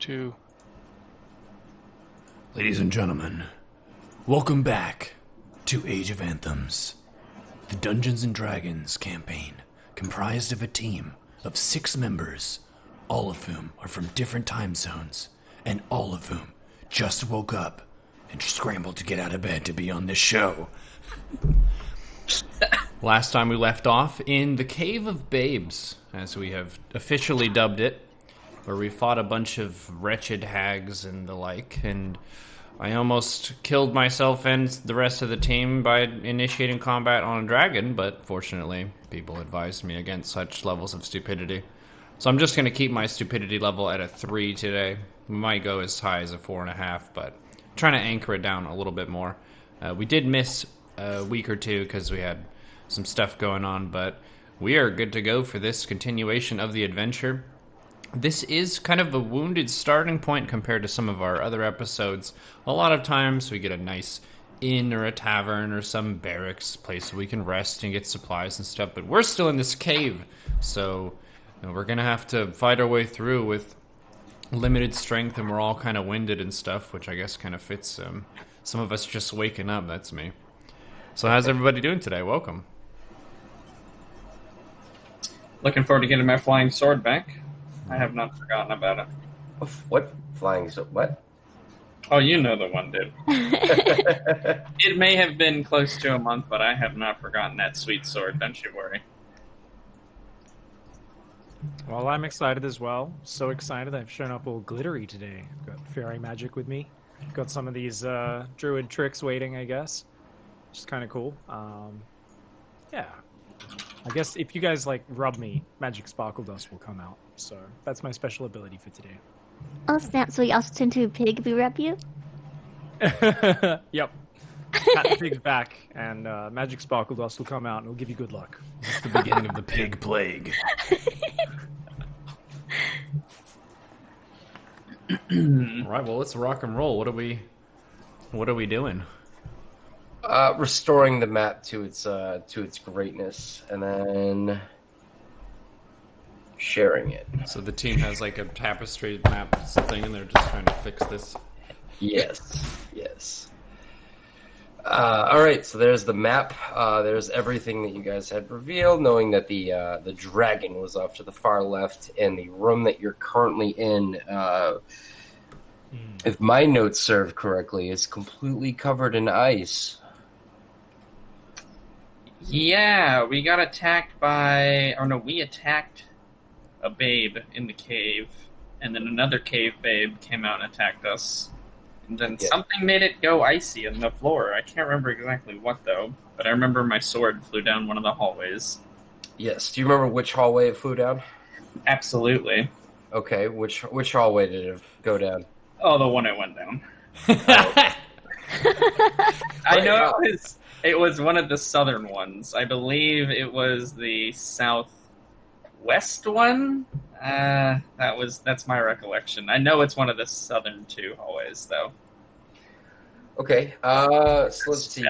2. Ladies and gentlemen, welcome back to Age of Anthems, the Dungeons & Dragons campaign comprised of a team of 6 members, all of whom are from different time zones, and all of whom just woke up and scrambled to get out of bed to be on this show. Last time we left off in the Cave of Babes, as we have officially dubbed it, where we fought a bunch of wretched hags and the like, and I almost killed myself and the rest of the team by initiating combat on a dragon, but fortunately, people advised me against such levels of stupidity. So I'm just going to keep my stupidity level at a 3 today. We might go as high as a 4.5, but I'm trying to anchor it down a little bit more. We did miss a week or two because we had some stuff going on, but we are good to go for this continuation of the adventure. This is kind of a wounded starting point compared to some of our other episodes. A lot of times we get a nice inn or a tavern or some barracks place where we can rest and get supplies and stuff, but we're still in this cave, so we're going to have to fight our way through with limited strength, and we're all kind of winded and stuff, which I guess kind of fits some of us just waking up. That's me. So how's everybody doing today? Welcome. Looking forward to getting my flying sword back. I have not forgotten about it. What? Flying sword? What? Oh, you know the one, dude. It may have been close to a month, but I have not forgotten that sweet sword. Don't you worry. Well, I'm excited as well. So excited I've shown up all glittery today. Got fairy magic with me. Got some of these druid tricks waiting, I guess. Which is kind of cool. Yeah. I guess if you guys, rub me, magic sparkle dust will come out. So that's my special ability for today. Oh, snap. So you also turn to a pig if we rub you? Yep. Pat the pig's back, and magic sparkle dust will come out, and it'll give you good luck. It's the beginning of the pig plague. All right, well, let's rock and roll. What are we doing? Restoring the map to its greatness, and then sharing it. So the team has a tapestry map thing, and they're just trying to fix this. Yes. All right, so there's the map. There's everything that you guys had revealed, knowing that the dragon was off to the far left, and the room that you're currently in, if my notes serve correctly, is completely covered in ice. Yeah, we got attacked we attacked a babe in the cave, and then another cave babe came out and attacked us. And then something made it go icy on the floor. I can't remember exactly what, though, but I remember my sword flew down one of the hallways. Yes. Do you remember which hallway it flew down? Absolutely. Okay, which hallway did it go down? Oh, the one it went down. I know it was one of the southern ones. I believe it was the southwest one. That's my recollection. I know it's one of the southern 2 hallways, though. Okay, so let's see.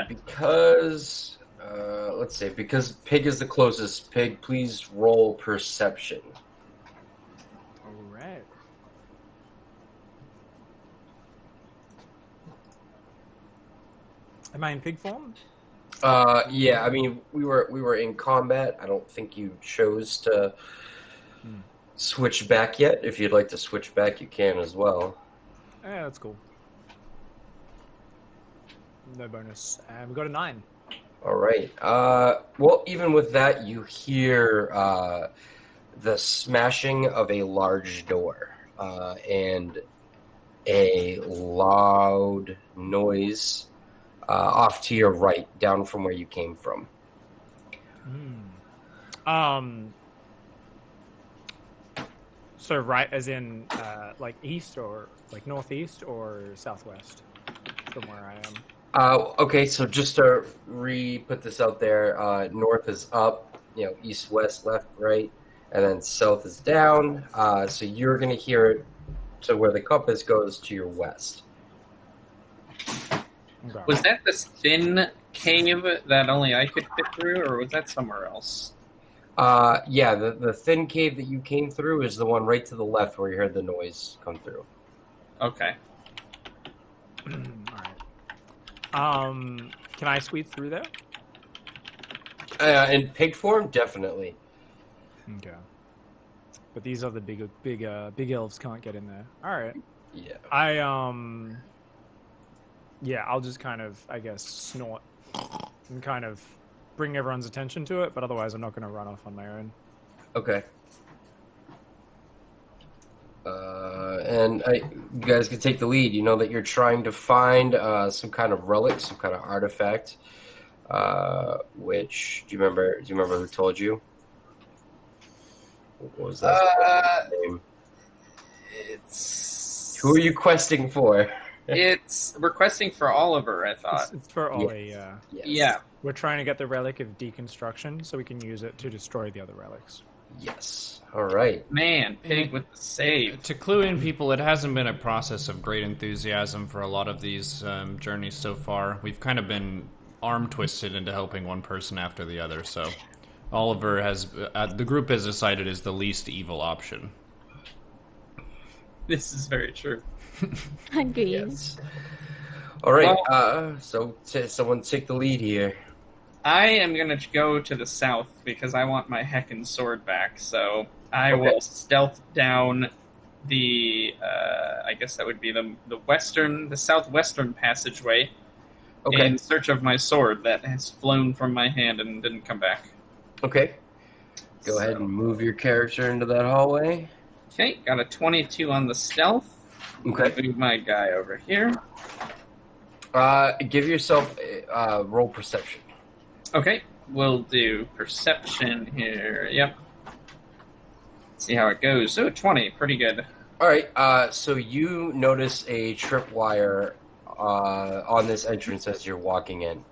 Because pig is the closest. Pig, please roll perception. All right. Am I in pig form? Yeah. I mean, we were in combat. I don't think you chose to switch back yet. If you'd like to switch back, you can as well. Yeah, that's cool. No bonus. And we got a 9. All right. Well, even with that, you hear the smashing of a large door and a loud noise off to your right, down from where you came from. So right as in east or northeast or southwest from where I am? Okay, so just to put this out there, north is up, east, west, left, right, and then south is down. So you're going to hear it to where the compass goes to your west. Okay. Was that this thin cave that only I could fit through, or was that somewhere else? Yeah, the thin cave that you came through is the one right to the left where you heard the noise come through. Okay. All right. Can I squeeze through there? In pig form, definitely. Okay. But these are the big elves can't get in there. All right. Yeah. Yeah, I'll just kind of, I guess, snort and kind of bring everyone's attention to it, but otherwise I'm not going to run off on my own. Okay. You guys can take the lead. You know that you're trying to find some kind of relic, some kind of artifact. Which do you remember? Do you remember who told you? What was that name? Who are you questing for? We're questing for Oliver, I thought. It's for Ollie, Yes. Yeah. We're trying to get the relic of deconstruction so we can use it to destroy the other relics. Yes. All right. Man, pig with the save. To clue in people, it hasn't been a process of great enthusiasm for a lot of these journeys so far. We've kind of been arm twisted into helping one person after the other, so Oliver has the group has decided is the least evil option. This is very true. Agreed. Yes. All right. So someone take the lead here. I am going to go to the south because I want my heckin' sword back, so I will stealth down the, I guess that would be the southwestern passageway in search of my sword that has flown from my hand and didn't come back. Okay. Go ahead and move your character into that hallway. Okay, got a 22 on the stealth. Okay. Move my guy over here. Give yourself roll perception. Okay, we'll do perception here. Yep. See how it goes. Oh, 20, pretty good. All right. So you notice a tripwire on this entrance as you're walking in.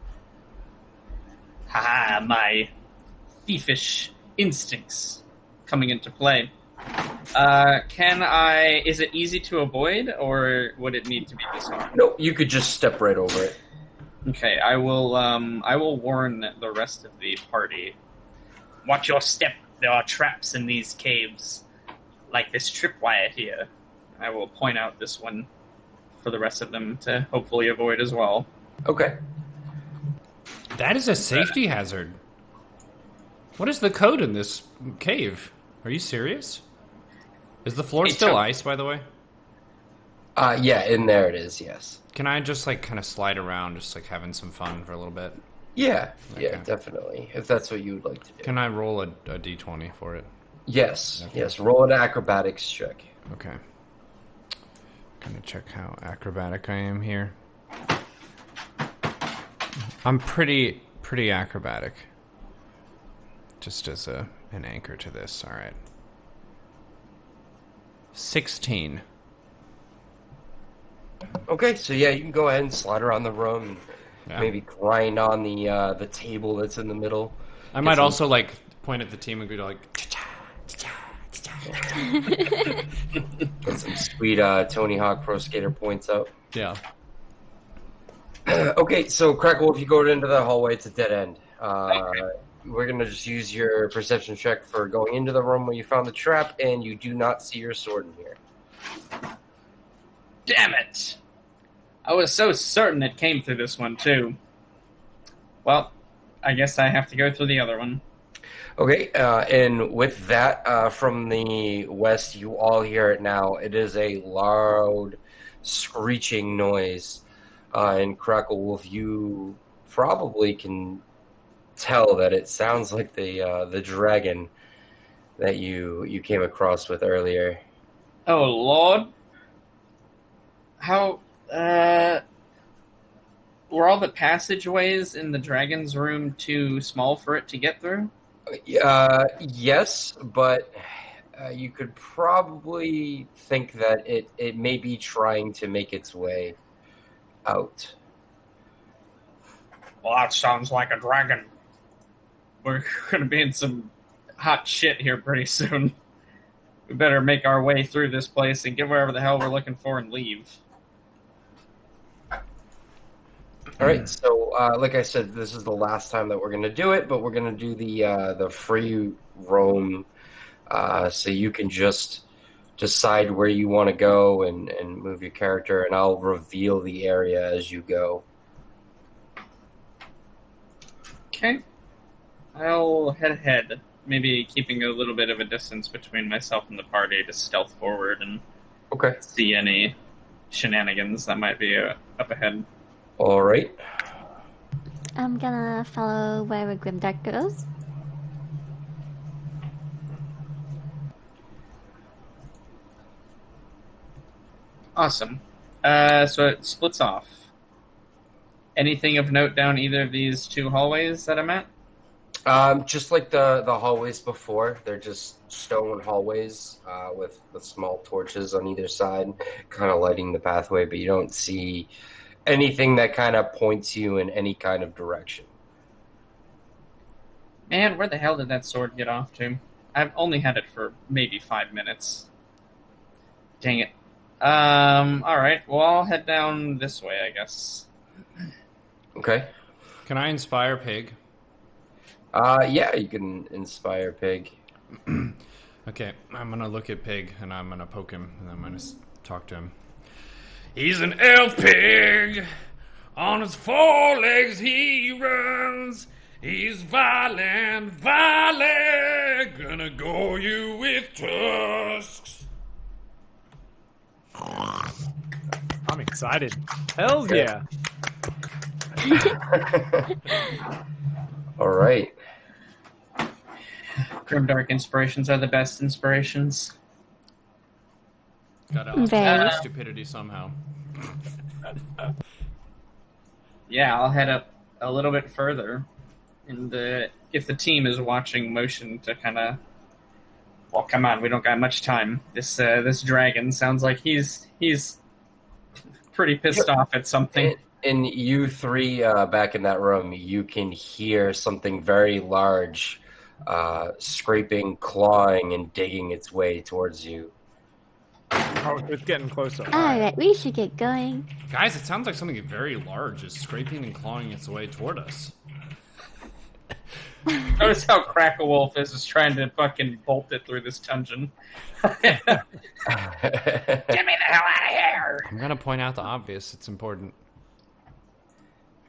Haha, my thiefish instincts coming into play. Is it easy to avoid, or would it need to be disarmed? No, you could just step right over it. Okay, I will warn the rest of the party. Watch your step. There are traps in these caves, like this tripwire here. I will point out this one for the rest of them to hopefully avoid as well. Okay. That is a safety hazard. What is the code in this cave? Are you serious? Is the floor still ice, by the way? Yeah, in there it is, yes. Can I just, kind of slide around, just, having some fun for a little bit? Yeah, Okay. yeah, definitely. If that's what you would like to do. Can I roll a d20 for it? Yes, Okay. yes. Roll an acrobatics check. Okay. Gonna check how acrobatic I am here. I'm pretty acrobatic. Just as an anchor to this, alright. 16. Okay, so yeah, you can go ahead and slide around the room and maybe grind on the table that's in the middle. I might also point at the team and go cha-cha, cha-cha, cha-cha. Get some sweet Tony Hawk Pro Skater points up. Yeah. Okay, so Crackle, if you go into the hallway, it's a dead end. We're going to just use your perception check for going into the room where you found the trap, and you do not see your sword in here. Damn it! I was so certain it came through this one, too. Well, I guess I have to go through the other one. Okay, and with that, from the west, you all hear it now. It is a loud, screeching noise. And Crackle Wolf, you probably can tell that it sounds like the dragon that you came across with earlier. Oh, Lord. How, were all the passageways in the dragon's room too small for it to get through? Yes, but you could probably think that it may be trying to make its way out. Well, that sounds like a dragon. We're going to be in some hot shit here pretty soon. We better make our way through this place and get wherever the hell we're looking for and leave. All right, so like I said, this is the last time that we're going to do it, but we're going to do the free roam, so you can just decide where you want to go and move your character, and I'll reveal the area as you go. Okay. I'll head ahead, maybe keeping a little bit of a distance between myself and the party to stealth forward and Okay. see any shenanigans that might be up ahead. All right. I'm gonna follow wherever Grimdark goes. Awesome. So it splits off. Anything of note down either of these two hallways that I'm at? Just like the hallways before, they're just stone hallways with small torches on either side, kind of lighting the pathway, but you don't see anything that kind of points you in any kind of direction. Man, where the hell did that sword get off to? I've only had it for maybe 5 minutes. Dang it. Alright, well, I'll head down this way, I guess. Okay. Can I inspire Pig? Yeah, you can inspire Pig. Okay, I'm gonna look at Pig and I'm gonna poke him and I'm gonna talk to him. He's an elf pig. On his 4 legs he runs. He's violent, violent. Gonna gore you with tusks. I'm excited. Hell yeah. All right. Grimdark inspirations are the best inspirations. Gotta Very. offset stupidity somehow. Yeah, I'll head up a little bit further. And if the team is watching, motion to kind of... Well, come on, we don't got much time. This dragon sounds like he's pretty pissed off at something. And you three back in that room, you can hear something very large scraping, clawing, and digging its way towards you. Oh, it's getting closer. Alright, we should get going. Guys, it sounds like something very large is scraping and clawing its way toward us. Notice how Crack-A-Wolf is just trying to fucking bolt it through this dungeon. Get me the hell out of here! I'm gonna point out the obvious. It's important.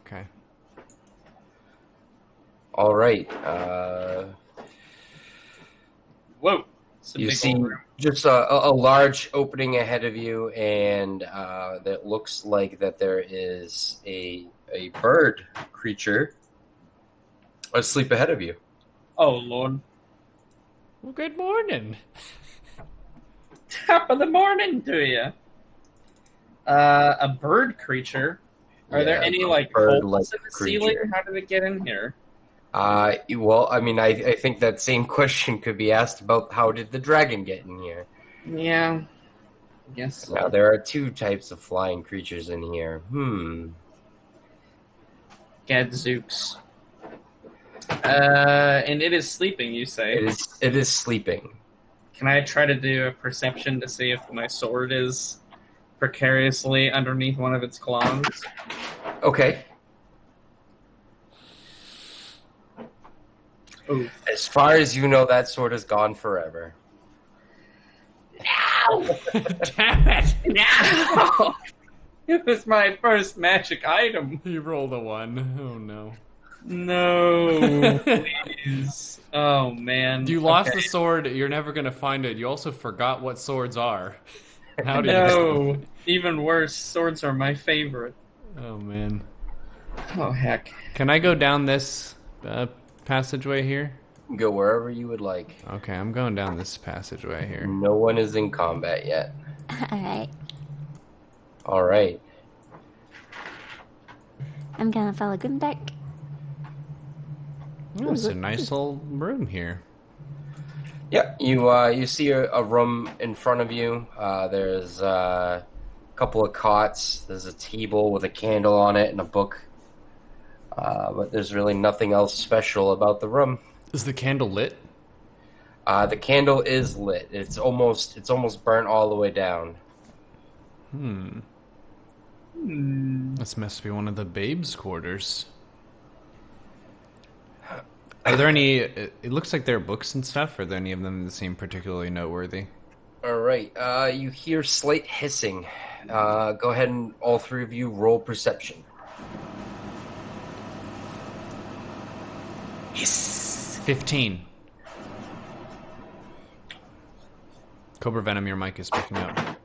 Okay. All right. Whoa. It's a You big see old room. just a large opening ahead of you, and that looks like that there is a bird creature asleep ahead of you. Oh, Lord. Well, good morning. Top of the morning to you. A bird creature? Are there Yeah, any, a like, bird-like holes in the ceiling? creature. How did it get in here? Well, I mean, I think that same question could be asked about how did the dragon get in here. Yeah. I guess so. Now, there are 2 types of flying creatures in here. Gadzooks. And it is sleeping, you say? It is sleeping. Can I try to do a perception to see if my sword is precariously underneath one of its claws? Okay. Oof. As far as you know, that sword is gone forever. No! Damn it! No! It was my first magic item. You rolled a 1. Oh no. No, please. Oh, man. You lost Okay. the sword. You're never gonna find it. You also forgot what swords are. How do No, even worse. Swords are my favorite. Oh man. Oh, heck. Can I go down this passageway here? Go wherever you would like. Okay, I'm going down this passageway here. No one is in combat yet. Alright. All right. I'm gonna follow Grimdark. Oh, it's a nice little room here. Yeah, you see a room in front of you. There's a couple of cots. There's a table with a candle on it and a book. But there's really nothing else special about the room. Is the candle lit? The candle is lit. It's almost burnt all the way down. This must be one of the babes' quarters. Are there any... It looks like there are books and stuff. Are there any of them that seem particularly noteworthy? All right. You hear slight hissing. Go ahead and all three of you roll perception. Yes. 15. Cobra Venom, your mic is picking up.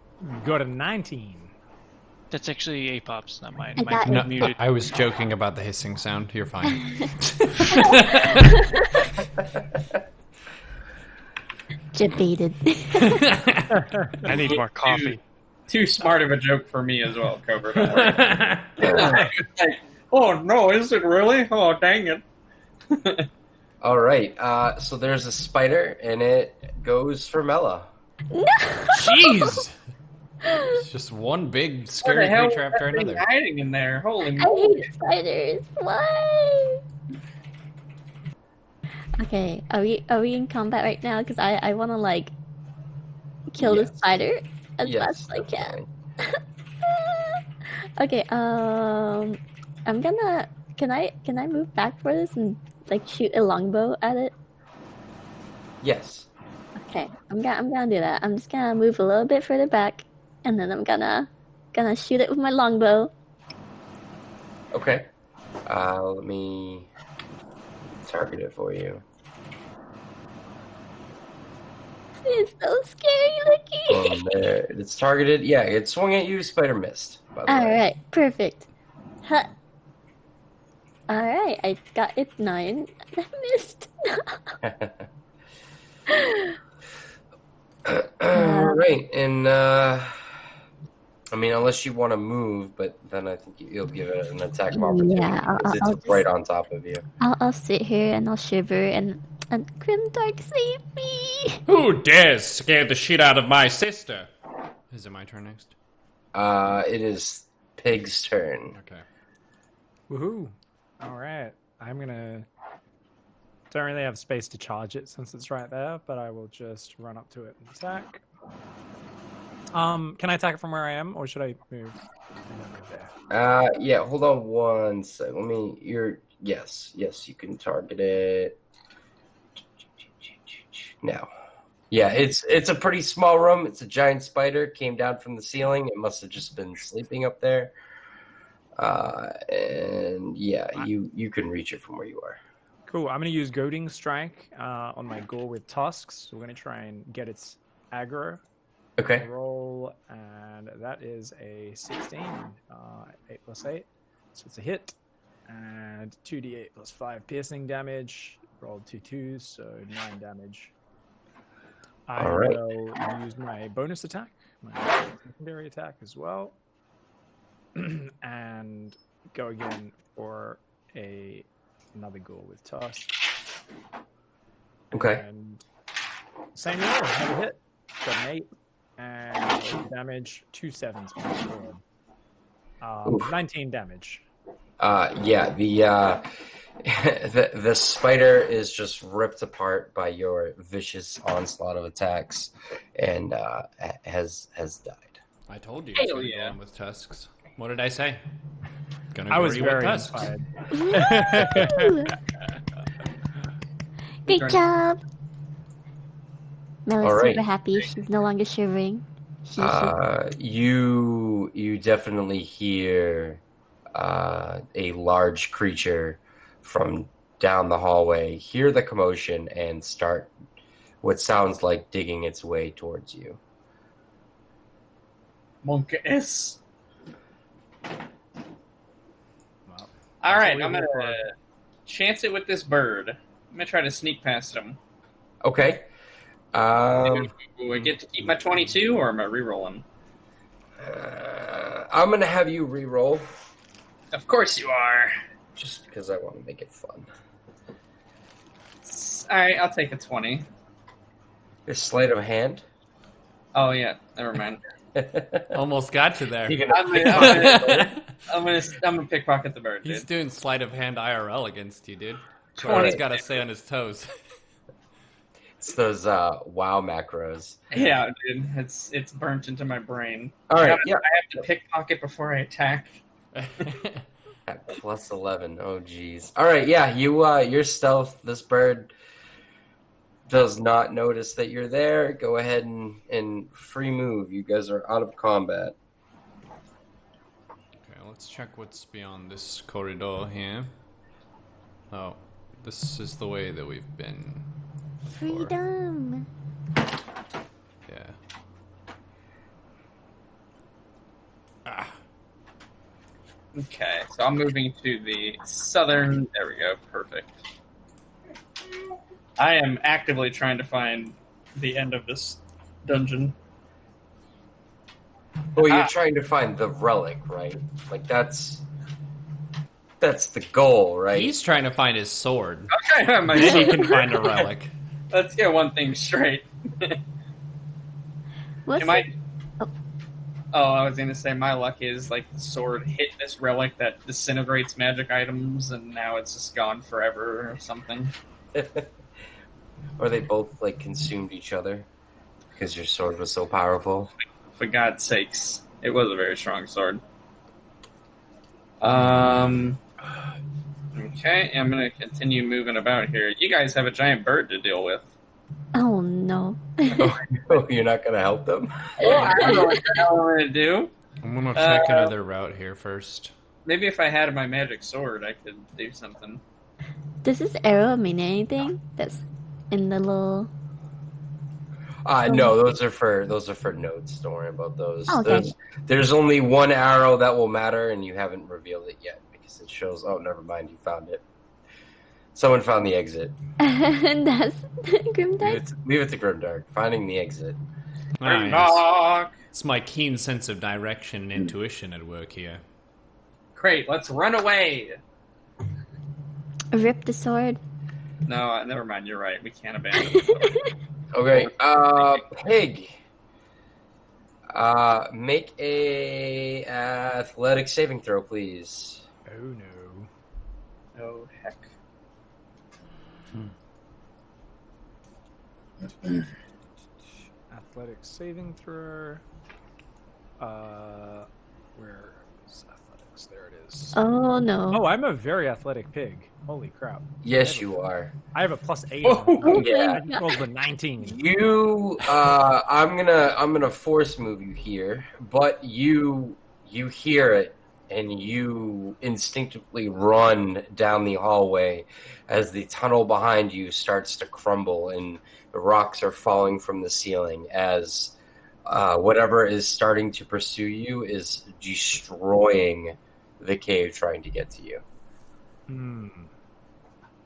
Go to 19. That's actually Apop's, not mine. I Mine's got it. No, muted. I was joking about the hissing sound. You're fine. Debated. I need more coffee. Too smart of a joke for me as well, Cobra. Don't worry. Like, oh no, is it really? Oh dang it! All right. So there's a spider, and it goes for Mela. Jeez! It's just one big Where the scary hell creature is after that thing another. hiding in there? Holy I moly! hate spiders. Why? Okay, are we in combat right now? Because I want to like kill the Yes. spider as Yes, fast as I can. definitely. Okay, I'm gonna. Can I move back for this and like shoot a longbow at it? Yes. Okay, I'm gonna do that. I'm just gonna move a little bit further back, and then I'm gonna shoot it with my longbow. Okay. Let me target it for you. It's so scary looking. There. It's targeted. Yeah, it swung at you. Spider missed. By the All way. right, perfect. Huh. All right, I got it 9. I missed. All right, and I mean, unless you want to move, but then I think you'll give it an attack of opportunity Yeah, because I'll it's right on top of you. I'll sit here and I'll shiver and Grimdark save me. Who dares scare the shit out of my sister? Is it my turn next? It is Pig's turn. Okay. Woohoo! All right, I'm gonna. Don't really have space to charge it since it's right there, but I will just run up to it and attack. Can I attack it from where I am, or should I move? There. Yeah. Hold on one sec. Let me. Yes. You can target it now. Yeah, it's a pretty small room. It's a giant spider. Came down from the ceiling. It must have just been sleeping up there. And yeah, you can reach it from where you are. Cool. I'm gonna use Goading Strike on my gore with tusks. We're gonna try and get its aggro. Okay. Roll, and that is a 16. 8 plus 8, so it's a hit. And 2d8 plus 5 piercing damage. Rolled 2 2s, so 9 damage. I All right. will use my bonus attack, my secondary attack as well, and go again for another goal with tusk. Okay. And same roll, another hit. Got an 8. And damage, 2 7s per sword. 19 damage. Yeah, the spider is just ripped apart by your vicious onslaught of attacks, and has died. I told you. Hell It's gonna yeah. go on with tusks. What did I say? Gonna I was agree with very tusks. inspired. Woo! Great job. Mel All is right. super happy. She's no longer shivering. You definitely hear a large creature from down the hallway hear the commotion and start what sounds like digging its way towards you. Monk S. Well, All right, what I'm we're gonna here chance it with this bird. I'm gonna try to sneak past him. Okay. Do I get to keep my 22, or am I rerolling? I'm gonna have you re-roll Of course you are. just because I want to make it fun. All right, I'll take a 20. Your sleight of hand. Oh yeah, never mind. Almost got you there. You can I'm gonna pickpocket the bird, He's dude. doing sleight of hand IRL against you, dude. All He's right. got to stay on his toes. It's those WoW macros. Yeah, dude, it's burnt into my brain. All right. Yeah. I have to pickpocket before I attack. At plus 11. Oh, geez. All right. Yeah. Your stealth. This bird does not notice that you're there. Go ahead and free move. You guys are out of combat. Okay, let's check what's beyond this corridor here. Oh, this is the way that we've been before. Freedom. Yeah. Ah. Okay, so I'm moving to the southern. There we go. Perfect. I am actively trying to find the end of this dungeon. Well, you're trying to find the relic, right? Like that's the goal, right? He's trying to find his sword. Okay, Then he can find a relic. Let's get one thing straight. What's Am I? it? Oh, I was going to say my luck is like the sword hit this relic that disintegrates magic items, and now it's just gone forever or something. Or they both like consumed each other because your sword was so powerful. For God's sakes, it was a very strong sword. Okay, I'm going to continue moving about here. You guys have a giant bird to deal with. Oh no. Oh, you're not gonna help them. Well, I don't know what the hell I'm going to do. I'm gonna check another route here first. Maybe if I had my magic sword, I could do something. Does this arrow mean anything? That's in the little. No, those are for notes. Don't worry about those. Oh, okay. There's only one arrow that will matter, and you haven't revealed it yet because it shows. Oh, never mind. You found it. Someone found the exit. That's Grimdark. Leave it to Grimdark. Finding the exit. Nice. Knock. It's my keen sense of direction and intuition at work here. Great, let's run away. Rip the sword. No, never mind. You're right. We can't abandon the sword. Okay, Pig. Make a athletic saving throw, please. Oh no. Oh, heck. Athletic saving throw. Where is athletics? There it is. Oh no. Oh, I'm a very athletic pig. Holy crap. Yes, you are. I have a +8. Oh, yeah. I rolled a 19. You, I'm gonna force move you here, but you hear it and you instinctively run down the hallway as the tunnel behind you starts to crumble and the rocks are falling from the ceiling as whatever is starting to pursue you is destroying the cave trying to get to you. Hmm.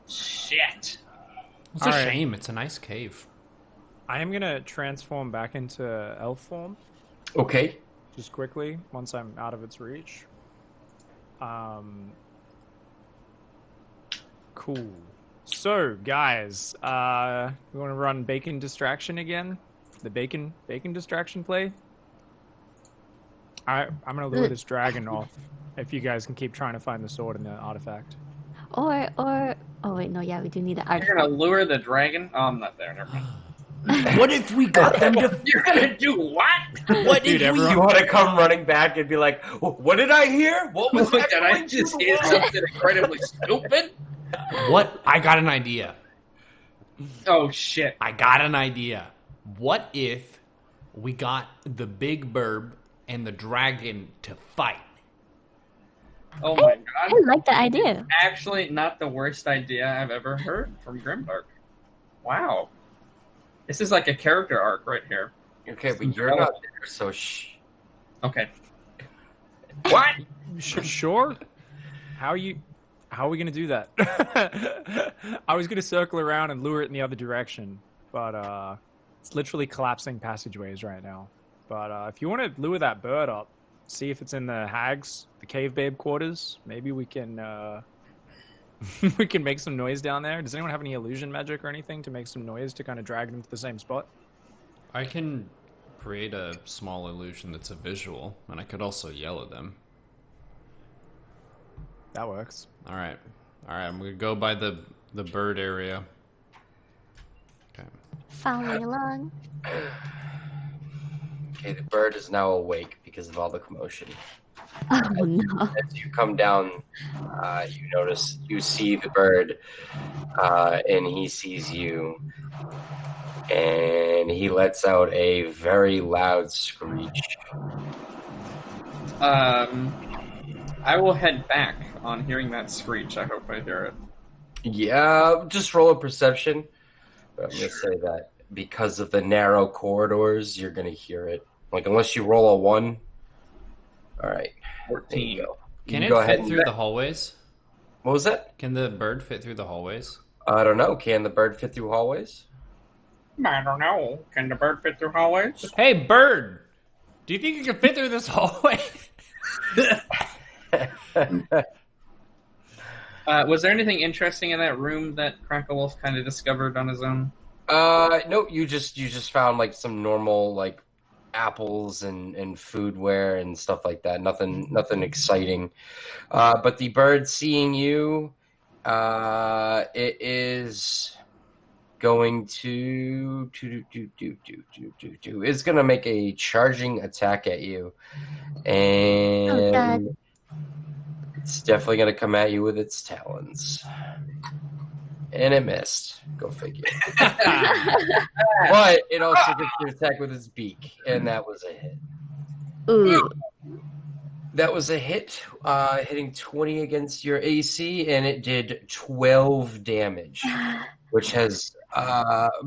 Shit. It's a All right. shame. It's a nice cave. I am gonna transform back into elf form Okay. just quickly once I'm out of its reach. Cool. So, guys, we want to run bacon distraction again. The bacon distraction play. I'm gonna lure this dragon off. If you guys can keep trying to find the sword and the artifact. Or oh wait, no, yeah, we do need the You're artifact. gonna lure the dragon? Oh, I'm not there. Never mind. What if we got them to? You're gonna do what? What Dude, if everyone- You want to come running back and be like, what did I hear? What was that? Did I just hear something incredibly stupid? What? I got an idea. Oh, shit. I got an idea. What if we got the big burb and the dragon to fight? Oh my I god. like the idea. Actually, not the worst idea I've ever heard from Grimdark. Wow. This is like a character arc right here. Okay, but you're not there, so shh. Okay. What? Sure. How are we gonna do that? I was gonna circle around and lure it in the other direction, but it's literally collapsing passageways right now. But if you want to lure that bird up, see if it's in the hags, the cave babe quarters. Maybe we can we can make some noise down there. Does anyone have any illusion magic or anything to make some noise to kind of drag them to the same spot? I can create a small illusion that's a visual, and I could also yell at them. That works. All right. I'm gonna go by the bird area. Okay. Following along. Okay, the bird is now awake because of all the commotion. Oh no. As you come down, you see the bird, and he sees you. And he lets out a very loud screech. I will head back on hearing that screech. I hope I hear it. Yeah, just roll a perception. But I'm going to say that because of the narrow corridors, you're going to hear it. Like, unless you roll a 1. All right. 14. There you go. Can You it go fit ahead and through the hallways? What was that? Can the bird fit through the hallways? I don't know. Can the bird fit through hallways? I don't know. Can the bird fit through hallways? Hey, bird! Do you think you can fit through this hallway? Was there anything interesting in that room that Crackle Wolf kind of discovered on his own? No, you just found like some normal like apples and foodware and stuff like that. Nothing exciting. But the bird seeing you, it is going to it's going to make a charging attack at you, Oh, God. and it's definitely going to come at you with its talons. And it missed. Go figure. But it also gets to attack with its beak, and that was a hit. Ooh. That was a hit, hitting 20 against your AC, and it did 12 damage, which has,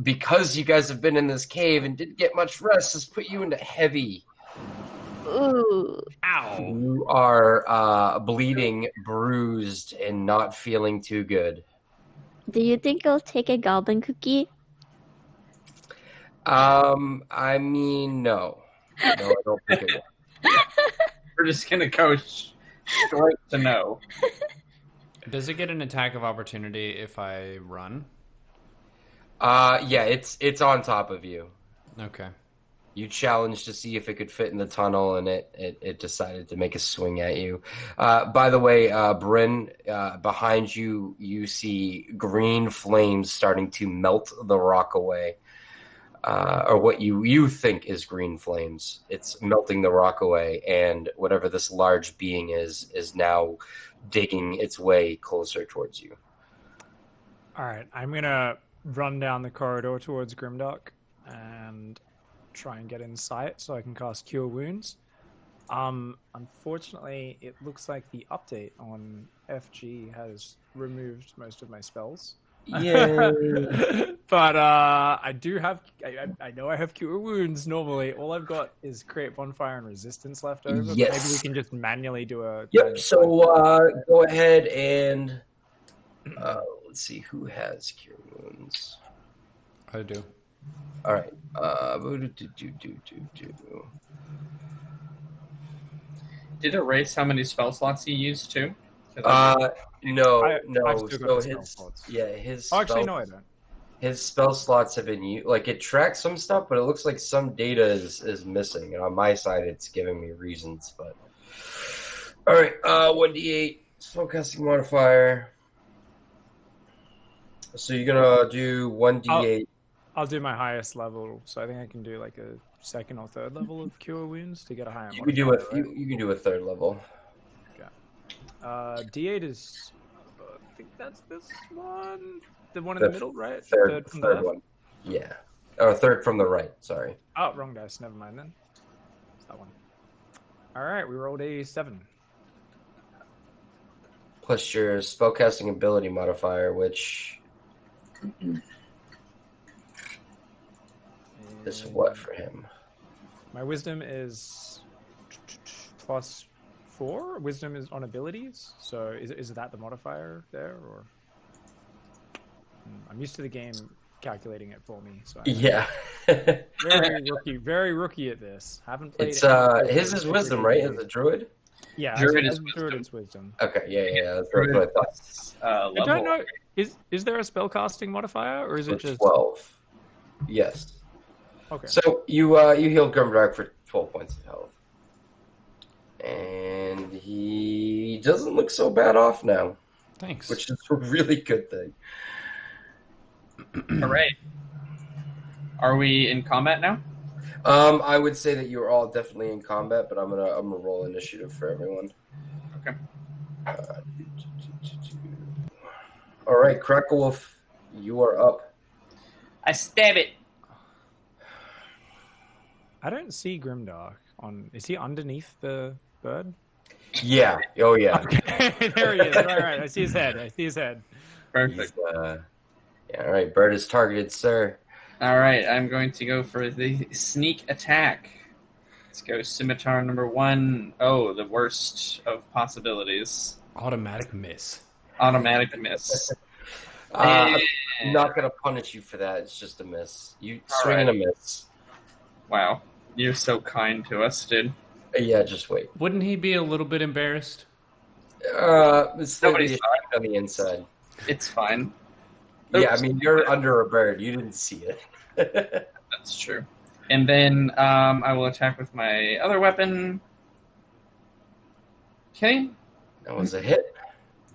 because you guys have been in this cave and didn't get much rest, has put you into heavy. Ooh. Ow. You are bleeding, bruised, and not feeling too good. Do you think I'll take a goblin cookie? I mean, no. No, I don't think it will. We're just gonna go straight to no. Does it get an attack of opportunity if I run? Yeah, it's on top of you. Okay. You challenged to see if it could fit in the tunnel, and it decided to make a swing at you. By the way, Bryn, behind you, you see green flames starting to melt the rock away. Or what you think is green flames. It's melting the rock away, and whatever this large being is now digging its way closer towards you. All right, I'm gonna run down the corridor towards Grimdark and try and get in sight so I can cast Cure Wounds. Unfortunately, it looks like the update on FG has removed most of my spells. Yay! But I do have. I know I have Cure Wounds normally. All I've got is Create Bonfire and Resistance left over. Yes. Maybe we can just manually do a. Yep. So go ahead and let's see who has Cure Wounds. I do. All right. Did it erase how many spell slots you used too? No. I've still got So the spell his slots. his. Oh, actually, spell- no, I don't. His spell slots have been used. Like it tracks some stuff, but it looks like some data is missing. And on my side, it's giving me reasons. But all right, 1d8 spellcasting modifier. So you're gonna do 1d8. I'll do my highest level, so I think I can do like a second or third level of Cure Wounds to get a higher. You can do modifier, right? you can do a third level. D8 is. I think that's this one. The one in The the middle, right? Third from the left? one. Yeah. Or third from the right. Sorry. Oh, wrong dice. Never mind then. It's that one. All right, we rolled a 7. Plus your spellcasting ability modifier, which is what for him? My wisdom is +4. Wisdom is on abilities, so is that the modifier there, or I'm used to the game calculating it for me. So Yeah. very rookie at this. Haven't played. It's his is wisdom, right? As a druid. Yeah, Druid as is a druid, it's wisdom. Okay. Yeah. That's what I thought. I don't know. Is there a spellcasting modifier, or is it just 12? Yes. okay? So you heal Grimdark for 12 points of health, and he doesn't look so bad off now, Thanks. which is a really good thing. All right. Are we in combat now? I would say that you're all definitely in combat, but I'm gonna roll initiative for everyone. Okay. All right, Crackle Wolf, you are up. I stab it. I don't see Grimdark on. Is he underneath the bird? Yeah. Oh yeah. Okay, there he is. All right, I see his head. Perfect. He's, yeah. All right. Bird is targeted, sir. All right, I'm going to go for the sneak attack. Let's go scimitar number 1. Oh, the worst of possibilities. Automatic miss. Automatic miss. I'm not gonna punish you for that. It's just a miss. You swing and a miss. Wow, you're so kind to us, dude. Yeah. Just wait. Wouldn't he be a little bit embarrassed? It's Nobody's on the inside. It's fine. Yeah, I Oops. mean, you're under a bird. You didn't see it. That's true. And then I will attack with my other weapon. Okay. That was a hit.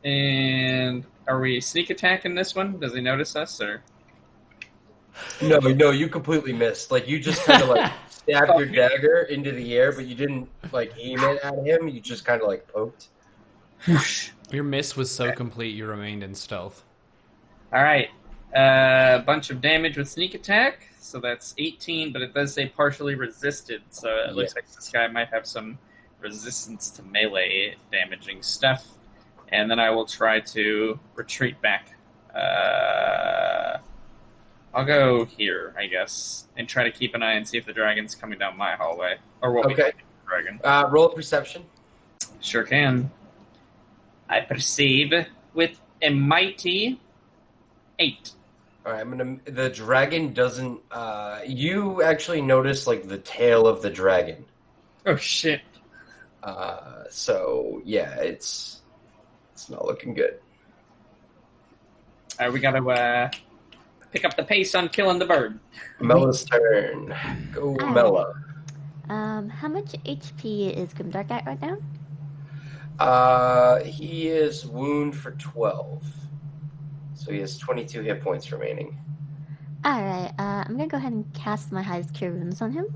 And are we sneak attacking this one? Does he notice us or? No, you completely missed. Like, you just kind of, like, stabbed your dagger into the air, but you didn't, like, aim it at him. You just kind of, like, poked. Your miss was so complete you remained in stealth. All right. A bunch of damage with sneak attack. So that's 18, but it does say partially resisted. So it looks like this guy might have some resistance to melee damaging stuff. And then I will try to retreat back. I'll go here, I guess, and try to keep an eye and see if the dragon's coming down my hallway. Or what we Okay. think of the dragon. Roll a perception. Sure can. I perceive with a mighty 8. All right, the dragon doesn't... you actually notice, like, the tail of the dragon. Oh, shit. So, yeah, it's not looking good. All right, we got to pick up the pace on killing the bird. Mella's turn. Go, Mella. How much HP is Grimdark at right now? He is wound for 12. So he has 22 hit points remaining. Alright, I'm gonna go ahead and cast my highest cure wounds on him.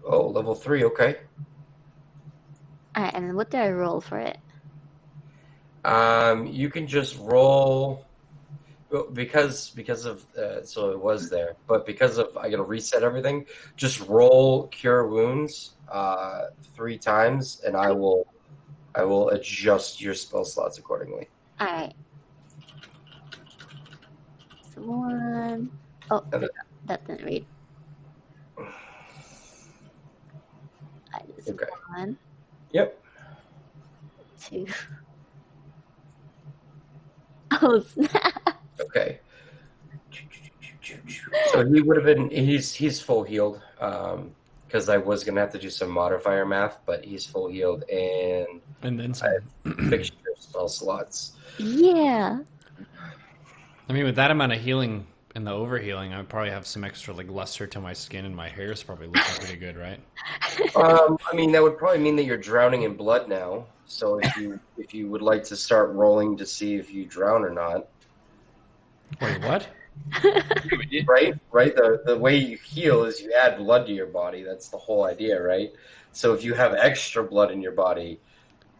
Oh, level 3, okay. Alright, and what do I roll for it? You can just roll... Well, because of so it was there, but because of I gotta reset everything, just roll cure wounds 3 times, and I will adjust your spell slots accordingly. Alright. So 1. Oh, that didn't read. This is Okay. 1, Yep. 2. Oh snap! Okay. So he would have been he's full healed. Because I was gonna have to do some modifier math, but he's full healed and then some. fixed your spell slots. Yeah. I mean, with that amount of healing and the overhealing, I would probably have some extra like luster to my skin, and my hair is probably looking pretty good, right? I mean, that would probably mean that you're drowning in blood now. So if you would like to start rolling to see if you drown or not. Wait, what? Right. The way you heal is you add blood to your body. That's the whole idea, right? So if you have extra blood in your body,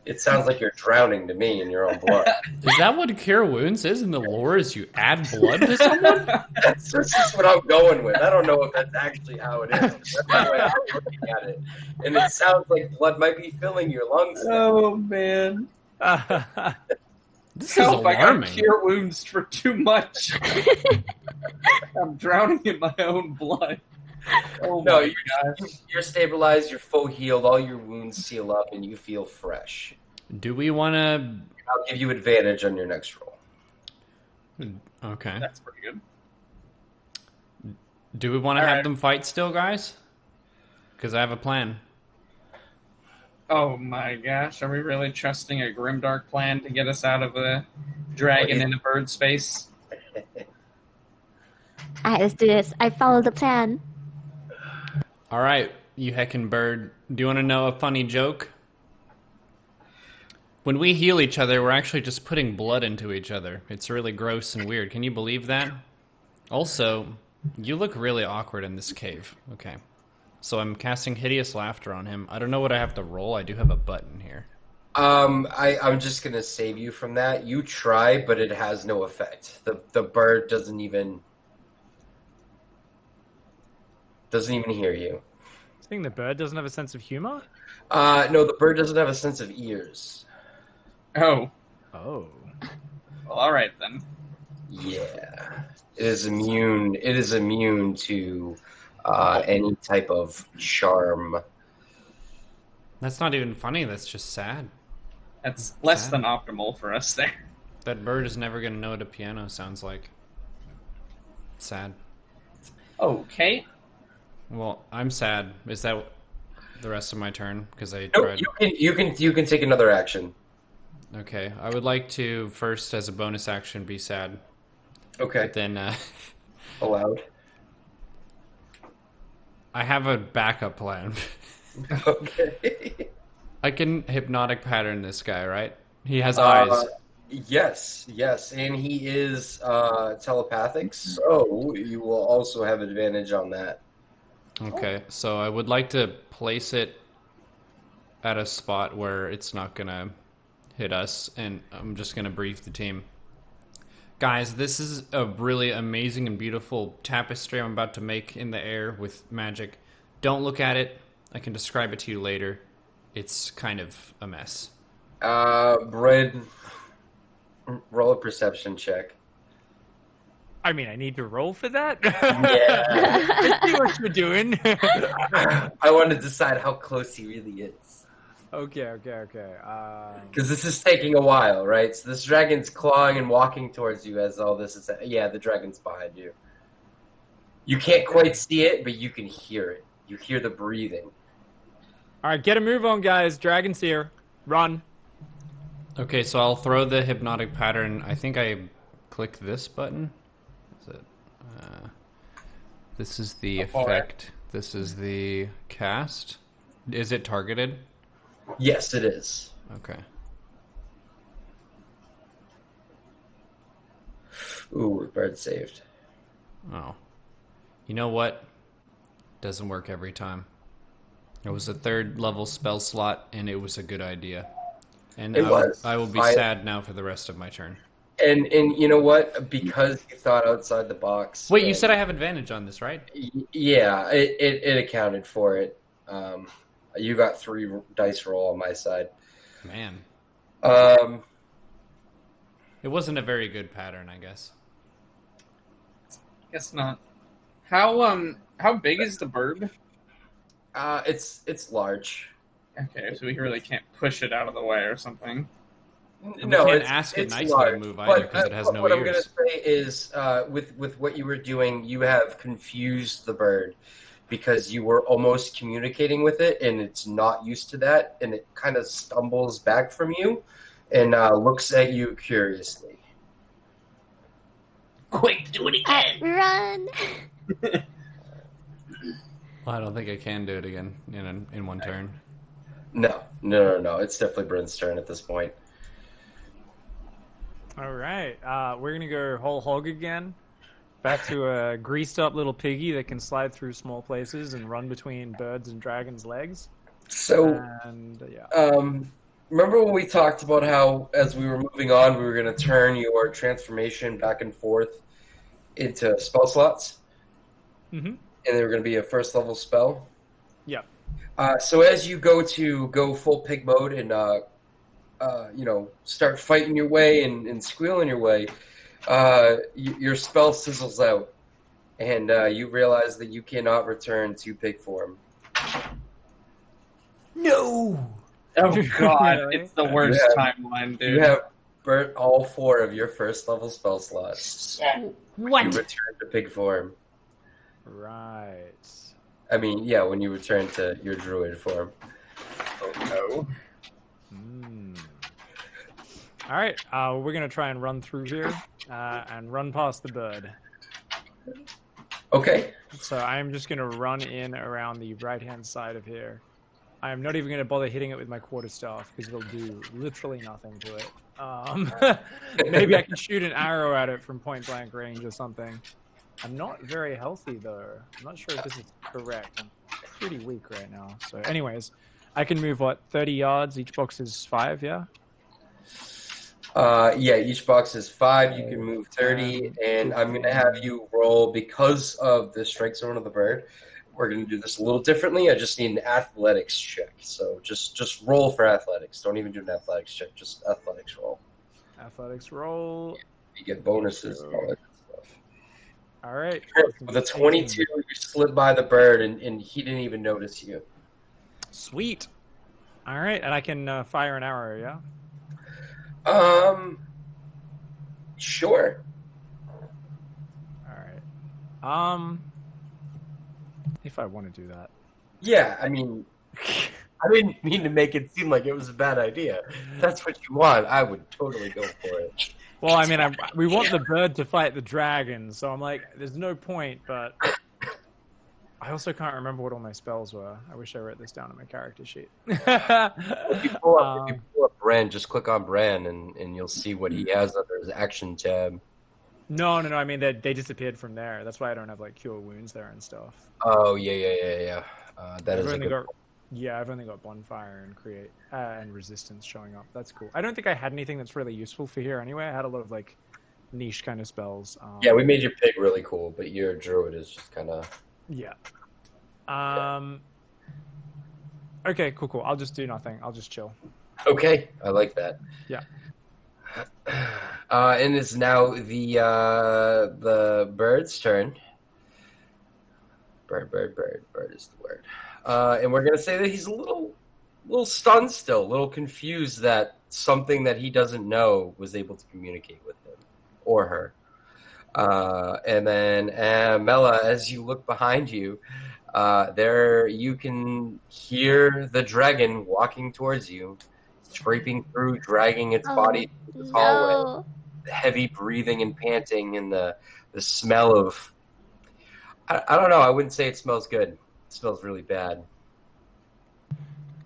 it sounds like you're drowning to me in your own blood. Is that what cure wounds is in the lore? Is you add blood to someone? That's just what I'm going with. I don't know if that's actually how it is. That's the way I'm looking at it. And it sounds like blood might be filling your lungs. Oh, man. This is Help, I got alarming. cure wounds for too much. I'm drowning in my own blood. Oh No, my gosh. you're stabilized, you're full healed, all your wounds seal up, and you feel fresh. Do we want to? I'll give you advantage on your next roll. Okay. That's pretty good. Do we want to All have right. them fight still, guys? Because I have a plan. Oh my gosh, are we really trusting a grimdark plan to get us out of a dragon in a bird space? Alright, let's do this. I follow the plan. All right, you heckin' bird. Do you want to know a funny joke? When we heal each other, we're actually just putting blood into each other. It's really gross and weird. Can you believe that? Also, you look really awkward in this cave. Okay. So I'm casting Hideous Laughter on him. I don't know what I have to roll. I do have a button here. I'm just gonna save you from that. You try, but it has no effect. The bird doesn't even Doesn't even hear you. Saying the bird doesn't have a sense of humor? No, the bird doesn't have a sense of ears. Oh, Oh. well, all right then. Yeah, it is immune. It is immune to any type of charm. That's not even funny. That's just sad. That's less Sad. than optimal for us there. That bird is never going to know what a piano sounds like. Sad. Okay. Well, I'm sad. Is that the rest of my turn? Because I No, tried. you can take another action. Okay, I would like to first, as a bonus action, be sad. Okay, Then allowed. I have a backup plan. Okay. I can hypnotic pattern this guy, right? He has eyes. Yes, and he is telepathic, so you will also have advantage on that. Okay, so I would like to place it at a spot where it's not gonna hit us, and I'm just gonna brief the team. Guys, this is a really amazing and beautiful tapestry I'm about to make in the air with magic. Don't look at it. I can describe it to you later. It's kind of a mess. Brad, roll a perception check. I mean, I need to roll for that? Yeah. I see what you're doing. I want to decide how close he really is. Okay. Because this is taking a while, right? So this dragon's clawing and walking towards you as all this is... Yeah, the dragon's behind you. You can't quite see it, but you can hear it. You hear the breathing. All right, get a move on, guys. Dragon's here. Run. Okay, so I'll throw the hypnotic pattern. I think I click this button. Is it? This is the effect. This is the cast. Is it targeted? Yes, it is. Okay. Ooh, bird saved. Oh. You know what? Doesn't work every time. It was a 3rd level spell slot, and it was a good idea. And I will be sad now for the rest of my turn. And you know what? Because you thought outside the box. Wait, you said I have advantage on this, right? Yeah, it accounted for it. You got 3 dice roll on my side. Man. Um, It wasn't a very good pattern, I guess. Guess not. How big is the bird? it's large. Okay, so we really can't push it out of the way or something. And No, we can't it's, ask it it's nicely large. to move either because it has no what ears. I'm going to say is, with what you were doing, you have confused the bird because you were almost communicating with it, and it's not used to that, and it kind of stumbles back from you and looks at you curiously. Quick, do it again! Run! Well, I don't think I can do it again in one turn. No. It's definitely Bryn's turn at this point. All right. We're going to go whole hog again. Back to a greased up little piggy that can slide through small places and run between birds and dragons' legs. So, And yeah. remember when we talked about how, as we were moving on, we were going to turn your transformation back and forth into spell slots? Mm-hmm. And they were going to be a 1st level spell? Yeah. So as you go full pig mode and start fighting your way and squealing your way, your spell sizzles out, and you realize that you cannot return to pig form. No! Oh god, Really? it's the worst Yeah. timeline, dude. You have burnt all 4 of your 1st level spell slots. What? You return to pig form. Right. I mean, yeah, when you return to your druid form. Oh All right. We're going to try and run through here and run past the bird. Okay. So I'm just going to run in around the right-hand side of here. I'm not even going to bother hitting it with my quarterstaff because it'll do literally nothing to it. Maybe I can shoot an arrow at it from point-blank range or something. I'm not very healthy, though. I'm not sure if this is correct. I'm pretty weak right now. So anyways, I can move, 30 yards? Each box is 5, yeah? Yeah, each box is 5. You can move 30, and I'm going to have you roll, because of the strike zone of the bird, we're going to do this a little differently. I just need an athletics check. So just roll for athletics. Don't even do an athletics check. Just athletics roll. Athletics roll. You get bonuses and all that stuff. All right. With a 22, you slid by the bird, and he didn't even notice you. Sweet. All right, and I can fire an arrow, yeah? Sure. All right. If I want to do that. Yeah, I mean, I didn't mean to make it seem like it was a bad idea. If that's what you want, I would totally go for it. Well, I mean, we want the bird to fight the dragon, so I'm like, there's no point, but I also can't remember what all my spells were. I wish I wrote this down on my character sheet. If you pull up Bran, just click on Bran, and you'll see what he has under his action tab. No. I mean, they disappeared from there. That's why I don't have like cure wounds there and stuff. Oh yeah. That is a good. I've only got bonfire and create and resistance showing up. That's cool. I don't think I had anything that's really useful for here anyway. I had a lot of like niche kind of spells. Yeah, we made your pig really cool, but your druid is just kind of. Yeah. Okay, cool. I'll just do nothing. I'll just chill. Okay, I like that. Yeah. And it's now the bird's turn. Bird is the word. And we're gonna say that he's a little stunned still, a little confused that something that he doesn't know was able to communicate with him or her. And then Mela, as you look behind you, there you can hear the dragon walking towards you, scraping through, dragging its body through the hallway. The heavy breathing and panting, and the smell of I don't know. I wouldn't say it smells good. It smells really bad.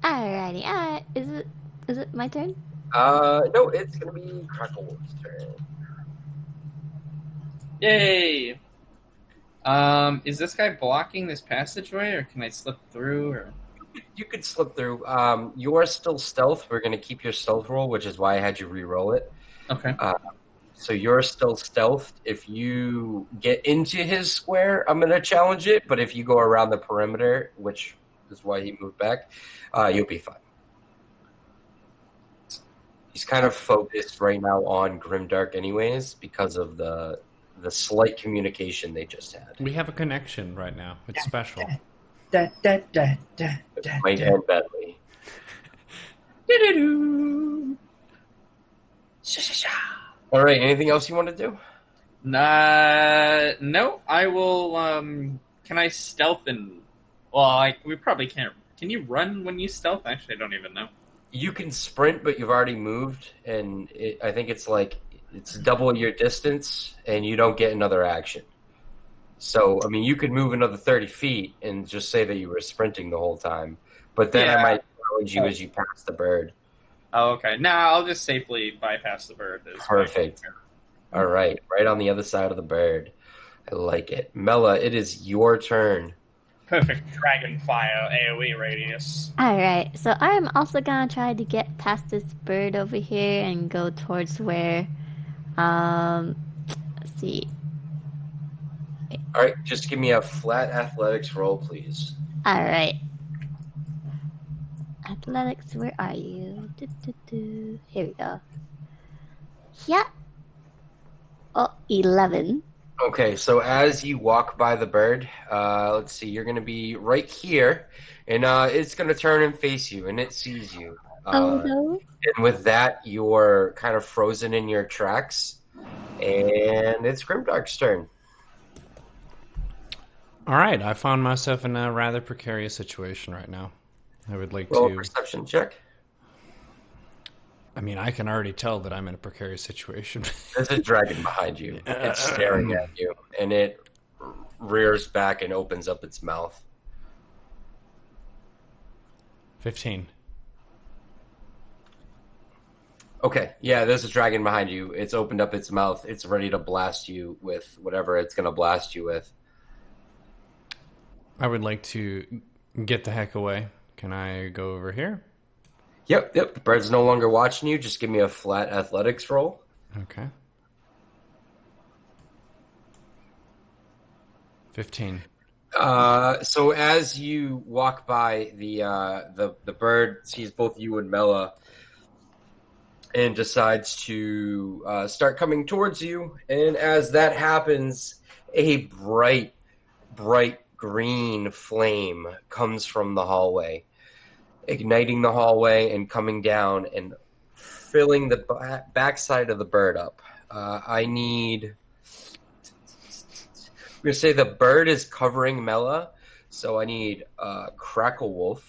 Alrighty. Is it my turn? No, it's gonna be Crackle's turn. Yay! Is this guy blocking this passageway, or can I slip through? Or You could slip through. You are still stealth. We're gonna keep your stealth roll, which is why I had you re-roll it. okay. So you're still stealthed. If you get into his square, I'm going to challenge it. But if you go around the perimeter, which is why he moved back, you'll be fine. He's kind of focused right now on Grimdark anyways because of the slight communication they just had. We have a connection right now. It's special. It might end badly. All right, anything else you want to do? No, I will. Can I stealth and? Well, we probably can't. Can you run when you stealth? Actually, I don't even know. You can sprint, but you've already moved, and I think it's double your distance, and you don't get another action. So, I mean, you could move another 30 feet and just say that you were sprinting the whole time, but then I might challenge you as you pass the bird. Oh, okay. Nah, I'll just safely bypass the bird. Perfect. All right on the other side of the bird. I like it. Mela, it is your turn. Perfect dragonfire AoE radius. Alright, so I am also gonna try to get past this bird over here and go towards where, let's see. All right, just give me a flat athletics roll, please. Alright. Athletics, where are you? Here we go. Yeah. Oh, 11. Okay, so as you walk by the bird, let's see, you're going to be right here, and it's going to turn and face you, and it sees you. Oh, no. And with that, you're kind of frozen in your tracks, and it's Grimdark's turn. All right, I found myself in a rather precarious situation right now. I would like Roll to... a perception check. I mean, I can already tell that I'm in a precarious situation. There's a dragon behind you. It's staring at you, and it rears back and opens up its mouth. 15. Okay, yeah, there's a dragon behind you. It's opened up its mouth. It's ready to blast you with whatever it's going to blast you with. I would like to get the heck away. Can I go over here? Yep. The bird's no longer watching you. Just give me a flat athletics roll. Okay. 15. So as you walk by, the bird sees both you and Mela and decides to start coming towards you. And as that happens, a bright green flame comes from the hallway, igniting the hallway and coming down and filling the backside of the bird up. I'm going to say the bird is covering Mela, so I need Cracklewolf,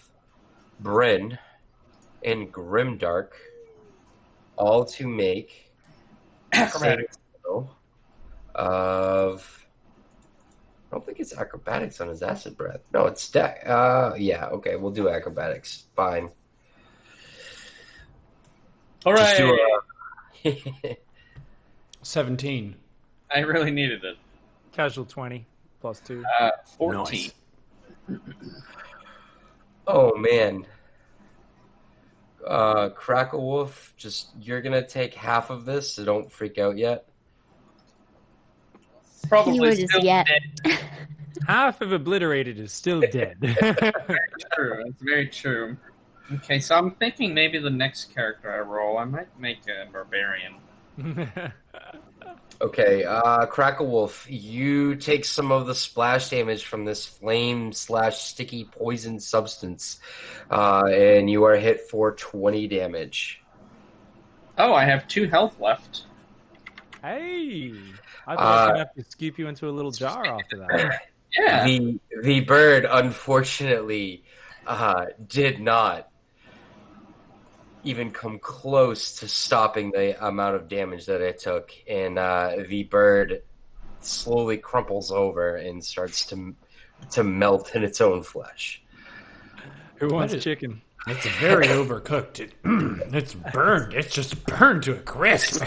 Bryn, and Grimdark all to make Acrobatics. Of... I don't think it's acrobatics on his acid breath. No, it's deck. Yeah, okay, we'll do acrobatics. Fine. All Just right. do 17. I really needed it. Casual 20 plus 2. 14. Nice. Oh, man. Cracklewolf, you're gonna take half of this, so don't freak out yet. Probably Keyword is still yet. dead. Half of obliterated is still dead. True. It's very true. Okay, so I'm thinking maybe the next character I roll, I might make a barbarian. Okay, Cracklewolf, you take some of the splash damage from this flame/sticky poison substance, and you are hit for 20 damage. Oh, I have 2 health left. Hey! I thought I was going to have to scoop you into a little jar after that. Yeah. The bird, unfortunately, did not even come close to stopping the amount of damage that it took, and the bird slowly crumples over and starts to melt in its own flesh. Who wants chicken? It's very overcooked. It's burned. It's just burned to a crisp.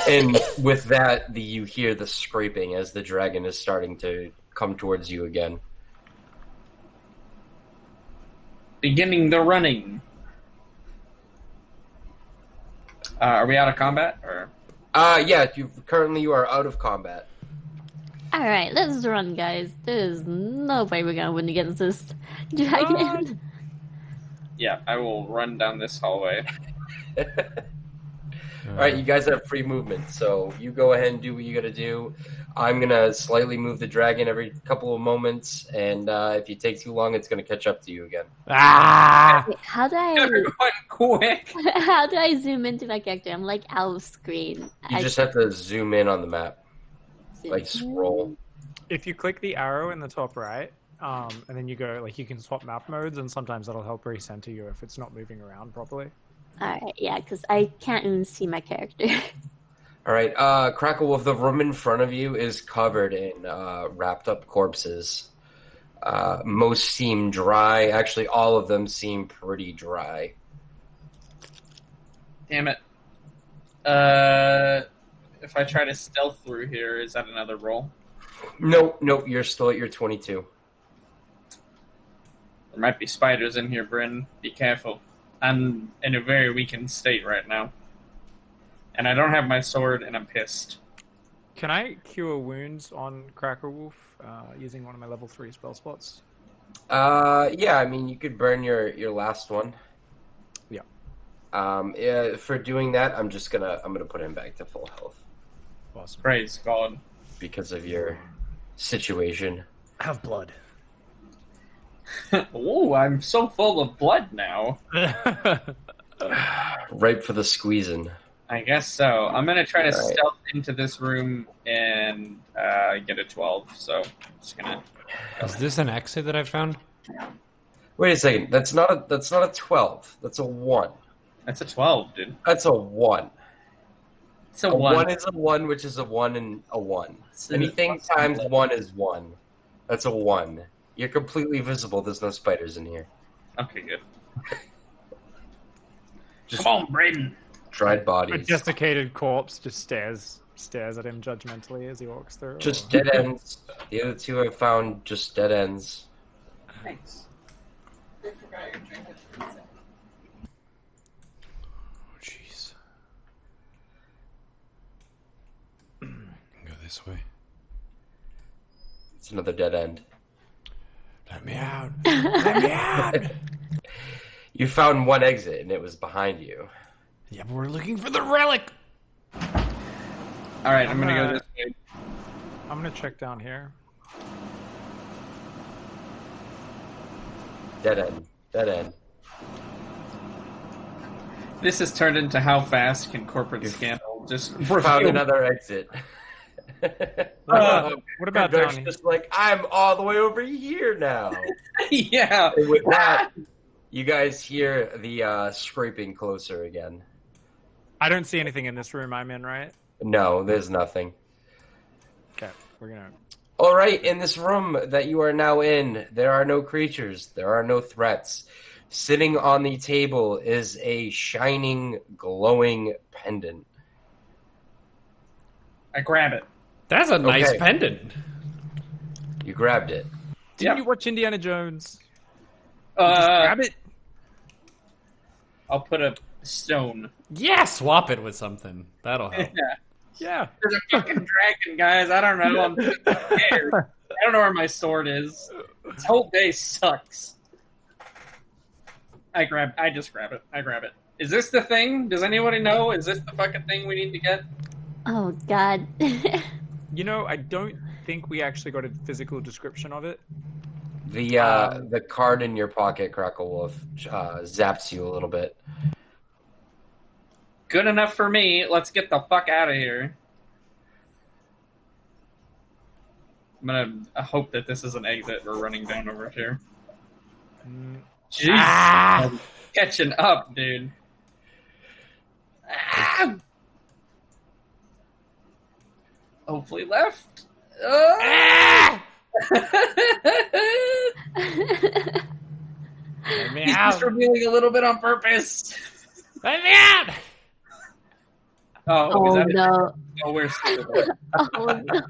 And with that, you hear the scraping as the dragon is starting to come towards you again. Beginning the running. Are we out of combat? Or Yeah, you are out of combat. Alright, let's run, guys. There's no way we're gonna win against this dragon. yeah, I will run down this hallway. All right, you guys have free movement, so you go ahead and do what you got to do. I'm going to slightly move the dragon every couple of moments, and if you take too long, it's going to catch up to you again. Ah! Wait, how do Everyone, quick! I zoom into my character? I'm like out of screen. You just have to zoom in on the map, like scroll. If you click the arrow in the top right, and then you go, you can swap map modes, and sometimes that'll help recenter you if it's not moving around properly. Alright, yeah, because I can't even see my character. All right, Cracklewolf, the room in front of you is covered in wrapped up corpses. Most seem dry. Actually, all of them seem pretty dry. Damn it. If I try to stealth through here, is that another roll? Nope, you're still at your 22. There might be spiders in here, Bryn. Be careful. I'm in a very weakened state right now. And I don't have my sword, and I'm pissed. Can I cure wounds on Crackerwolf using one of my level 3 spell slots? Yeah, I mean, you could burn your last one. Yeah. Yeah, for doing that, I'm gonna put him back to full health Awesome. Praise God. because of your situation. Have blood. Ooh, I'm so full of blood now. Ripe for the squeezing. I guess so. I'm gonna try to All right. stealth into this room and get a 12. So I'm just gonna. Is this an exit that I found? Wait a second. That's not a 12. That's a 1. That's a 12, dude. That's a 1. It's a A 1. 1 is a 1, which is a 1 and a 1. So Anything it's times possible. 1 is 1. That's a 1. You're completely visible. There's no spiders in here. Okay, good. Just Come on, Braden. dried A bodies. desiccated corpse just stares at him judgmentally as he walks through. Just dead ends. The other two I've found just dead ends. Thanks. I forgot your drink. Oh, jeez. Go this way. It's another dead end. Let me out. Let me out. You found one exit, and it was behind you. Yeah, but we're looking for the relic. All right, I'm gonna go this way. I'm gonna check down here. Dead end. Dead end. This has turned into how fast can corporate scandal just You found another exit. What about down Dark's here? just like, I'm all the way over here now. Yeah. And with that, you guys hear the scraping closer again. I don't see anything in this room I'm in, right? No, there's nothing. Okay, we're gonna. All right, in this room that you are now in, there are no creatures. There are no threats. Sitting on the table is a shining, glowing pendant. I grab it. That's a nice Okay. pendant. You grabbed it. Didn't Yep. you watch Indiana Jones? Just grab it. I'll put a stone. Yeah, swap it with something. That'll help. Yeah. There's a fucking dragon, guys. I don't know. I'm scared. I don't know where my sword is. This whole day sucks. I just grab it. I grab it. Is this the thing? Does anybody know? Is this the fucking thing we need to get? Oh God. You know, I don't think we actually got a physical description of it. The card in your pocket, Crackle Wolf, zaps you a little bit. Good enough for me. Let's get the fuck out of here. I'm gonna hope that this is an exit we're running down over here. Jeez. Catching up, dude. Ah! Hopefully left. Ah! Let me He's out. just revealing a little bit on purpose. Let me out. Oh, is Oh that it? no. Oh, we're stupid. Oh no.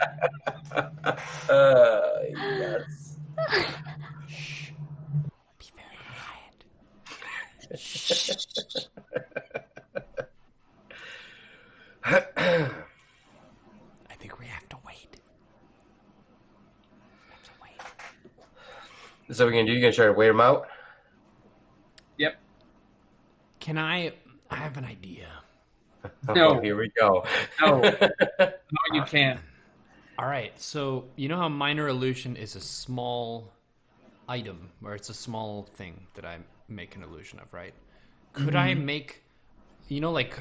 Yes. Be very quiet. I think we have to wait. So what are we gonna do? You gonna try to wait him out? Yep. Can I have an idea. No. Oh, here we go. No. No, you can't. All right, so you know how minor illusion is a small item, or it's a small thing that I make an illusion of, right? Could I make, you know, like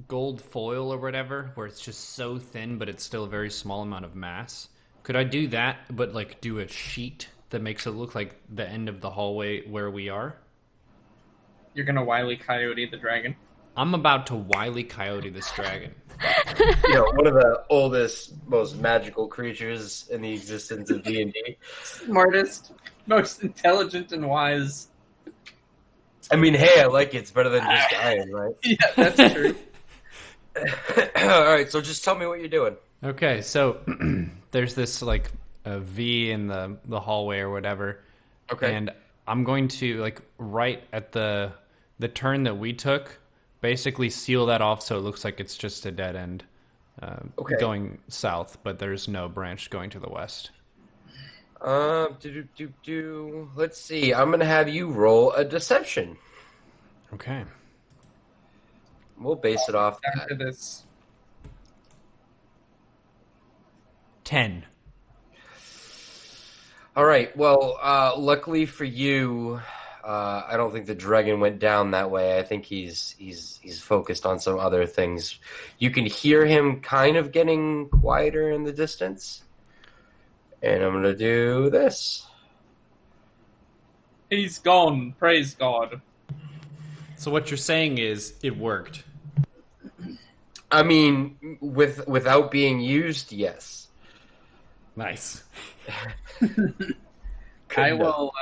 gold foil or whatever, where it's just so thin, but it's still a very small amount of mass? Could I do that, but like do a sheet that makes it look like the end of the hallway where we are? You're gonna Wile E. Coyote the dragon. I'm about to Wile E. Coyote this dragon. You know, one of the oldest, most magical creatures in the existence of D&D. Smartest, most intelligent and wise. I mean, hey, I like it. It's better than just dying, right? Yeah, that's true. All right, so just tell me what you're doing. Okay, so there's this like a V in the hallway or whatever. Okay. And I'm going to like right at the turn that we took, basically seal that off so it looks like it's just a dead end Okay. going south, but there's no branch going to the west. Let's see. I'm gonna have you roll a deception. Okay. We'll base it off that. After this. 10. All right. Well, luckily for you, I don't think the dragon went down that way. I think he's focused on some other things. You can hear him kind of getting quieter in the distance. And I'm gonna do this. He's gone. Praise God. So what you're saying is it worked. I mean, without being used, yes. Nice. I will.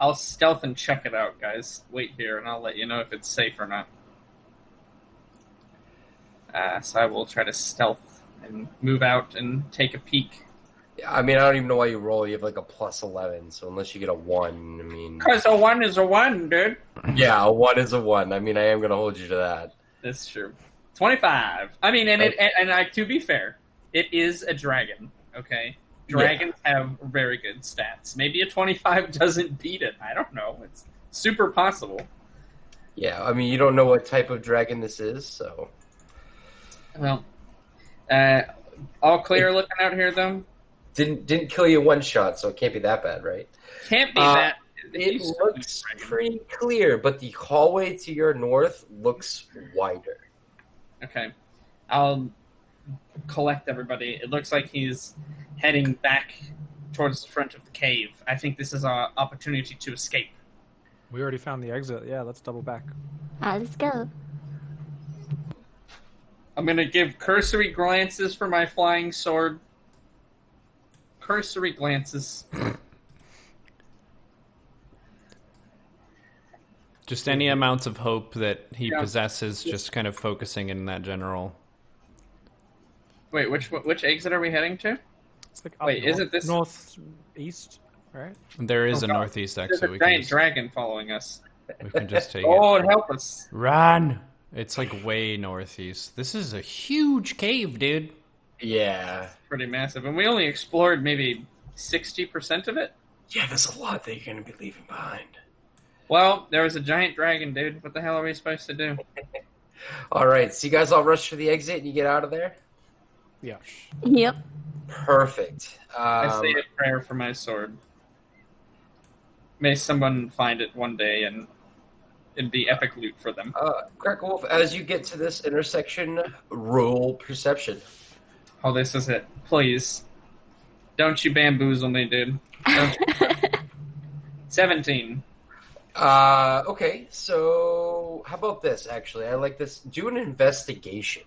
I'll stealth and check it out, guys. Wait here, and I'll let you know if it's safe or not. So I will try to stealth and move out and take a peek. I mean, I don't even know why you roll. You have like a plus 11, so unless you get a 1, I mean... Because a 1 is a 1, dude. Yeah, a 1 is a 1. I mean, I am going to hold you to that. That's true. 25. I mean, and to be fair, it is a dragon, okay? Dragons have very good stats. Maybe a 25 doesn't beat it. I don't know. It's super possible. Yeah, I mean, you don't know what type of dragon this is, so... Well, all clear looking out here, though? Didn't kill you one shot, so it can't be that bad, right? Can't be that. It looks pretty clear, but the hallway to your north looks wider. Okay. I'll collect everybody. It looks like he's heading back towards the front of the cave. I think this is our opportunity to escape. We already found the exit. Yeah, let's double back. Let's go. I'm going to give cursory glances for my flying sword. Cursory glances. Just any amounts of hope that he possesses, just kind of focusing in that general. Wait, which exit are we heading to? It's like Wait, north, is it this northeast? Right? There is a God. northeast There's exit. a We can, giant just, dragon following us. we can just take it. Oh, help us. Run! It's like way northeast. This is a huge cave, dude. Yeah. Pretty massive. And we only explored maybe 60% of it? Yeah, there's a lot that you're going to be leaving behind. Well, there was a giant dragon, dude. What the hell are we supposed to do? All right, so you guys all rush for the exit and you get out of there? Yeah. Yep. Perfect. I say a prayer for my sword. May someone find it one day and it'd be epic loot for them. Crackle Wolf, as you get to this intersection, roll perception. Oh, this is it. Please. Don't you bamboozle me, dude. Don't you. 17. Okay, so how about this, actually? I like this. Do an investigation.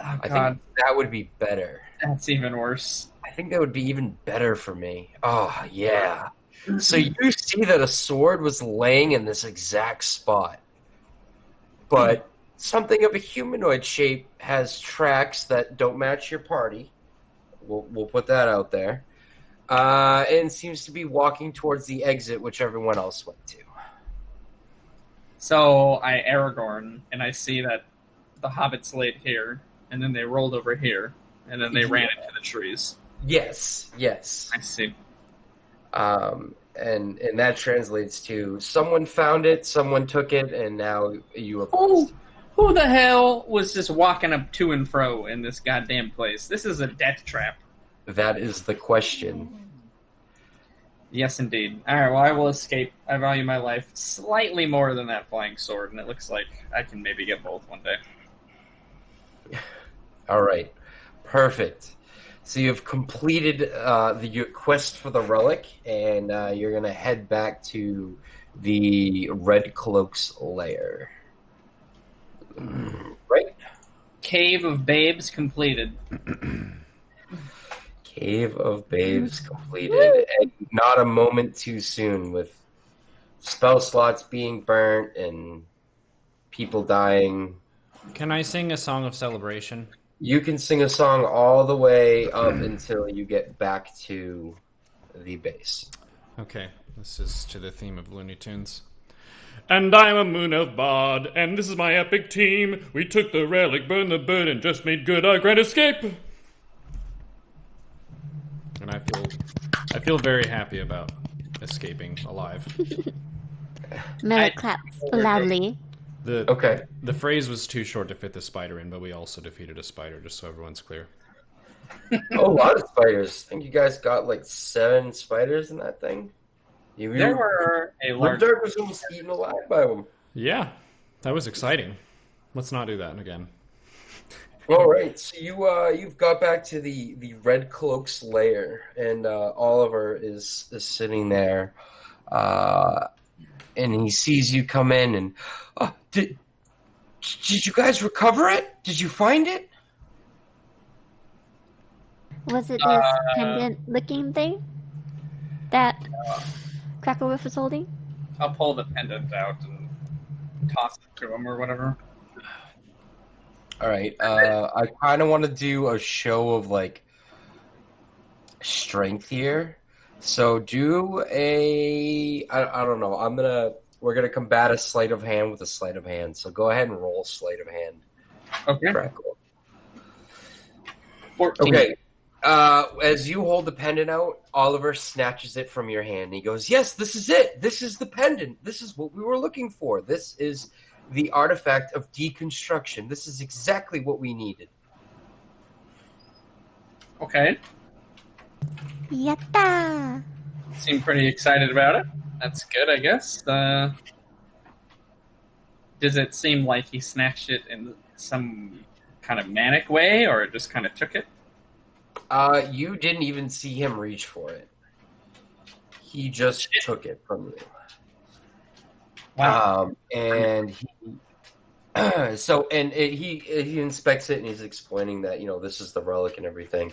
Oh, I God. think that would be better. That's even worse. I think that would be even better for me. Oh, yeah. So you see that a sword was laying in this exact spot. But something of a humanoid shape has tracks that don't match your party. We'll put that out there. And seems to be walking towards the exit, which everyone else went to. So I Aragorn, and I see that the hobbits laid here, and then they rolled over here, and then they ran into the trees. Yes. I see. And that translates to someone found it, someone took it, and now you have. Oh, who the hell was just walking up to and fro in this goddamn place? This is a death trap. That is the question. Yes, indeed. All right, well, I will escape. I value my life slightly more than that flying sword, and it looks like I can maybe get both one day. All right, perfect. So you've completed your quest for the relic, and you're going to head back to the Red Cloak's lair. Right? Cave of Babes completed. Cave of Babes completed, and not a moment too soon with spell slots being burnt and people dying. Can I sing a song of celebration? You can sing a song all the way up until you get back to the base. Okay, this is to the theme of Looney Tunes. And I'm a moon of Bod, and this is my epic team. We took the relic, burned the bird, and just made good our grand escape. And I feel very happy about escaping alive. Mel claps loudly. The phrase was too short to fit the spider in, but we also defeated a spider, just so everyone's clear. Oh, a lot of spiders. I think you guys got like 7 spiders in that thing. There were a large... Dark was almost eaten alive by them. Yeah, that was exciting. Let's not do that again. All right, so you've got back to the Red Cloak's lair, and Oliver is sitting there, and he sees you come in, and did you guys recover it? Did you find it? Was it this pendant-looking thing that Crackle Wolf was holding? I'll pull the pendant out and toss it to him or whatever. All right, I kind of want to do a show of like strength here. So do I don't know. We're gonna combat a sleight of hand with a sleight of hand. So go ahead and roll sleight of hand. Okay. Crackle. 14. Okay. As you hold the pendant out, Oliver snatches it from your hand. And he goes, "Yes, this is it. This is the pendant. This is what we were looking for. This is the artifact of deconstruction. This is exactly what we needed." Okay. Yatta! Seem pretty excited about it. That's good, I guess. Does it seem like he snatched it in some kind of manic way, or just kind of took it? You didn't even see him reach for it. He just took it from you. Wow. And he, he inspects it and he's explaining that this is the relic and everything.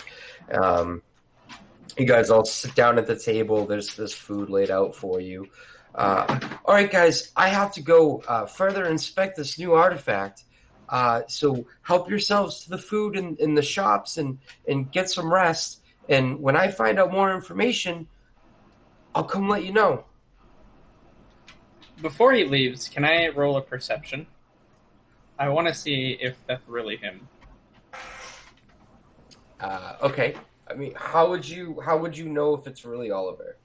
You guys all sit down at the table. There's this food laid out for you. All right, guys, I have to go further inspect this new artifact. So help yourselves to the food in the shops and get some rest. And when I find out more information, I'll come let you know. Before he leaves, can I roll a perception? I want to see if that's really him. Okay. I mean, how would you know if it's really Oliver?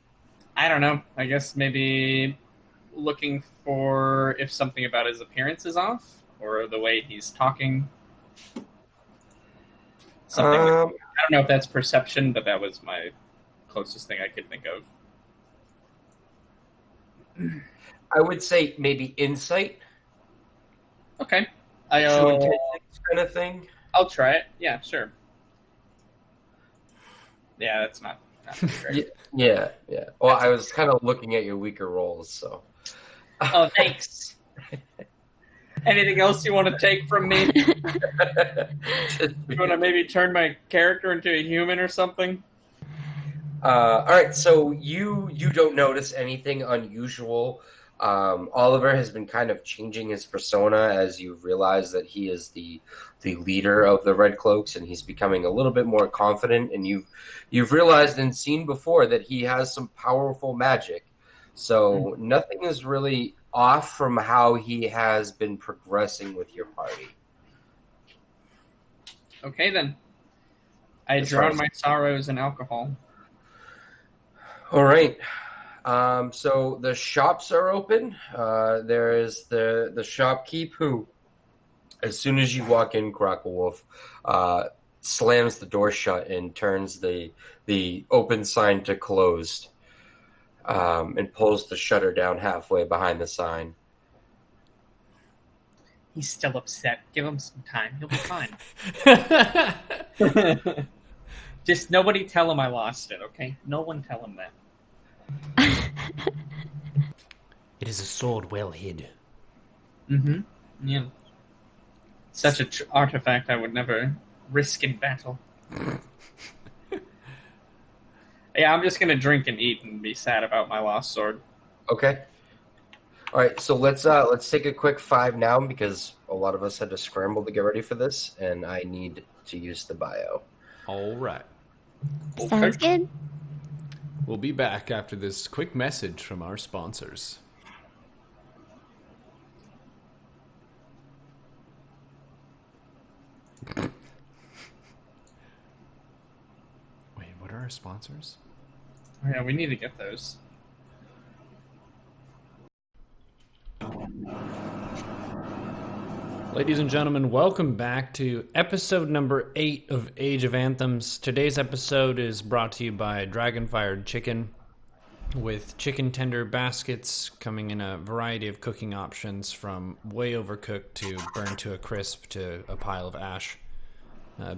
I don't know. I guess maybe looking for if something about his appearance is off or the way he's talking. Something. I don't know if that's perception, but that was my closest thing I could think of. I would say maybe insight. Okay. True intelligence kind of thing. I'll try it. Yeah, sure. Yeah, that's not great. Yeah. Well, I was kind of looking at your weaker rolls, so. Oh, thanks. Anything else you want to take from me? You want to maybe turn my character into a human or something? All right, so you don't notice anything unusual. Oliver has been kind of changing his persona as you realize that he is the leader of the Red Cloaks, and he's becoming a little bit more confident. And you've realized and seen before that he has some powerful magic. So nothing is really off from how he has been progressing with your party. Okay, then. I drown my sorrows in alcohol. All right. So the shops are open. There is the shopkeep who, as soon as you walk in, Crocklewolf slams the door shut and turns the open sign to closed, and pulls the shutter down halfway behind the sign. He's still upset. Give him some time. He'll be fine. Just nobody tell him I lost it, okay? No one tell him that. It is a sword well hid. Mm-hmm. Yeah. Such an artifact I would never risk in battle. Yeah, I'm just gonna drink and eat and be sad about my lost sword. Okay. All right, so let's take a quick 5 now because a lot of us had to scramble to get ready for this, and I need to use the bio. All right. Sounds good. We'll be back after this quick message from our sponsors. Wait, what are our sponsors? Oh, yeah, we need to get those. Ladies and gentlemen, welcome back to episode number 8 of Age of Anthems. Today's episode is brought to you by Dragonfired Chicken, with chicken tender baskets coming in a variety of cooking options from way overcooked to burned to a crisp to a pile of ash.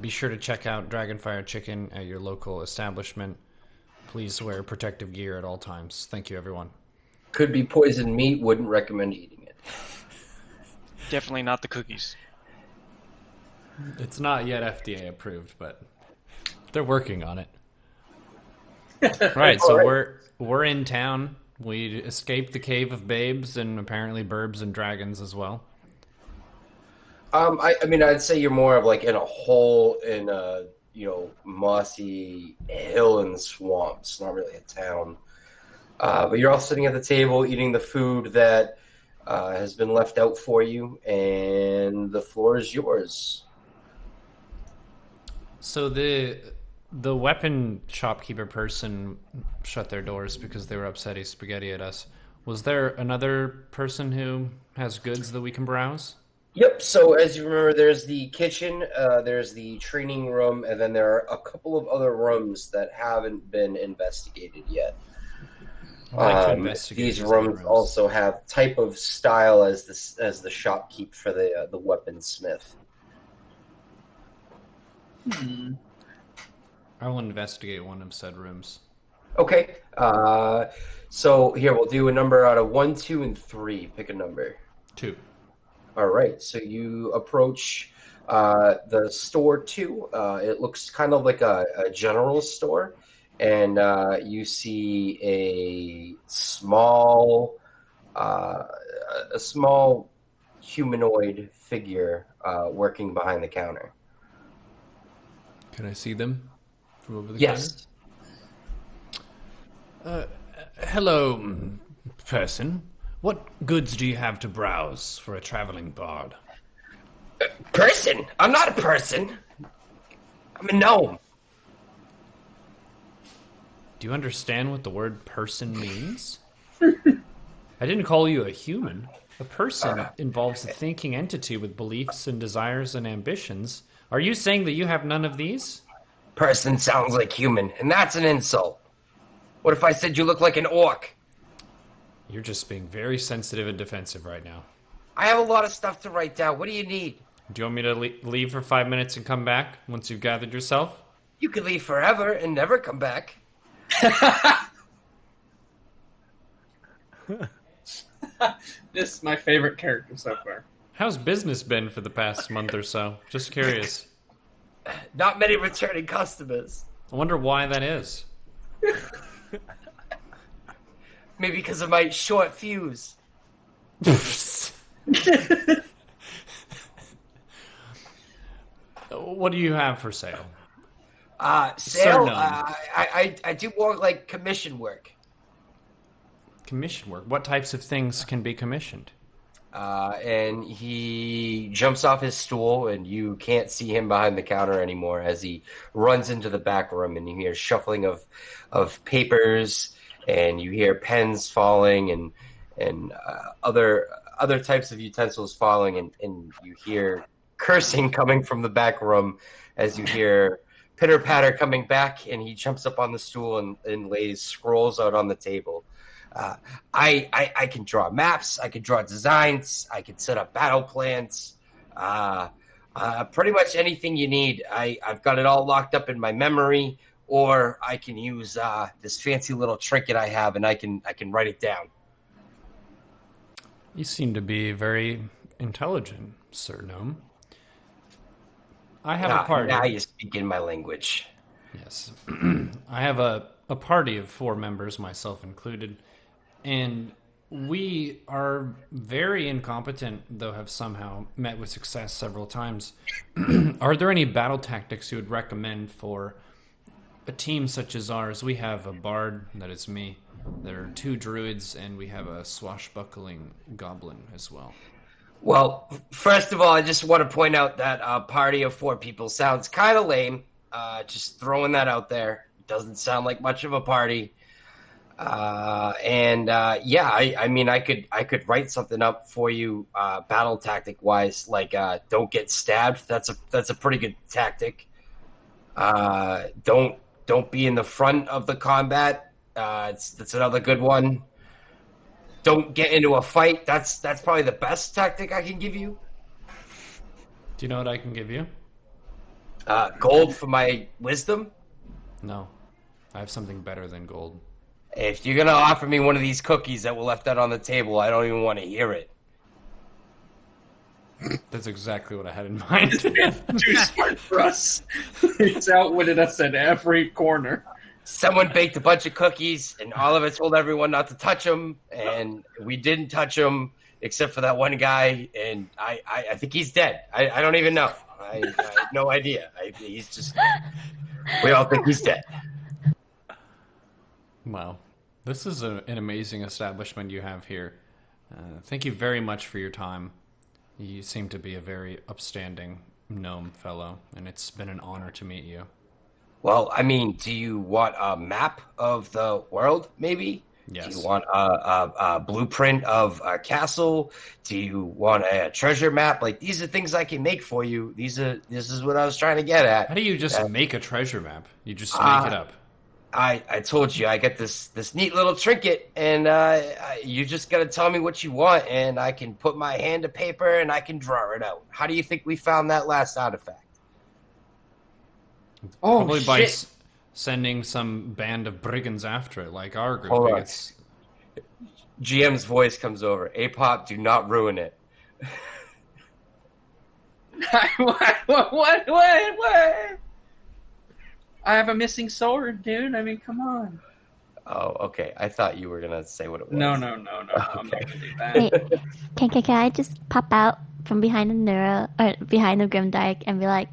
Be sure to check out Dragonfired Chicken at your local establishment. Please wear protective gear at all times. Thank you, everyone. Could be poisoned meat. Wouldn't recommend eating it. Definitely not the cookies. It's not yet FDA approved, but they're working on it. Right, so we're in town. We escaped the Cave of Babes and apparently Burbs and Dragons as well. I mean, I'd say you're more of like in a hole in a mossy hill and swamps. Not really a town, but you're all sitting at the table eating the food that has been left out for you, and the floor is yours. So the The weapon shopkeeper person shut their doors because they were upsetting spaghetti at us. Was there another person who has goods that we can browse? Yep, so as you remember, there's the kitchen, there's the training room, and then there are a couple of other rooms that haven't been investigated yet. I'd like to investigate These these other rooms also have type of style as the shopkeep for the weaponsmith. I will investigate one of said rooms. Okay, so here we'll do a number out of 1, 2, and 3. Pick a number. 2. All right, so you approach the store 2. It looks kind of like a general store, and you see a small humanoid figure working behind the counter. Can I see them from over the Yes. counter? Hello, person. What goods do you have to browse for a traveling bard? Person? I'm not a person. I'm a gnome. Do you understand what the word person means? I didn't call you a human. A person involves a thinking entity with beliefs and desires and ambitions. Are you saying that you have none of these? Person sounds like human, and that's an insult. What if I said you look like an orc? You're just being very sensitive and defensive right now. I have a lot of stuff to write down. What do you need? Do you want me to leave for 5 minutes and come back once you've gathered yourself? You could leave forever and never come back. This is my favorite character so far. How's business been for the past month or so? Just curious. Not many returning customers. I wonder why that is. Maybe because of my short fuse. What do you have for sale? Sale? Gnome. I do more like commission work. Commission work. What types of things can be commissioned? And he jumps off his stool, and you can't see him behind the counter anymore as he runs into the back room, and you hear shuffling of papers, and you hear pens falling, and other types of utensils falling, and you hear cursing coming from the back room as you hear pitter patter coming back, and he jumps up on the stool and lays scrolls out on the table. I can draw maps, I can draw designs, I can set up battle plans, pretty much anything you need. I've got it all locked up in my memory, or I can use this fancy little trinket I have, and I can write it down. You seem to be very intelligent, Sir Gnome. I have a party. Now you speak in my language. Yes. I have a party of 4 members, myself included, and we are very incompetent, though have somehow met with success several times. Are there any battle tactics you would recommend for a team such as ours? We have a bard, that is me. There are 2 druids, and we have a swashbuckling goblin as well. Well, first of all, I just want to point out that a party of 4 people sounds kind of lame. Just throwing that out there. Doesn't sound like much of a party. I mean, I could write something up for you, battle tactic wise, like don't get stabbed. That's a pretty good tactic. Don't be in the front of the combat. That's another good one. Don't get into a fight. That's probably the best tactic I can give you. Do you know what I can give you? Gold for my wisdom. No. I have something better than gold. If you're gonna offer me one of these cookies that were left out on the table, I don't even want to hear it. That's exactly what I had in mind. Too smart for us. It's outwitted us at every corner. Someone baked a bunch of cookies, and Oliver told everyone not to touch them, and we didn't touch them, except for that one guy, and I think he's dead. I don't even know. I have no idea. He's just... We all think he's dead. Wow. This is an amazing establishment you have here. Thank you very much for your time. You seem to be a very upstanding gnome fellow, and it's been an honor to meet you. Well, I mean, do you want a map of the world, maybe? Yes. Do you want a blueprint of a castle? Do you want a treasure map? Like, these are things I can make for you. This is what I was trying to get at. How do you just make a treasure map? You just make it up. I told you I got this neat little trinket, and you just got to tell me what you want, and I can put my hand to paper and I can draw it out. How do you think we found that last artifact? Probably shit. by sending some band of brigands after it, like our group. Hold on. It's... GM's voice comes over. Apop, do not ruin it. What? I have a missing sword, dude. I mean, come on. Oh, okay. I thought you were gonna say what it was. No. I'm not gonna do that. Wait, can I just pop out from behind behind the Grimdark and be like,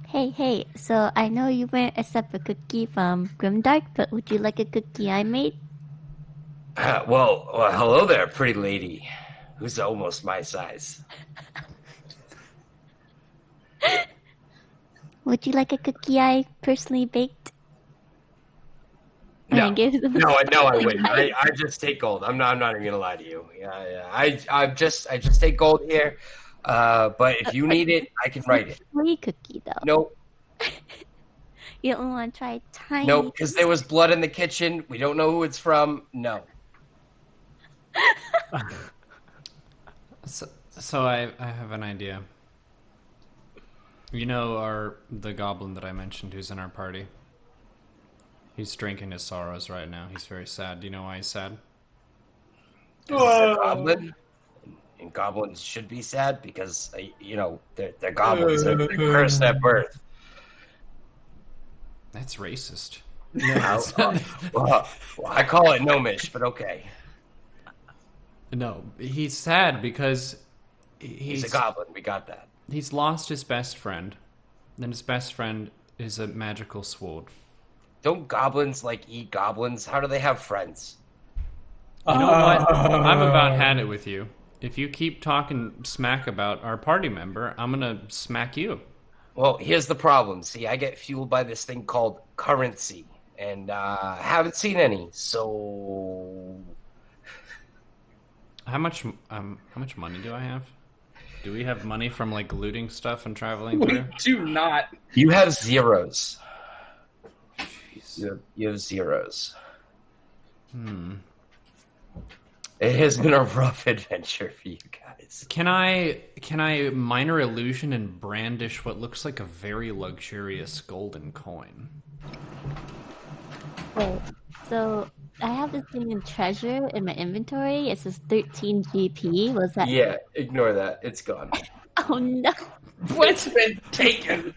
hey, so I know you won't accept a cookie from Grimdark, but would you like a cookie I made? Well, hello there, pretty lady, who's almost my size. Would you like a cookie I personally baked? No, I gave them- no, I wouldn't. I just take gold. I'm not even gonna lie to you. Yeah. I just take gold here. But if you need it, I can write it. Free cookie though. Nope. You don't want to try tiny. Nope, because there was blood in the kitchen. We don't know who it's from. No. So I have an idea. You know the goblin that I mentioned who's in our party? He's drinking his sorrows right now. He's very sad. Do you know why he's sad? Is this a goblin? And goblins should be sad because, they're goblins. They're cursed at birth. That's racist. Well, I call it gnomish, but okay. No, he's sad because He's a goblin. We got that. He's lost his best friend. Then his best friend is a magical sword. Don't goblins, eat goblins? How do they have friends? You know what? I've about had it with you. If you keep talking smack about our party member, I'm gonna smack you. Well, here's the problem. See, I get fueled by this thing called currency, and haven't seen any. So, how much money do I have? Do we have money from looting stuff and traveling through? We do not. You have zeros. You have zeros. It has been a rough adventure for you guys. Can I minor illusion and brandish what looks like a very luxurious golden coin? Wait, so I have this thing in treasure in my inventory. It says 13 GP. Was that? Yeah, ignore that. It's gone. Oh no! What's been taken?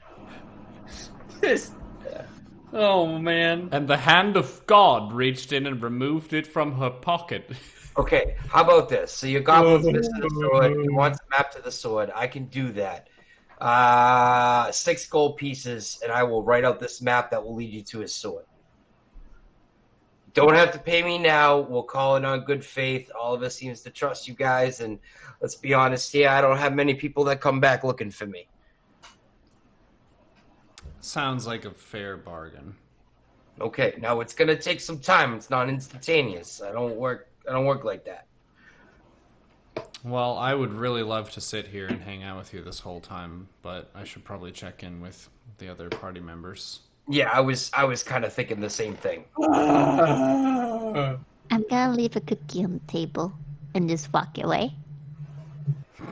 Oh man! And the hand of God reached in and removed it from her pocket. Okay, how about this? So your goblin's missing the sword. He wants a map to the sword. I can do that. 6 gold pieces, and I will write out this map that will lead you to his sword. Don't have to pay me now. We'll call it on good faith. All of us seems to trust you guys, and let's be honest here, I don't have many people that come back looking for me. Sounds like a fair bargain. Okay, now it's gonna take some time. It's not instantaneous. I don't work like that. Well, I would really love to sit here and hang out with you this whole time, but I should probably check in with the other party members. Yeah, I was kind of thinking the same thing. I'm gonna leave a cookie on the table and just walk away.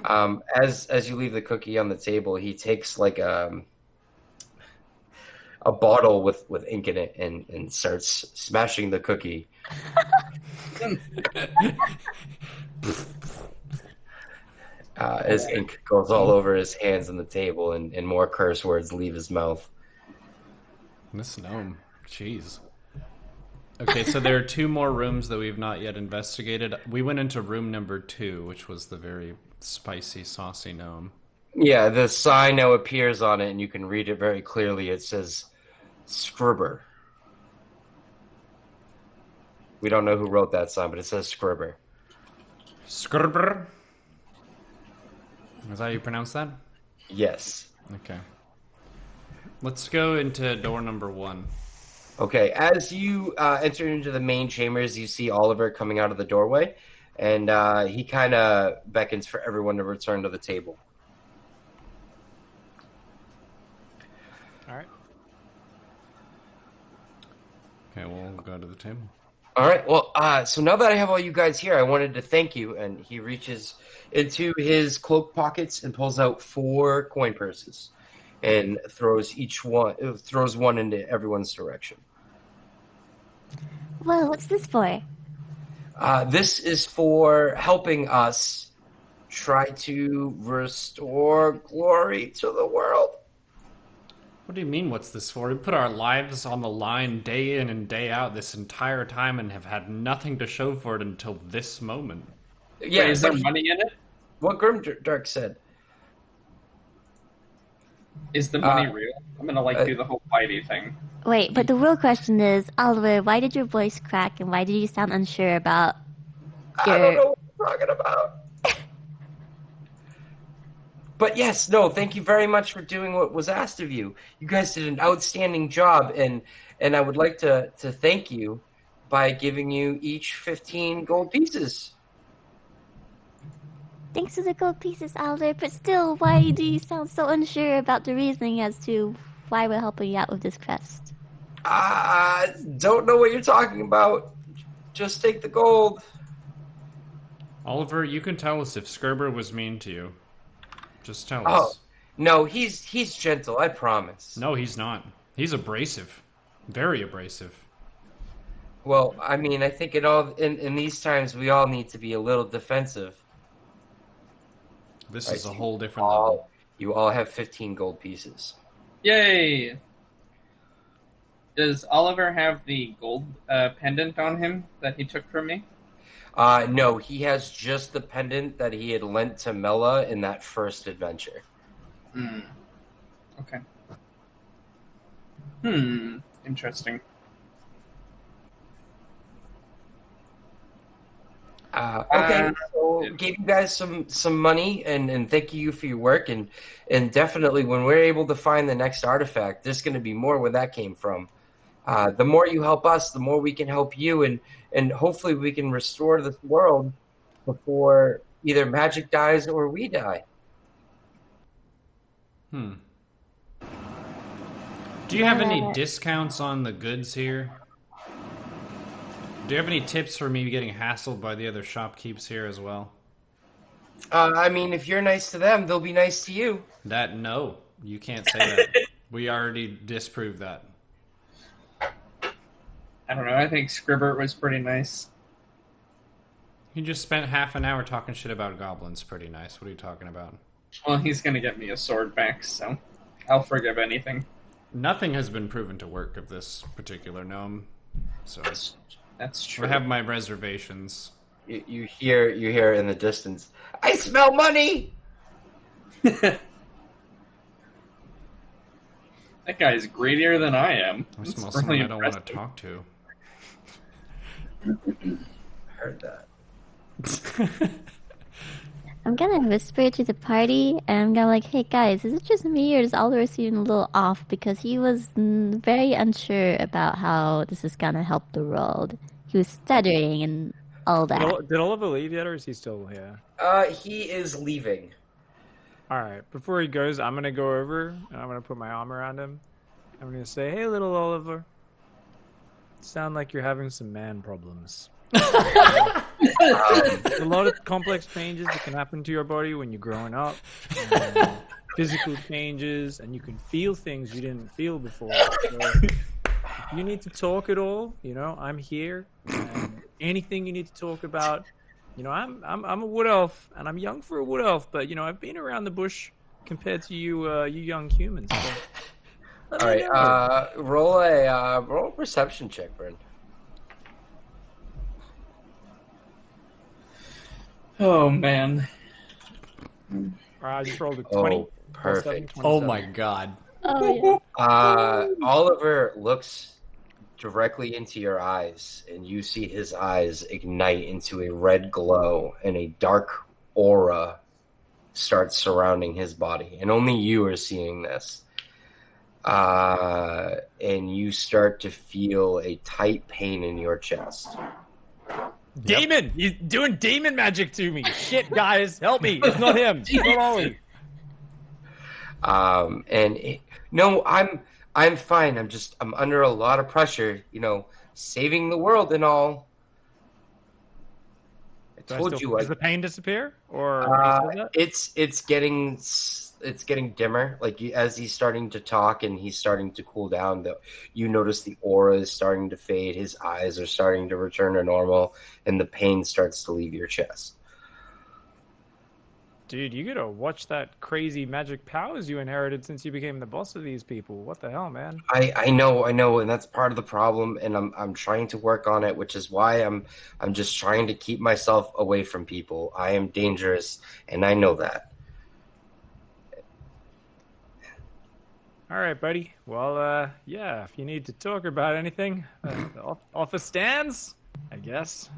As you leave the cookie on the table, he takes a bottle with ink in it and starts smashing the cookie. His ink goes all over his hands and the table, and more curse words leave his mouth. This gnome, jeez. Okay, so there are 2 more rooms that we've not yet investigated. We went into room number 2, which was the very spicy, saucy gnome. Yeah, the sign now appears on it, and you can read it very clearly. It says, Scribber. We don't know who wrote that sign, but it says Scribber. Scribber? Is that how you pronounce that? Yes. Okay. Let's go into door number 1. Okay, as you enter into the main chambers, you see Oliver coming out of the doorway, and he kind of beckons for everyone to return to the table. All right. Okay, we'll go to the table. All right, well, so now that I have all you guys here, I wanted to thank you. And he reaches into his cloak pockets and pulls out 4 coin purses and throws one into everyone's direction. Well, what's this for? This is for helping us try to restore glory to the world. What do you mean, what's this for? We put our lives on the line day in and day out this entire time and have had nothing to show for it until this moment. Yeah, Wait, is there money in it? What Grimdark said. Is the money real? I'm gonna do the whole fighty thing. Wait, but the real question is, Oliver, why did your voice crack and why did you sound unsure about your... I don't know what you're talking about. But yes, no, thank you very much for doing what was asked of you. You guys did an outstanding job, and I would like to thank you by giving you each 15 gold pieces. Thanks for the gold pieces, Oliver, but still, why do you sound so unsure about the reasoning as to why we're helping you out with this quest? Don't know what you're talking about. Just take the gold. Oliver, you can tell us if Scriber was mean to you. Just tell Oh, us. no, he's gentle, I promise. No, he's not. He's abrasive. Very abrasive. Well, I mean, I think in these times we all need to be a little defensive. This Right, is a whole different level. You all have 15 gold pieces. Yay! Does Oliver have the gold pendant on him that he took from me? No, he has just the pendant that he had lent to Mela in that first adventure. Okay. Interesting. Okay, so gave you guys some money and thank you for your work and definitely when we're able to find the next artifact, there's going to be more where that came from. The more you help us, the more we can help you, and hopefully we can restore this world before either magic dies or we die. Do you have any discounts on the goods here? Do you have any tips for me getting hassled by the other shopkeepers here as well? I mean, if you're nice to them, they'll be nice to you. No, you can't say that. We already disproved that. I don't know. I think Scribbert was pretty nice. He just spent half an hour talking shit about goblins. Pretty nice. What are you talking about? Well, he's going to get me a sword back, so I'll forgive anything. Nothing has been proven to work of this particular gnome, so That's true. I have my reservations. You hear in the distance, I smell money! That guy's greedier than I am. I It's smell really someone I don't want to impressive. talk to. Heard that. I'm gonna whisper to the party, and I'm gonna like, hey guys, is it just me, or does Oliver seem a little off? Because he was very unsure about how this is gonna help the world. He was stuttering and all that. Did Oliver leave yet, or is he still here? He is leaving. All right. Before he goes, I'm gonna go over and I'm gonna put my arm around him. I'm gonna say, "Hey, little Oliver. Sound like you're having some man problems. There's a lot of complex changes that can happen to your body when you're growing up. Physical changes, and you can feel things you didn't feel before. So, if you need to talk at all, I'm here. And anything you need to talk about, I'm a wood elf, and I'm young for a wood elf, but I've been around the bush compared to you young humans. So All right, roll a perception check, Brent. Oh, man. I just rolled a 20. Oh, perfect. Oh my god. Oh yeah. Oliver looks directly into your eyes, and you see his eyes ignite into a red glow, and a dark aura starts surrounding his body, and only you are seeing this. and you start to feel a tight pain in your chest. Demon! He's doing demon magic to me. Shit, guys, help me! It's not him. It's not Ollie. No, I'm fine. I'm under a lot of pressure. Saving the world and all. I told you. Does the pain disappear, or it's getting dimmer. Like as he's starting to talk and he's starting to cool down, you notice the aura is starting to fade. His eyes are starting to return to normal, and the pain starts to leave your chest. Dude, you gotta watch that crazy magic powers you inherited since you became the boss of these people. What the hell, man? I know, and that's part of the problem, and I'm trying to work on it, which is why I'm just trying to keep myself away from people. I am dangerous, and I know that. All right, buddy. Well, yeah, if you need to talk about anything, the office stands, I guess.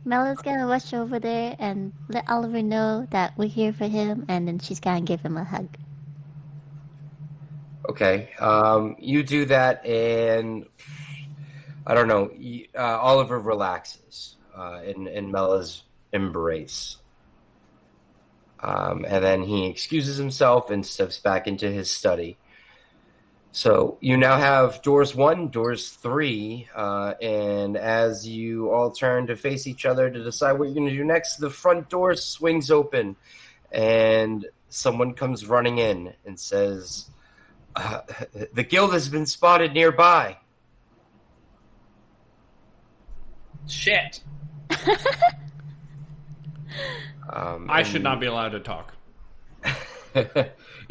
Mella's gonna rush over there and let Oliver know that we're here for him, and then she's gonna give him a hug. Okay, you do that, and I don't know. Oliver relaxes in Mella's embrace, and then he excuses himself and steps back into his study. So you now have doors 1, doors 3, and as you all turn to face each other to decide what you're going to do next, the front door swings open, and someone comes running in and says, "The guild has been spotted nearby." Shit. I should not be allowed to talk.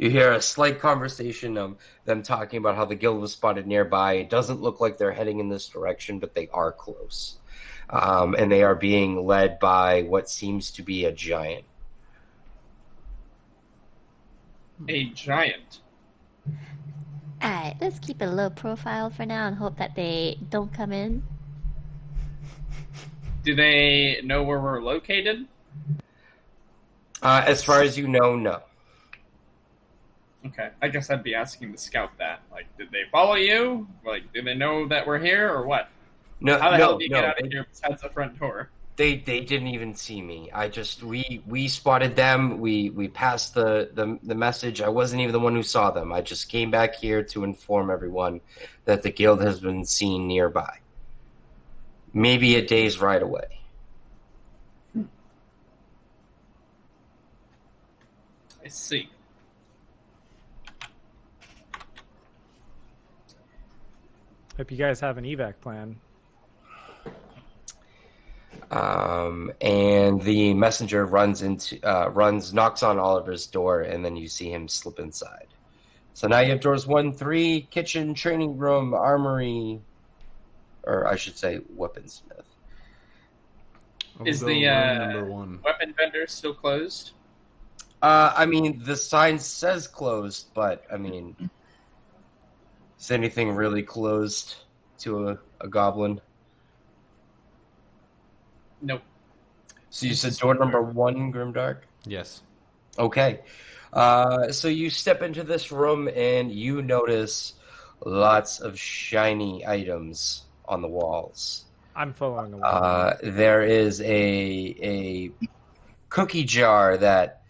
You hear a slight conversation of them talking about how the guild was spotted nearby. It doesn't look like they're heading in this direction, but they are close. And they are being led by what seems to be a giant. A giant. Alright, let's keep a low profile for now and hope that they don't come in. Do they know where we're located? As far as you know, no. Okay, I guess I'd be asking the scout that. Like, did they follow you? Like, do they know that we're here, or what? No, How the hell did you no, get out of here besides the front door? They didn't even see me. We spotted them. We passed the message. I wasn't even the one who saw them. I just came back here to inform everyone that the guild has been seen nearby. Maybe a day's ride away. I see. Hope you guys have an evac plan. And the messenger knocks on Oliver's door, and then you see him slip inside. So now you have doors 1, 3, kitchen, training room, armory, or I should say weaponsmith. Is the number 1. weapon vendor still closed? I mean, the sign says closed, but I mean, is anything really closed to a goblin? Nope. So you said door number 1, Grimdark? Yes. Okay. So you step into this room and you notice lots of shiny items on the walls. I'm following along. There is a cookie jar that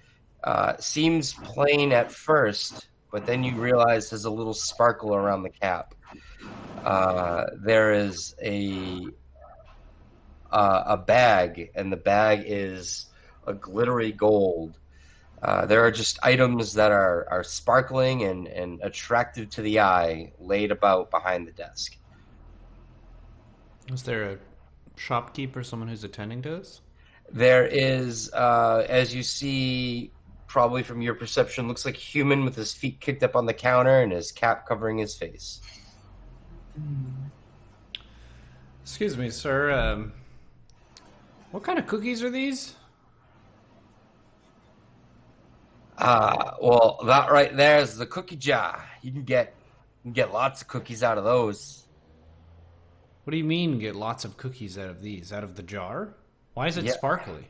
seems plain at first, but then you realize there's a little sparkle around the cap. There is a bag, and the bag is a glittery gold. There are just items that are sparkling and attractive to the eye laid about behind the desk. Is there a shopkeeper, someone who's attending to us? There is, as you see, probably from your perception, looks like a human with his feet kicked up on the counter and his cap covering his face. Excuse me, sir. What kind of cookies are these? Well, that right there is the cookie jar. You can get lots of cookies out of those. What do you mean get lots of cookies out of these? Out of the jar? Why is it sparkly?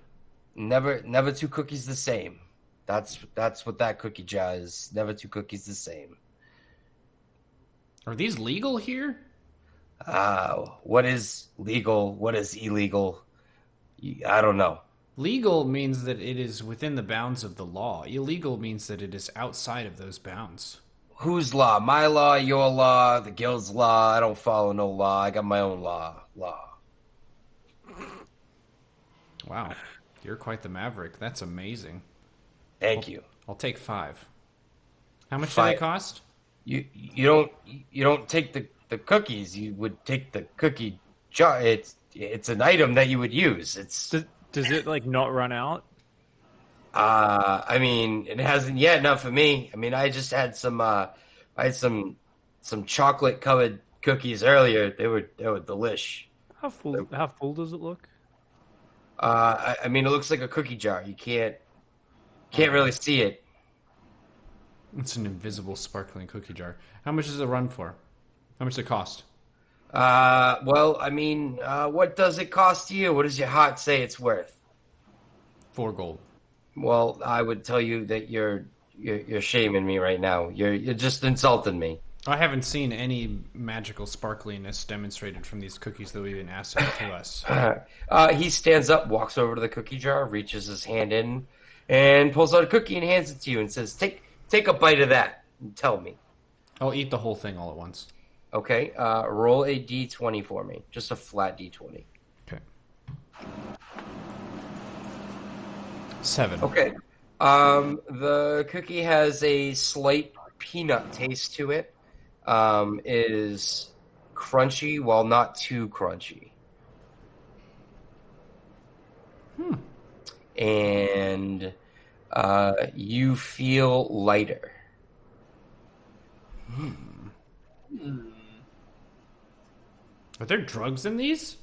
Never two cookies the same. That's what that cookie jar is. Never two cookies the same. Are these legal here? What is legal? What is illegal? I don't know. Legal means that it is within the bounds of the law. Illegal means that it is outside of those bounds. Whose law? My law, your law, the guild's law. I don't follow no law. I got my own law. Wow. You're quite the maverick. That's amazing. Thank you. I'll take 5. How much do 5. they cost? You don't take the cookies. You would take the cookie jar. It's an item that you would use. It's Does it like not run out? I mean, it hasn't yet. Not for me. I mean, I just had some chocolate covered cookies earlier. They were delish. How full does it look? I mean, it looks like a cookie jar. You can't really see it. It's an invisible sparkling cookie jar. How much does it run for? How much does it cost? Well, I mean, what does it cost you? What does your heart say it's worth? 4 gold. Well, I would tell you that you're shaming me right now. You're just insulting me. I haven't seen any magical sparkliness demonstrated from these cookies that we've been asked to us. He stands up, walks over to the cookie jar, reaches his hand in, and pulls out a cookie and hands it to you and says, Take a bite of that and tell me. I'll eat the whole thing all at once. Okay, roll a d20 for me. Just a flat d20. Okay. 7. Okay. The cookie has a slight peanut taste to it. It is crunchy while not too crunchy. And you feel lighter. Are there drugs in these?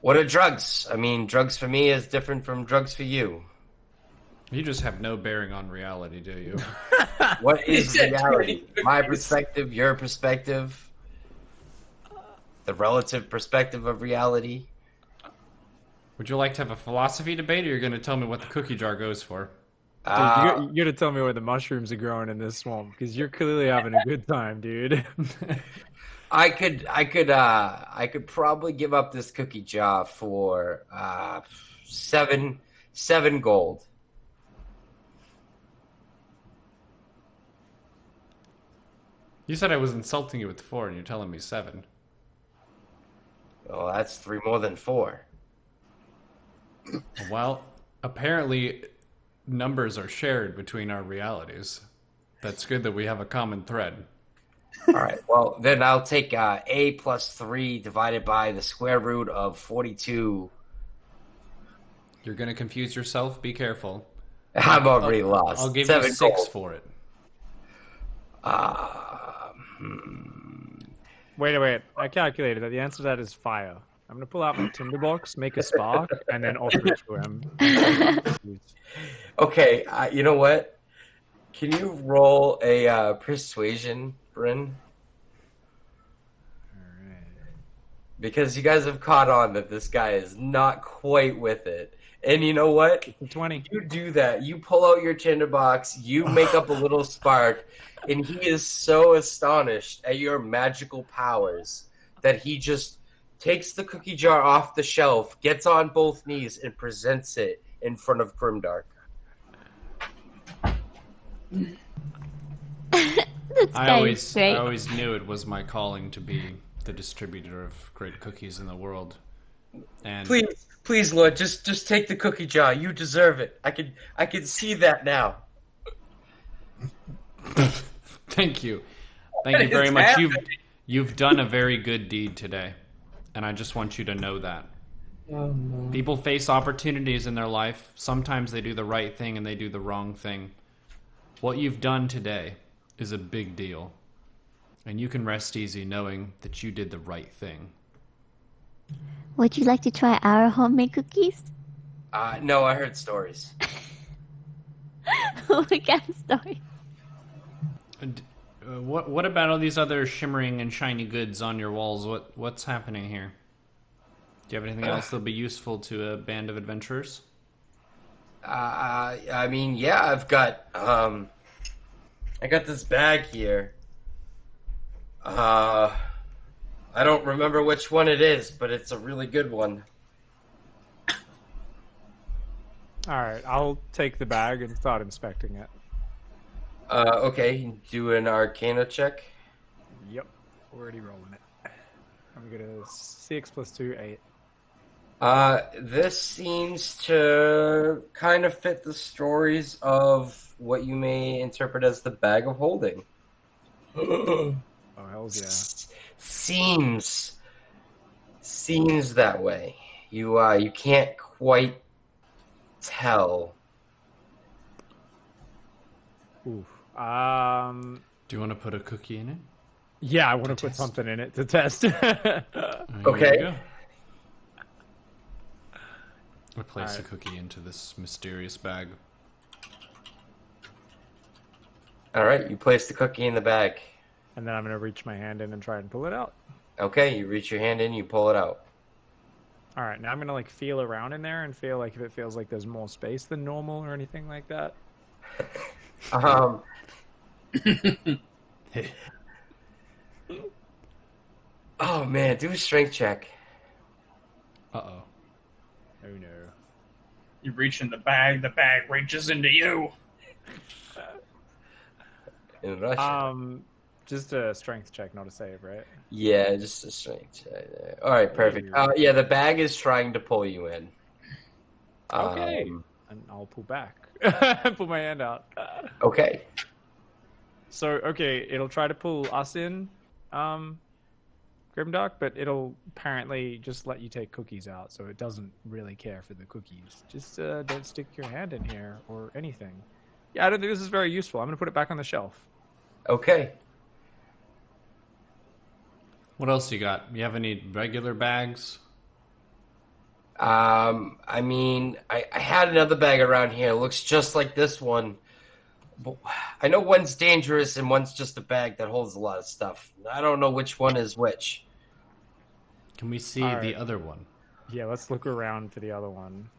What are drugs? I mean, drugs for me is different from drugs for you. You just have no bearing on reality, do you? What is reality? My perspective, your perspective, the relative perspective of reality. Would you like to have a philosophy debate, or you're going to tell me what the cookie jar goes for? Dude, you're gonna tell me where the mushrooms are growing in this swamp because you're clearly having a good time, dude. I could probably give up this cookie jar for 7 gold. You said I was insulting you with 4, and you're telling me 7. Well, that's 3 more than 4. Well, apparently numbers are shared between our realities. That's good that we have a common thread. All right. Well, then I'll take a plus 3 divided by the square root of 42. You're going to confuse yourself. Be careful. I'm already lost. I'll give 7 you 6 gold. for it. Wait. I calculated that the answer to that is fire. I'm gonna pull out my tinderbox, make a spark, and then offer it to him. Okay. You know what? Can you roll a persuasion, Bryn? Because you guys have caught on that this guy is not quite with it. And you know what? 20. You do that. You pull out your tinderbox, you make up a little spark, and he is so astonished at your magical powers that he just takes the cookie jar off the shelf, gets on both knees, and presents it in front of Grimdark. I always knew it was my calling to be the distributor of great cookies in the world. And Please, Lord, just take the cookie jar. You deserve it. I can see that now. Thank you. Thank you very much. You've done a very good deed today. And I just want you to know that. Oh, no. People face opportunities in their life. Sometimes they do the right thing and they do the wrong thing. What you've done today is a big deal. And you can rest easy knowing that you did the right thing. Would you like to try our homemade cookies? No, I heard stories. Oh my god, story. What about all these other shimmering and shiny goods on your walls? What's happening here? Do you have anything else that'll be useful to a band of adventurers? I mean, yeah, I I got this bag here. I don't remember which one it is, but it's a really good one. All right, I'll take the bag and start inspecting it. Okay, do an Arcana check. Yep, already rolling it. I'm gonna 6 + 2, 8. This seems to kind of fit the stories of what you may interpret as the bag of holding. Oh hells yeah! Seems that way. You can't quite tell. Oof. Do you want to put a cookie in it? Yeah, I want to put something in it to test. Here Okay. you go. I place Alright. a cookie into this mysterious bag. All right, you place the cookie in the bag. And then I'm gonna reach my hand in and try and pull it out. Okay, you reach your hand in, you pull it out. All right, now I'm gonna like feel around in there and feel like if it feels like there's more space than normal or anything like that. Oh man, do a strength check. Uh-oh. Oh no. You reach in the bag reaches into you. In Russian. Just a strength check, not a save, right? Yeah, just a strength check. All right, perfect. Yeah, the bag is trying to pull you in. Okay. And I'll pull back. Pull my hand out. Okay. So, okay, it'll try to pull us in, Grimdark, but it'll apparently just let you take cookies out, so it doesn't really care for the cookies. Just don't stick your hand in here or anything. Yeah, I don't think this is very useful. I'm going to put it back on the shelf. Okay. What else you got? You have any regular bags? I mean, I had another bag around here. It looks just like this one. But I know one's dangerous and one's just a bag that holds a lot of stuff. I don't know which one is which. Can we see All the right. other one? Yeah, let's look around for the other one.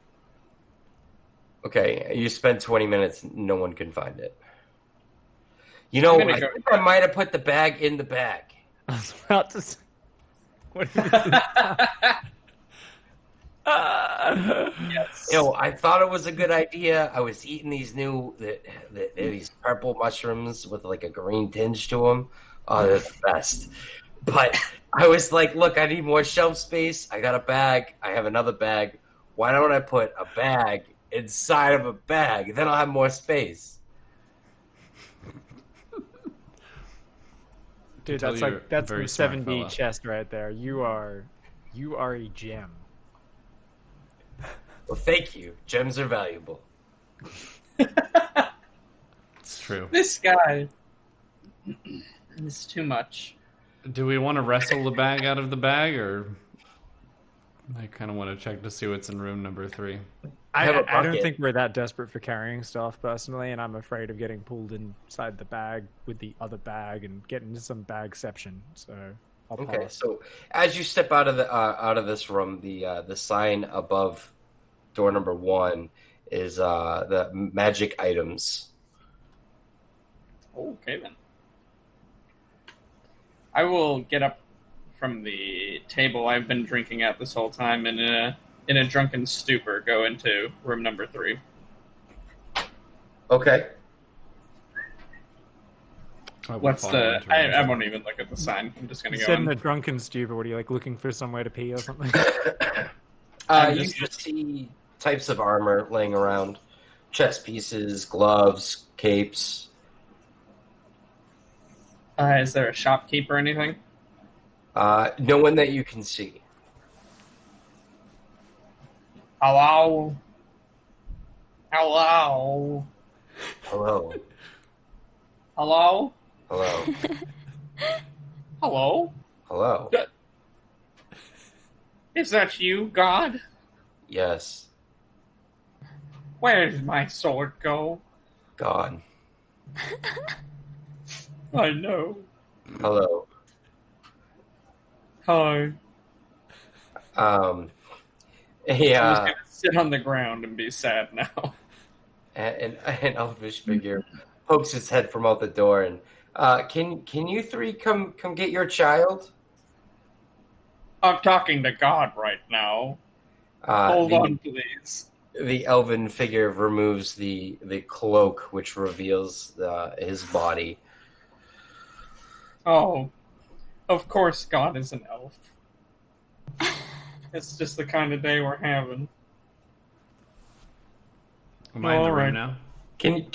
Okay, you spent 20 minutes. No one can find it. You know, I'm gonna I go- think I might have put the bag in the bag. I was about to say... What is this? Yes. You know, I thought it was a good idea. I was eating these these purple mushrooms with like a green tinge to them. Oh, they're the best. But I was like, look, I need more shelf space. I got a bag. I have another bag. Why don't I put a bag inside of a bag? Then I'll have more space. Dude, tell that's you're like that's a very the smart 7B fella. chest right there. You are a gem. Well, thank you. Gems are valuable. It's true. This guy. It's too much. Do we want to wrestle the bag out of the bag, or I kind of want to check to see what's in room number 3? have a I don't bucket. think we're that desperate for carrying stuff personally, and I'm afraid of getting pulled inside the bag with the other bag and getting into some bagception. So I'll Okay, pass. so as you step out of this room, the sign above door number 1 is the magic items. Okay then. I will get up from the table I've been drinking at this whole time and in a drunken stupor go into room number 3. Okay. What's the... I won't even look at the sign. I'm just going You to go said in in. a drunken stupor. What are you like looking for somewhere to pee or something? You just see types of armor laying around. Chest pieces, gloves, capes. Is there a shopkeep or anything? No one that you can see. Hello? Hello? Hello. Hello? Hello. Hello? Hello. Is that you, God? Yes. Where did my sword go? Gone. I know. Hello. Hi. Um. I'm just Yeah. gonna sit on the ground and be sad now. An elfish figure pokes its head from out the door and can you three come get your child? I'm talking to God right now. Hold on, please. The elven figure removes the cloak, which reveals his body. Oh, of course God is an elf. It's just the kind of day we're having. Am I in the room Alright. now? Can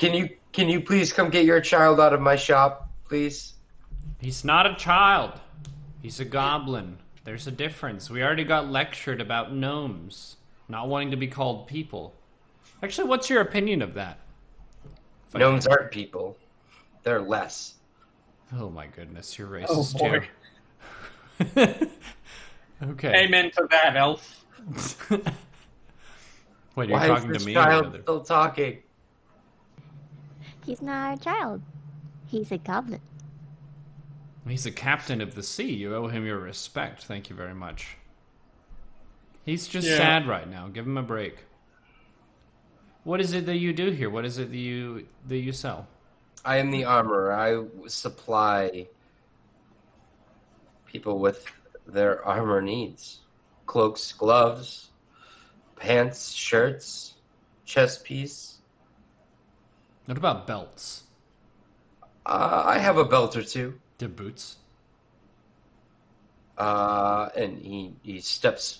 you please come get your child out of my shop, please? He's not a child. He's a goblin. There's a difference. We already got lectured about gnomes not wanting to be called people. Actually, what's your opinion of that? Gnomes aren't people. They're less. Oh my goodness, you're Oh, racist boy. too. Okay. Amen to that, elf. Wait, you're Why talking is to this me or child another? still talking? He's not our child. He's a goblin. He's a captain of the sea. You owe him your respect. Thank you very much. He's just Yeah. sad right now. Give him a break. What is it that you do here? What is it that you sell? I am the armorer. I supply people with their armor needs. Cloaks, gloves, pants, shirts, chest piece. What about belts? I have a belt or two. Do boots? And he steps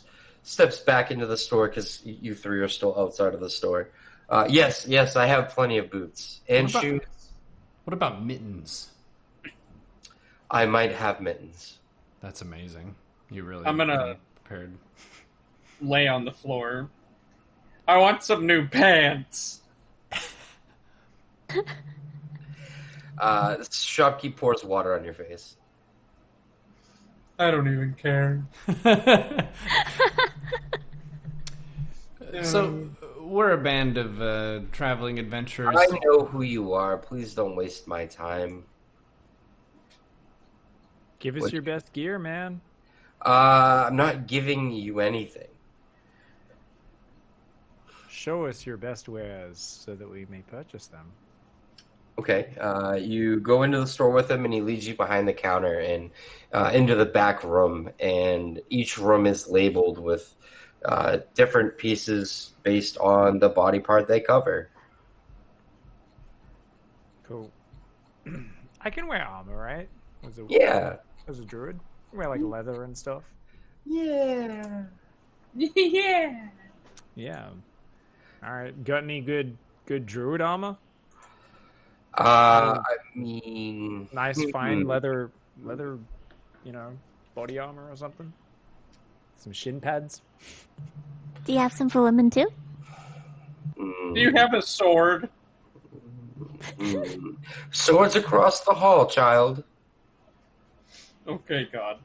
back into the store because you three are still outside of the store. Yes, I have plenty of boots and What about- shoes. What about mittens? I might have mittens. That's amazing. You really I'm gonna- prepared. Lay on the floor. I want some new pants. Shopkeep pours water on your face. I don't even care. So, we're a band of traveling adventurers. I know who you are. Please don't waste my time. Give us What- your best gear, man. I'm not giving you anything. Show us your best wares so that we may purchase them. Okay. You go into the store with him, and he leads you behind the counter and into the back room. And each room is labeled with different pieces based on the body part they cover. Cool. I can wear armor, right? Yeah. As a druid, I can wear like leather and stuff. Yeah. Yeah. Yeah. All right. Got any good druid armor? I mean, Nice, fine leather, body armor or something. Some shin pads. Do you have some for women too? Do you have a sword? Swords across the hall, child. Okay, God.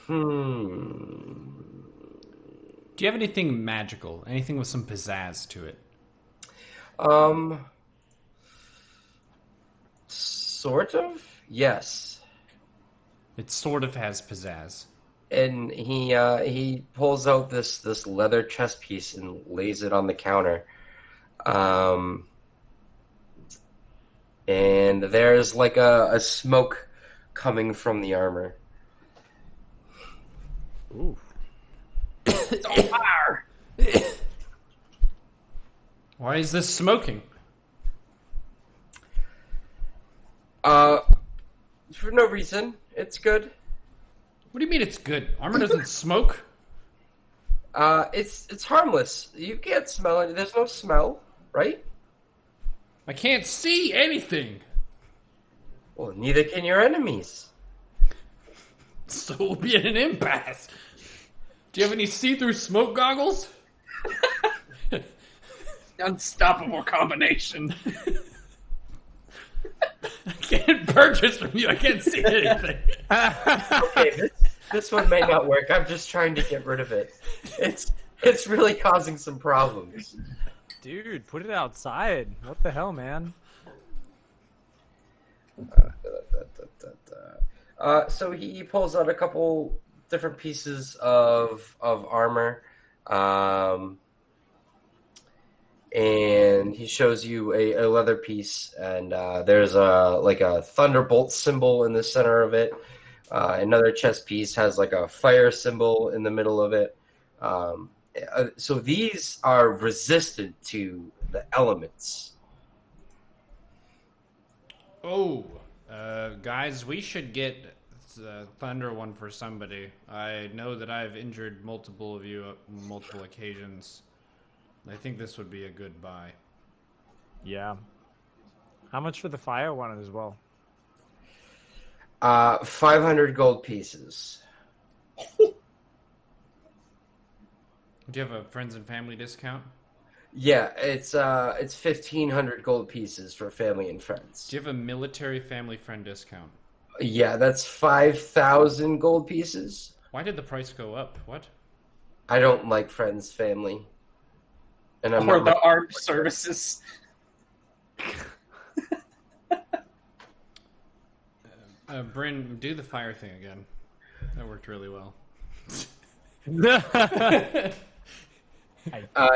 Do you have anything magical? Anything with some pizzazz to it? Sort of. Yes. It sort of has pizzazz. And he pulls out this leather chest piece and lays it on the counter. And there's like a smoke coming from the armor. Ooh. It's on fire. Why is this smoking? For no reason. It's good. What do you mean it's good? Armor doesn't smoke? It's harmless. You can't smell it. There's no smell, right? I can't see anything. Well, neither can your enemies. So we'll be at an impasse. Do you have any see-through smoke goggles? Unstoppable combination. I can't purchase from you. I can't see anything. Okay, this one may not work. I'm just trying to get rid of it. It's really causing some problems. Dude, put it outside. What the hell, man? So he pulls out a couple different pieces of armor. and he shows you a leather piece, and there's a thunderbolt symbol in the center of it. Another chest piece has like a fire symbol in the middle of it. So these are resistant to the elements. Oh, guys, we should get the thunder one for somebody. I know that I've injured multiple of you on multiple occasions. I think this would be a good buy. Yeah. How much for the fire one as well? 500 gold pieces. Do you have a friends and family discount? Yeah, it's 1,500 gold pieces for family and friends. Do you have a military family friend discount? Yeah, that's 5,000 gold pieces. Why did the price go up? What? I don't like friends, family. And I'm Or not the armed services. Bryn, do the fire thing again. That worked really well.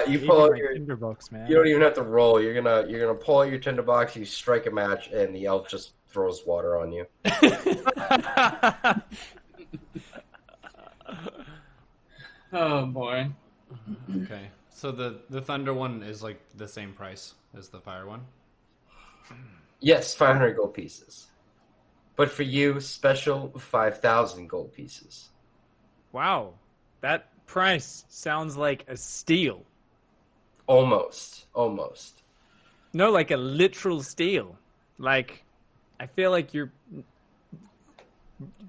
you pull out your tinderbox, man. You don't even have to roll. You're gonna pull out your tinderbox. You strike a match, and the elf just throws water on you. Oh boy. Okay. So the thunder one is like the same price as the fire one? Yes, 500 gold pieces. But for you, special 5,000 gold pieces. Wow, that price sounds like a steal. Almost. No, like a literal steal. Like, I feel like you're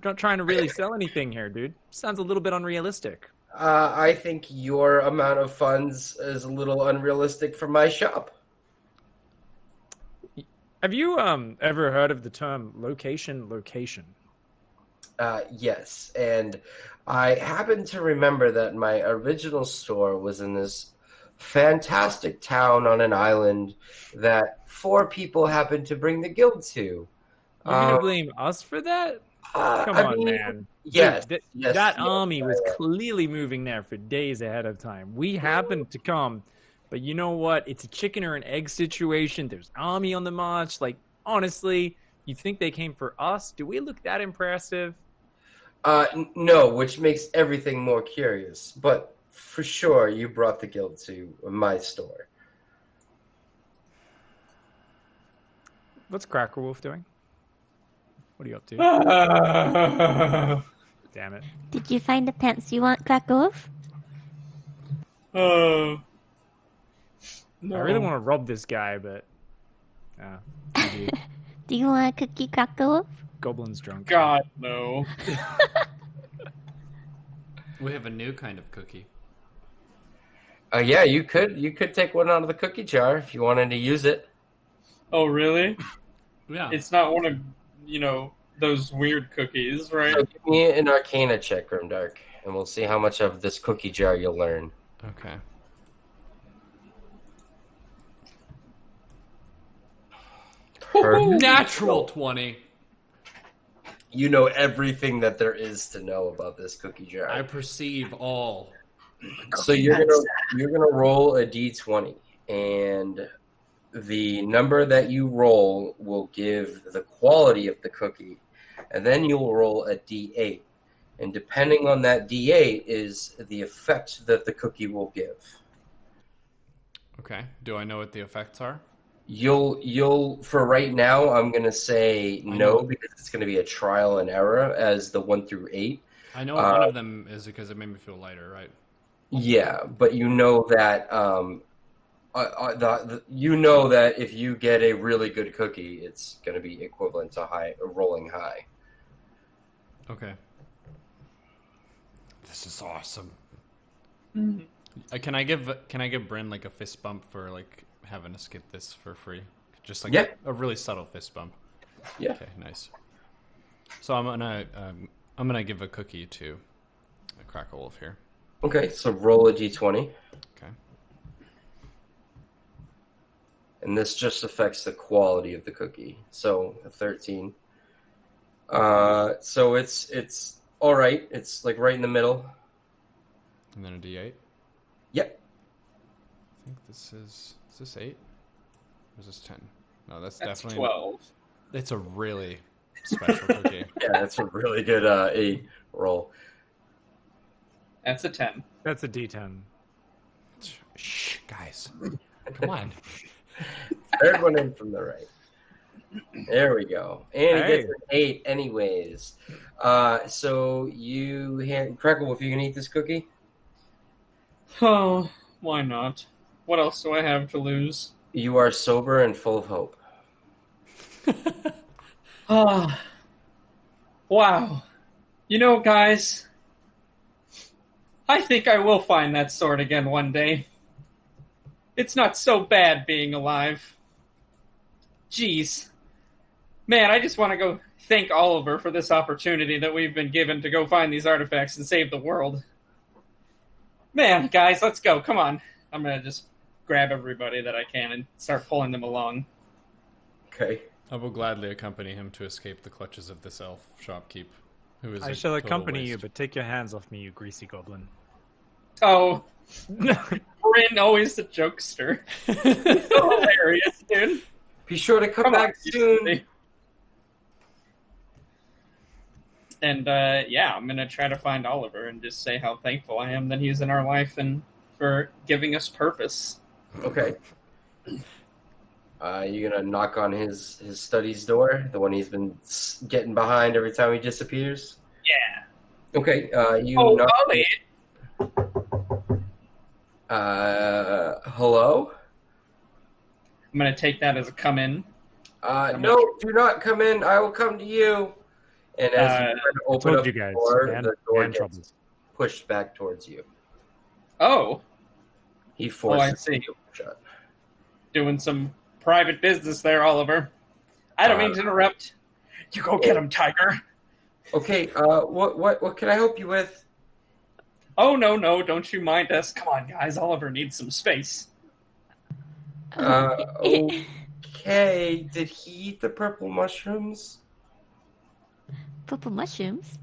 not trying to really sell anything here, dude. Sounds a little bit unrealistic. I think your amount of funds is a little unrealistic for my shop. Have you ever heard of the term location? Yes, and I happen to remember that my original store was in this fantastic town on an island that 4 people happened to bring the guild to. You're gonna blame us for that? Come I on, mean, man. Yes, Dude, yes, that yes, army was clearly moving there for days ahead of time. We happened to come, but you know what? It's a chicken or an egg situation. There's army on the march. Like, honestly, you think they came for us? Do we look that impressive? No, which makes everything more curious. But for sure, you brought the guild to my store. What's Cracker Wolf doing? What are you up to? Damn it. Did you find the pants you want, Cracker Wolf? No. I really want to rob this guy, but GG. Do you want a cookie, Cracker Wolf? Goblin's drunk. God, no. We have a new kind of cookie. Yeah, you could take one out of the cookie jar if you wanted to use it. Oh, really? Yeah. It's not one of, those weird cookies, right? So give me an Arcana check, Grimdark, and we'll see how much of this cookie jar you'll learn. Okay. Natural 20. You know everything that there is to know about this cookie jar. I perceive all. So you're gonna roll a d20, and the number that you roll will give the quality of the cookie, and then you'll roll a d8, and depending on that d8 is the effect that the cookie will give. Okay. Do I know what the effects are? You'll for right now, I'm gonna say no because it's gonna be a trial and error as the 1 through 8. I know one of them is because it made me feel lighter, right? Yeah, but you know that you know that if you get a really good cookie, it's going to be equivalent to rolling high. Okay. This is awesome. Mhm. Can I give Bryn like a fist bump for like having us get this for free? Just like Yeah. a really subtle fist bump. Yeah. Okay, nice. So I'm gonna give a cookie to a Cracker Wolf here. Okay, so roll a d20. Okay. And this just affects the quality of the cookie. So a 13. So it's all right. It's like right in the middle. And then a D8. Yep. I think this is. Is this 8? Or is this 10? No, that's That's definitely 12. It's a really special cookie. Yeah, that's a really good 8 roll. That's a 10. That's a D10. Shh, guys. Come on. Third one in from the right. There we go. And he Hey. gets an 8 anyways. So you hand Crackle, if you can eat this cookie. Oh, why not? What else do I have to lose? You are sober and full of hope. Ah, wow. You know, guys, I think I will find that sword again one day. It's not so bad being alive. Jeez. Man, I just want to go thank Oliver for this opportunity that we've been given to go find these artifacts and save the world. Man, guys, let's go. Come on. I'm going to just grab everybody that I can and start pulling them along. Okay. I will gladly accompany him to escape the clutches of this elf shopkeep, who is I a shall total accompany you, waste. but take your hands off me, you greasy goblin. Oh, Bryn, always the jokester. So hilarious, dude. Be sure to come back soon. And yeah, I'm gonna try to find Oliver and just say how thankful I am that he's in our life and for giving us purpose. Okay. You gonna knock on his study's door, the one he's been getting behind every time he disappears? Yeah. Okay. You Oh, knock. Ollie. Hello. I'm gonna take that as a come in. No, do not come in. I will come to you. And as you try to open told up you the guys, door, man- the door man gets troubles. pushed back towards you. Oh, He I forces see. you shut. Doing some private business there, Oliver. I don't mean to interrupt. You go get him, Tiger. Okay. What can I help you with? Oh, no, don't you mind us. Come on, guys. Oliver needs some space. Okay. Did he eat the purple mushrooms? Purple mushrooms?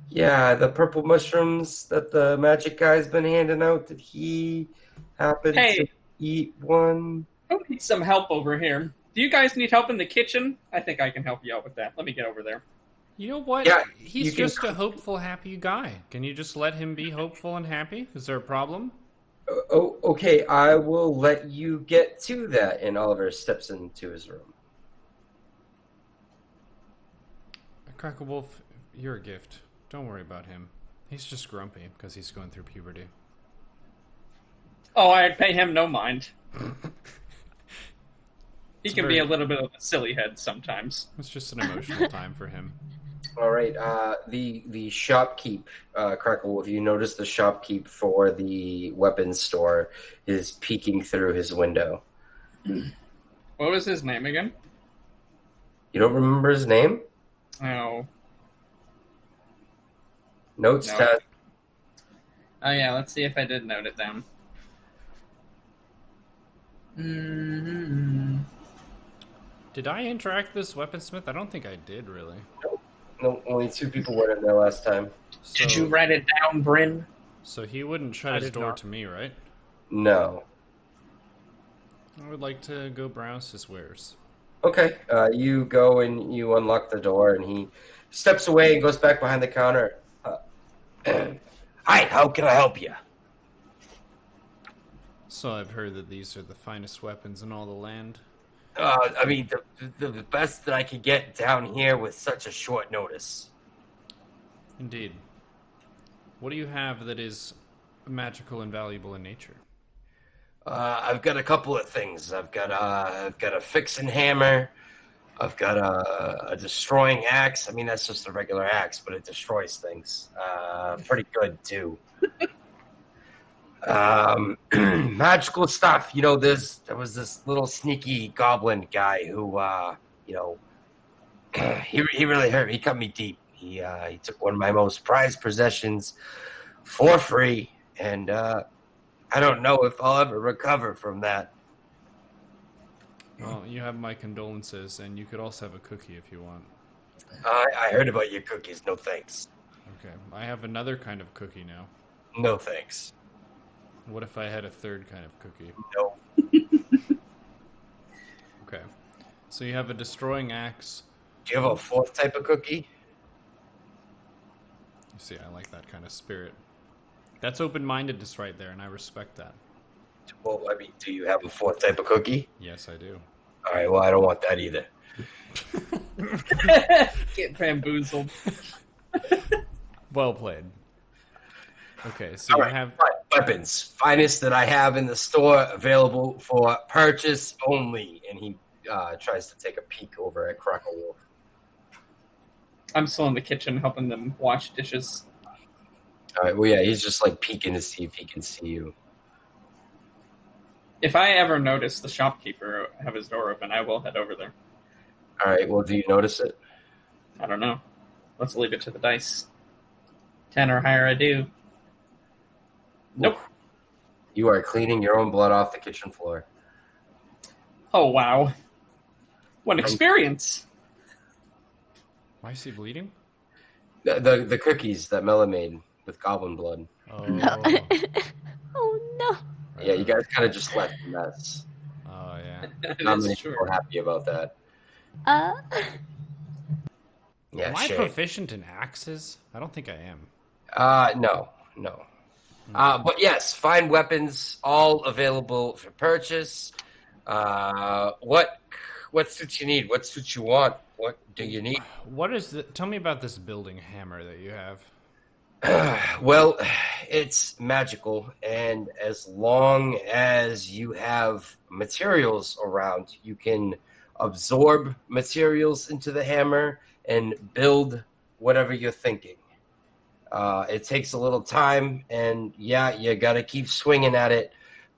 Yeah, the purple mushrooms that the magic guy's been handing out. Did he happen Hey. to eat one? Who needs some help over here? Do you guys need help in the kitchen? I think I can help you out with that. Let me get over there. You know what? Yeah, He's you can just a hopeful, happy guy. Can you just let him be hopeful and happy? Is there a problem? Oh, okay. I will let you get to that. And Oliver steps into his room. Crackle Wolf, you're a gift. Don't worry about him. He's just grumpy because he's going through puberty. Oh, I'd pay him no mind. He It's can very- be a little bit of a silly head sometimes. It's just an emotional time for him. All right. The shopkeep, Crackle Wolf. You notice the shopkeep for the weapons store is peeking through his window. What was his name again? You don't remember his name? Oh. Notes No. test. Oh, yeah, let's see if I did note it down. Mm-hmm. Did I interact with this weaponsmith? I don't think I did, really. No, only 2 people went in there last time. So, Did you write it down, Bryn? So he wouldn't shut I his did door not. to me, right? No. I would like to go browse his wares. Okay. You go and you unlock the door, and he steps away and goes back behind the counter. Hi, how can I help you? So I've heard that these are the finest weapons in all the land. I mean, the best that I could get down here with such a short notice. Indeed. What do you have that is magical and valuable in nature? I've got a couple of things. I've got a fixing hammer. I've got a destroying axe. I mean, that's just a regular axe, but it destroys things. Pretty good too. Magical stuff. You know, there was this little sneaky goblin guy who, he really hurt me. He cut me deep. He took one of my most prized possessions for free, and I don't know if I'll ever recover from that. Well, you have my condolences, and you could also have a cookie if you want. I heard about your cookies. No thanks. Okay, I have another kind of cookie now. No thanks. What if I had a third kind of cookie? No. So you have a destroying axe. Do you have a fourth type of cookie? You see, I like that kind of spirit. That's open-mindedness right there, and I respect that. Well, I mean, do you have a fourth type of cookie? Yes, I do. All right, well, I don't want that either. Get bamboozled. Well played. Okay, so All you right, have... right, weapons. Finest that I have in the store, available for purchase only. And he tries to take a peek over at Crackle Wolf. I'm still in the kitchen helping them wash dishes. All right, well, yeah, he's just like peeking to see if he can see you. If I ever notice the shopkeeper have his door open, I will head over there. All right, well, do you notice it? I don't know. Let's leave it to the dice. 10 or higher, I do. Nope. You are cleaning your own blood off the kitchen floor. Oh, wow. What an experience. Why is he bleeding? The cookies that Mela made with goblin blood. Oh, No. Oh no. Yeah, you guys kind of just left a mess. Oh, yeah. Not many That's people true. are happy about that. Yeah, Am I shame. proficient in axes? I don't think I am. No. But yes, fine weapons, all available for purchase. What suits you need? What suits you want? What do you need? What is the... Tell me about this building hammer that you have. Well, it's magical, and as long as you have materials around, you can absorb materials into the hammer and build whatever you're thinking. It takes a little time, and yeah, you gotta keep swinging at it,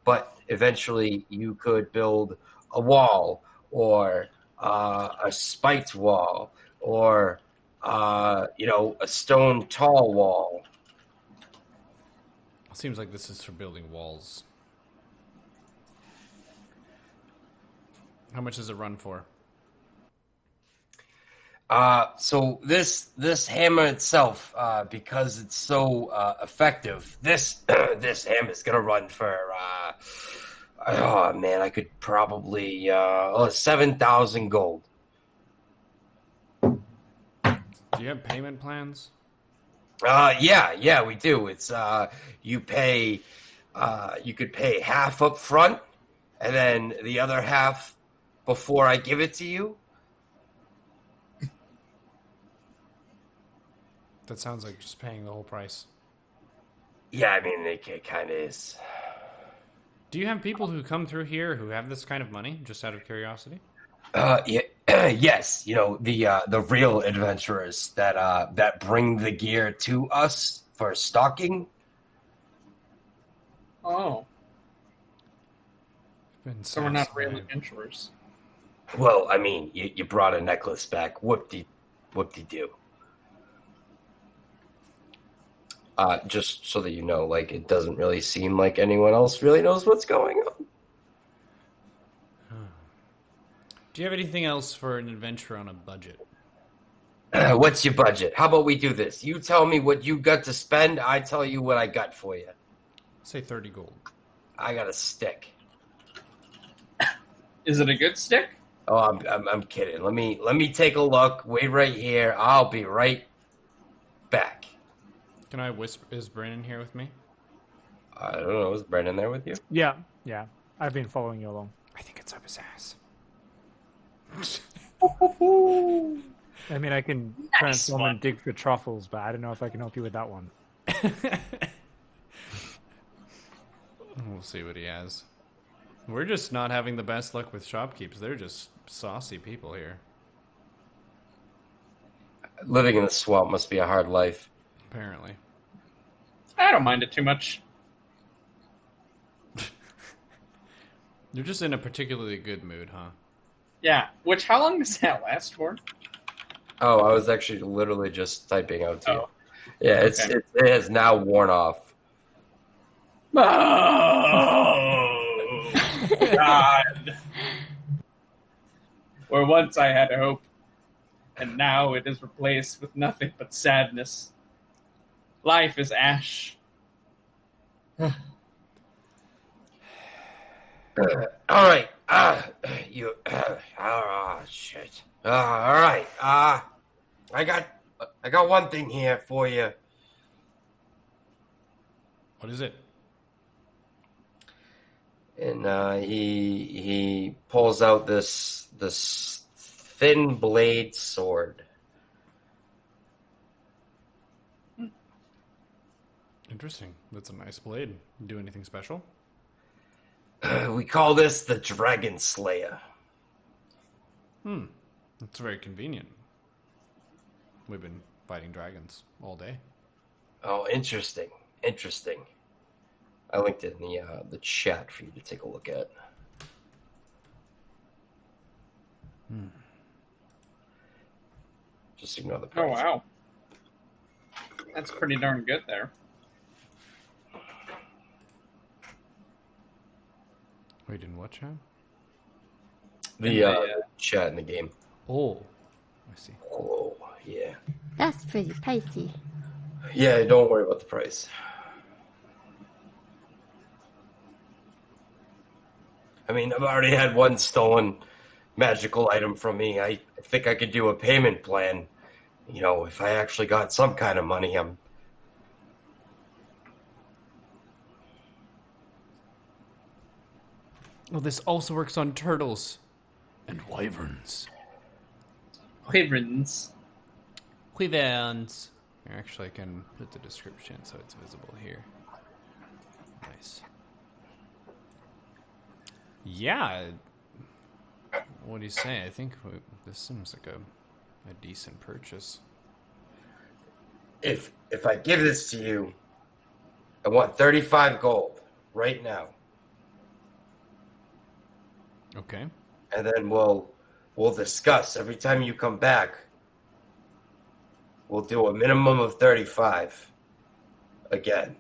but eventually you could build a wall, or a spiked wall, or a stone tall wall. Seems like this is for building walls. How much does it run for? So this hammer itself, because it's so effective, this this hammer is gonna run for oh man, I could probably 7,000 gold. Do you have payment plans? Yeah, we do. It's you pay, you could pay half up front, and then the other half before I give it to you. That sounds like just paying the whole price. Yeah, I mean it kind of is. Do you have people who come through here who have this kind of money, just out of curiosity? Yeah, yes. The real adventurers that bring the gear to us for stocking. Oh, Been so we're not satisfied. real adventurers. Well, I mean, you brought a necklace back. Whoop-de-doo. Just so that you know, like, it doesn't really seem like anyone else really knows what's going on. Do you have anything else for an adventure on a budget? What's your budget? How about we do this? You tell me what you got to spend. I tell you what I got for you. Say 30 gold. I got a stick. Is it a good stick? Oh, I'm kidding. Let me take a look. Wait right here. I'll be right back. Can I whisper? Is Brandon here with me? I don't know. Is Brendan there with you? Yeah. I've been following you along. I think it's up his ass. I mean, I can transform and dig for truffles, but I don't know if I can help you with that one. We'll see what he has. We're just not having the best luck with shopkeepers. They're just saucy people here. Living in the swamp must be a hard life. Apparently. I don't mind it too much. You're just in a particularly good mood, huh? Yeah. How long does that last for? Oh, I was actually literally just typing out to you. Oh. Yeah, Okay. it has now worn off. Oh, God. Where once I had hope, and now it is replaced with nothing but sadness. Life is ash. All right. Shit. All right. I got one thing here for you. What is it? And he pulls out this thin blade sword. Interesting. That's a nice blade. Do anything special? We call this the Dragon Slayer. That's very convenient. We've been fighting dragons all day. Oh, interesting. I linked it in the chat for you to take a look at. Just ignore the price. Oh, wow. That's pretty darn good there. Wait, in what chat? The chat in the game. Oh, I see. Oh, yeah. That's pretty pricey. Yeah, don't worry about the price. I mean, I've already had one stolen magical item from me. I think I could do a payment plan. You know, if I actually got some kind of money, Oh, this also works on turtles. And wyverns. Wyverns. Wyverns. Actually, I can put the description so it's visible here. Nice. Yeah. What do you say? I think this seems like a decent purchase. if I give this to you, I want 35 gold right now. Okay. And then we'll discuss every time you come back. We'll do a minimum of 35 again.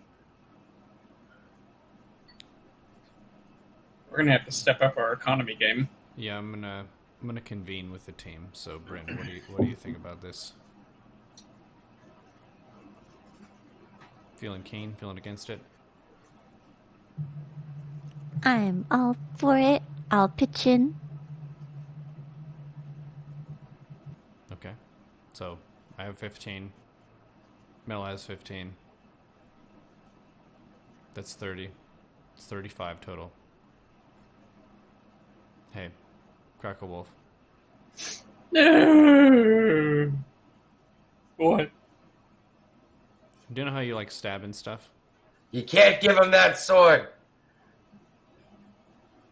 We're gonna have to step up our economy game. Yeah, I'm gonna convene with the team. So, Bryn, what do you think about this? Feeling keen? Feeling against it? I'm all for it. I'll pitch in. Okay. So, I have 15. Mel has 15. That's 30. It's 35 total. Hey, Crackle Wolf. No. What? Do you know how you like stabbing stuff? You can't give him that sword.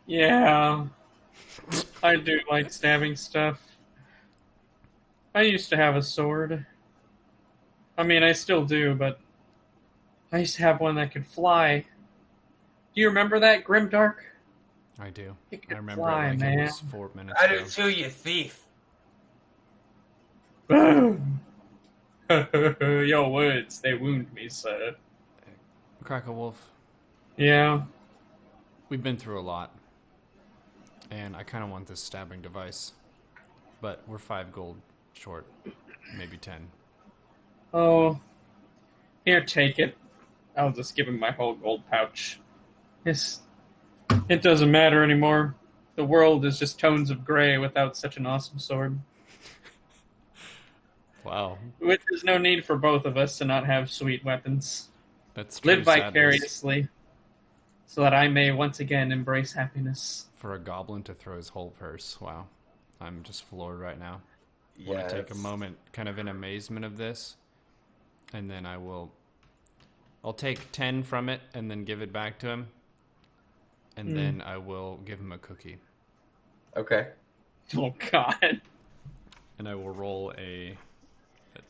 Yeah. I do like stabbing stuff. I used to have a sword. I mean, I still do, but I used to have one that could fly. Do you remember that, Grimdark? I do. It could I remember fly, it like man. it was 4 minutes I ago. do too, you thief. Boom! Your words, they wound me, sir. Crackle Wolf, Yeah. we've been through a lot. And I kind of want this stabbing device. But we're 5 gold short. Maybe 10. Oh. Here, take it. I'll just give him my whole gold pouch. It doesn't matter anymore. The world is just tones of gray without such an awesome sword. Wow. Which is no need for both of us to not have sweet weapons. That's true Live sadness. vicariously, so that I may once again embrace happiness. For a goblin to throw his whole purse. Wow. I'm just floored right now. I Yeah, want to take a moment kind of in amazement of this. And then I'll take 10 from it and then give it back to him. And then I will give him a cookie. Okay. Oh, God. And I will roll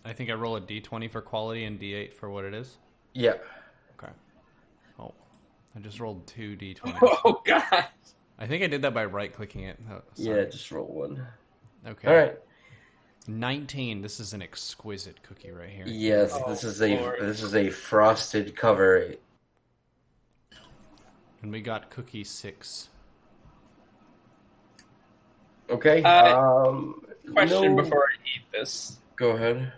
I think I roll a d20 for quality and d8 for what it is. Yeah. Okay. Oh, I just rolled 2 d20s. Oh, God. I think I did that by right-clicking it. Oh, sorry. Yeah, just roll one. Okay. All right. 19. This is an exquisite cookie right here. Yes, Oh, this is Lord. a frosted cover. And we got cookie 6. Okay. Question no- before I eat this. Go ahead.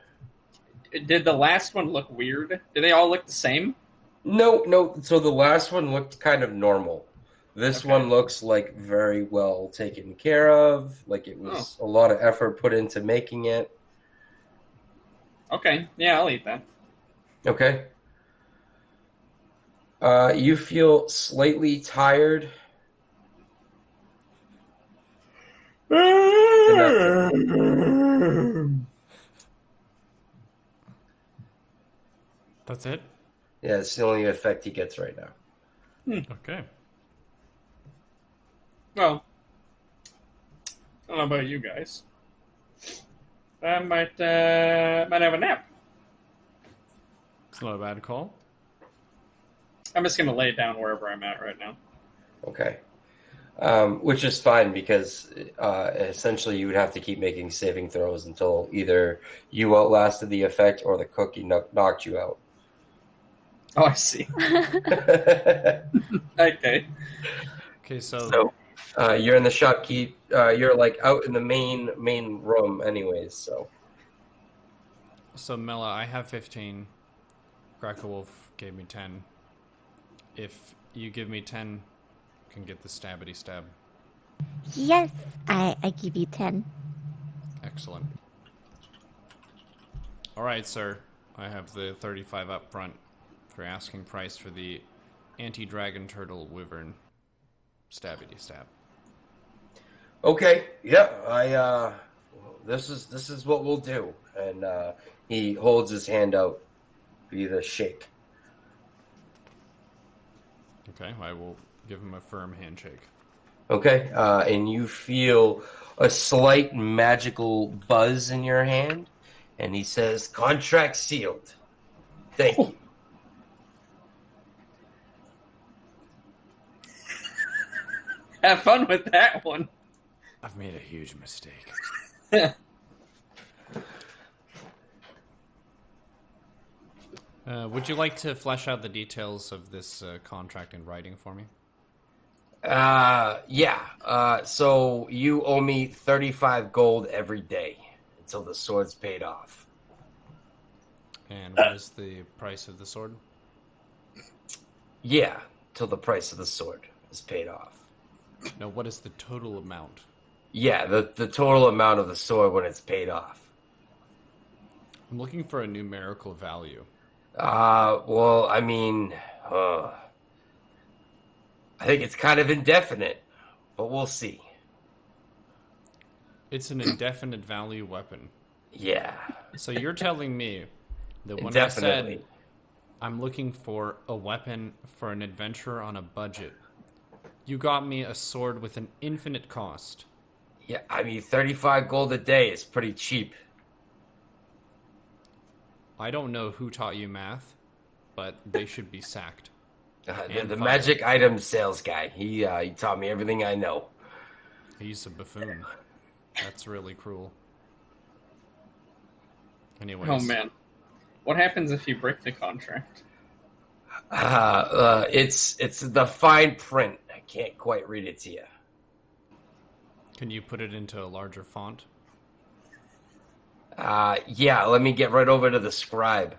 Did the last one look weird? Did they all look the same? No. So the last one looked kind of normal. This Okay. one looks like very well taken care of. Like it was a lot of effort put into making it. Okay, yeah, I'll eat that. Okay. You feel slightly tired. That's it? Yeah, it's the only effect he gets right now. Okay. Well, I don't know about you guys. I might have a nap. It's not a bad call. I'm just gonna lay down wherever I'm at right now. Okay. Which is fine because essentially you would have to keep making saving throws until either you outlasted the effect or the cookie knocked you out. Oh, I see. Okay. Okay, so So you're in the shopkeep. You're like out in the main room, anyways. So Mela, I have 15. Cracker Wolf gave me 10. If you give me 10, you can get the stabbity stab. Yes, I give you 10. Excellent. All right, sir. I have the 35 up front for asking price for the anti-dragon turtle wyvern stabbity stab. okay, yeah. This is what we'll do, and he holds his hand out for you to shake. Okay, I will give him a firm handshake. Okay, and you feel a slight magical buzz in your hand, and he says, "Contract sealed. Thank you." Have fun with that one. I've made a huge mistake. Would you like to flesh out the details of this contract in writing for me? Yeah. So you owe me 35 gold every day until the sword's paid off. And what is the price of the sword? Yeah, till the price of the sword is paid off. No, what is the total amount? Yeah, the total amount of the sword when it's paid off. I'm looking for a numerical value. Well, I mean, I think it's kind of indefinite, but we'll see. It's an indefinite value weapon. Yeah, So you're telling me that when indefinitely. I said I'm looking for a weapon for an adventurer on a budget, you got me a sword with an infinite cost. Yeah, I mean, 35 gold a day is pretty cheap. I don't know who taught you math, but they should be sacked. The And fired. magic item sales guy. He taught me everything I know. He's a buffoon. That's really cruel. Anyways. Oh man, what happens if you break the contract? It's the fine print. I can't quite read it to you. Can you put it into a larger font? Yeah, let me get right over to the scribe.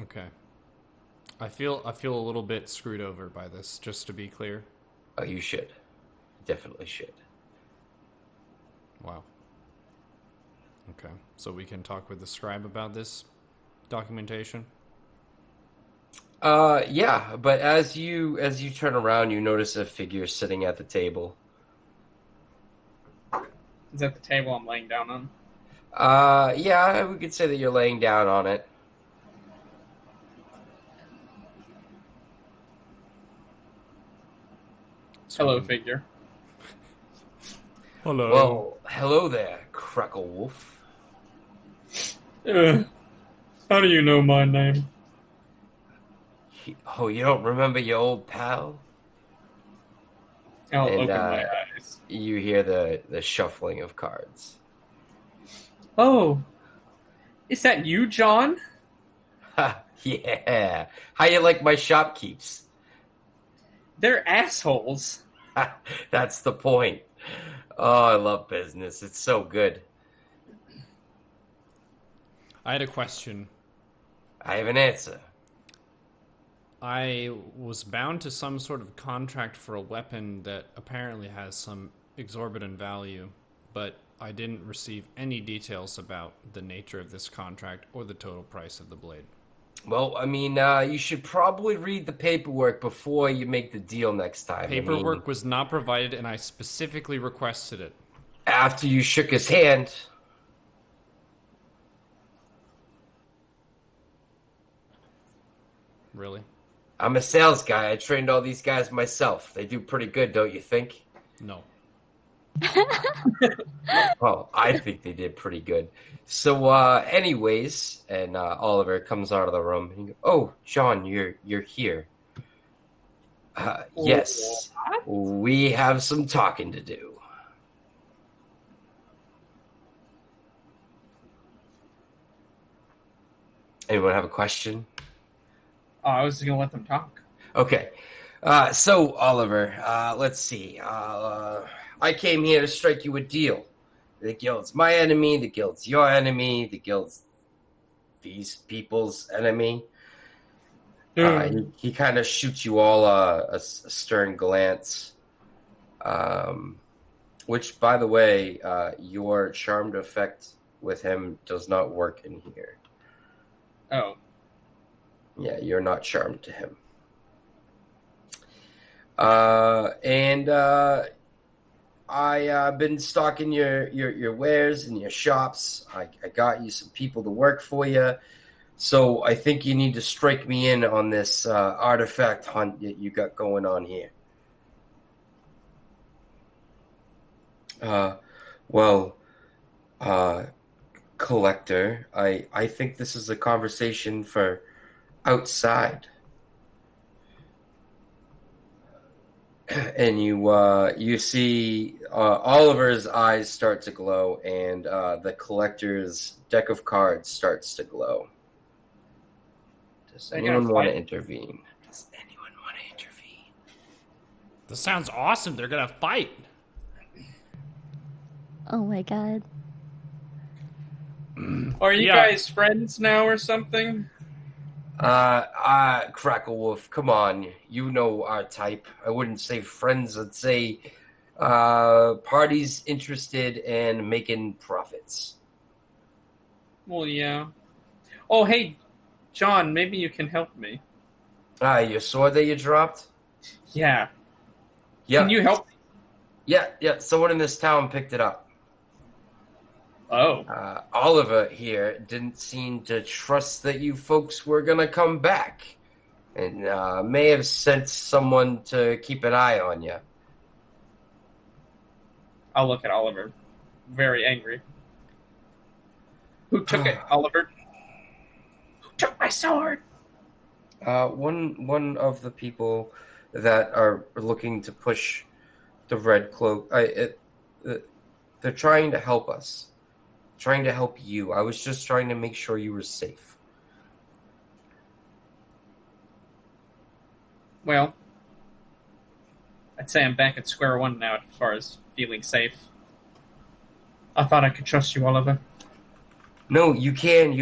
Okay. I feel a little bit screwed over by this, just to be clear. Oh, you should. Definitely should. Wow. Okay. So we can talk with the scribe about this documentation? Yeah, but as you turn around, you notice a figure sitting at the table. Is that the table I'm laying down on? Yeah, we could say that you're laying down on it. Hello, figure. Hello. Well, hello there, Crackle Wolf. How do you know my name? Oh, you don't remember your old pal? I'll And, open my eyes. You hear the shuffling of cards. Oh, is that you, John? Ha, yeah. How you like my shopkeeps? They're assholes. That's the point. Oh, I love business. It's so good. I had a question. I have an answer. I was bound to some sort of contract for a weapon that apparently has some exorbitant value, but I didn't receive any details about the nature of this contract or the total price of the blade. Well, I mean, you should probably read the paperwork before you make the deal next time. Paperwork was not provided, and I specifically requested it. After you shook his hand. Really? I'm a sales guy. I trained all these guys myself. They do pretty good, don't you think? No. Well, I think they did pretty good. So, anyways, and Oliver comes out of the room. And he goes, "Oh, John, you're here. Yes, we have some talking to do." Anyone have a question? Oh, I was going to let them talk. Okay. So, Oliver, let's see. I came here to strike you a deal. The guild's my enemy, the guild's your enemy, the guild's these people's enemy. He kind of shoots you all a stern glance. Which, by the way, your charmed effect with him does not work in here. Oh. Yeah, you're not charmed to him. I've been stocking your wares in your shops. I got you some people to work for you. So I think you need to strike me in on this artifact hunt that you got going on here. Collector, I think this is a conversation for outside. And you see Oliver's eyes start to glow, and the collector's deck of cards starts to glow. Does anyone want to intervene? Does anyone want to intervene? This sounds awesome. They're gonna fight. Oh my god. Are you guys friends now or something? Cracklewolf, come on. You know our type. I wouldn't say friends, I'd say parties interested in making profits. Well, yeah. Oh, hey, John, maybe you can help me. Your sword that you dropped? Yeah. Yeah. Can you help me? Yeah, someone in this town picked it up. Oh. Oliver here didn't seem to trust that you folks were going to come back, and may have sent someone to keep an eye on you. I'll look at Oliver. Very angry. Who took it, Oliver? Who took my sword? One of the people that are looking to push the red cloak, they're trying to help us. Trying to help you. I was just trying to make sure you were safe. Well, I'd say I'm back at square one now as far as feeling safe. I thought I could trust you, Oliver. No, you can.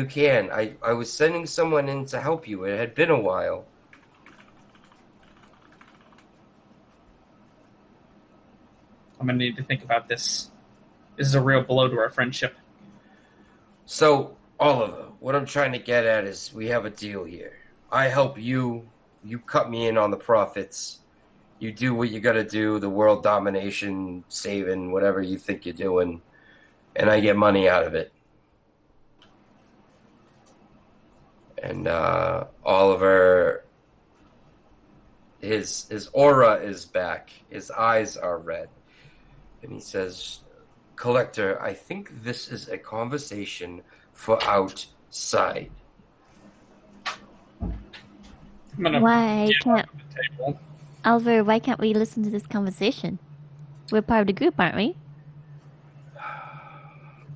I was sending someone in to help you. It had been a while. I'm going to need to think about this. This is a real blow to our friendship. So, Oliver, what I'm trying to get at is we have a deal here. I help you. You cut me in on the profits. You do what you gotta do, the world domination, saving, whatever you think you're doing. And I get money out of it. And Oliver, his aura is back. His eyes are red. And he says, Collector, I think this is a conversation for outside. Why can't Oliver? Why can't we listen to this conversation? We're part of the group, aren't we?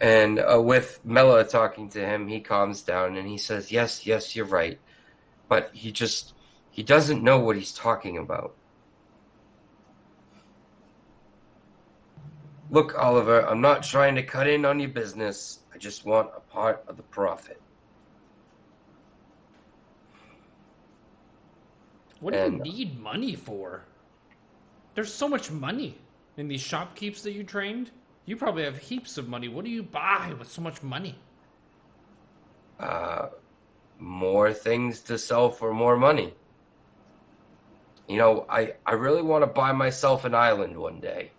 And with Mela talking to him, he calms down and he says, "Yes, you're right, but he doesn't know what he's talking about." Look, Oliver, I'm not trying to cut in on your business. I just want a part of the profit. What do you And need money for? There's so much money in these shopkeepers that you trained. You probably have heaps of money. What do you buy with so much money? more things to sell for more money. You know, I really want to buy myself an island one day.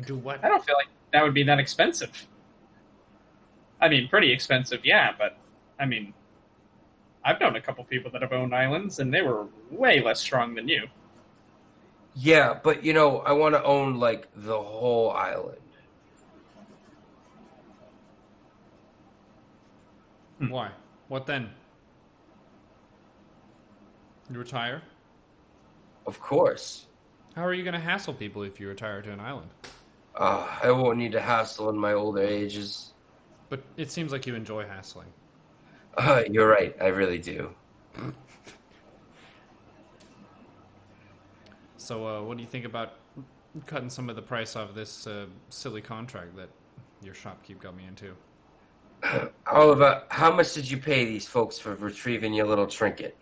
Do what? I don't feel like that would be that expensive. I mean, pretty expensive, yeah, but I mean, I've known a couple people that have owned islands, and they were way less strong than you. Yeah, but you know, I want to own like the whole island. Why? What then? You retire? Of course. How are you going to hassle people if you retire to an island? I won't need to hassle in my older ages. But it seems like you enjoy hassling. You're right, I really do. So, what do you think about cutting some of the price off this silly contract that your shopkeep got me into? Oliver, how much did you pay these folks for retrieving your little trinket?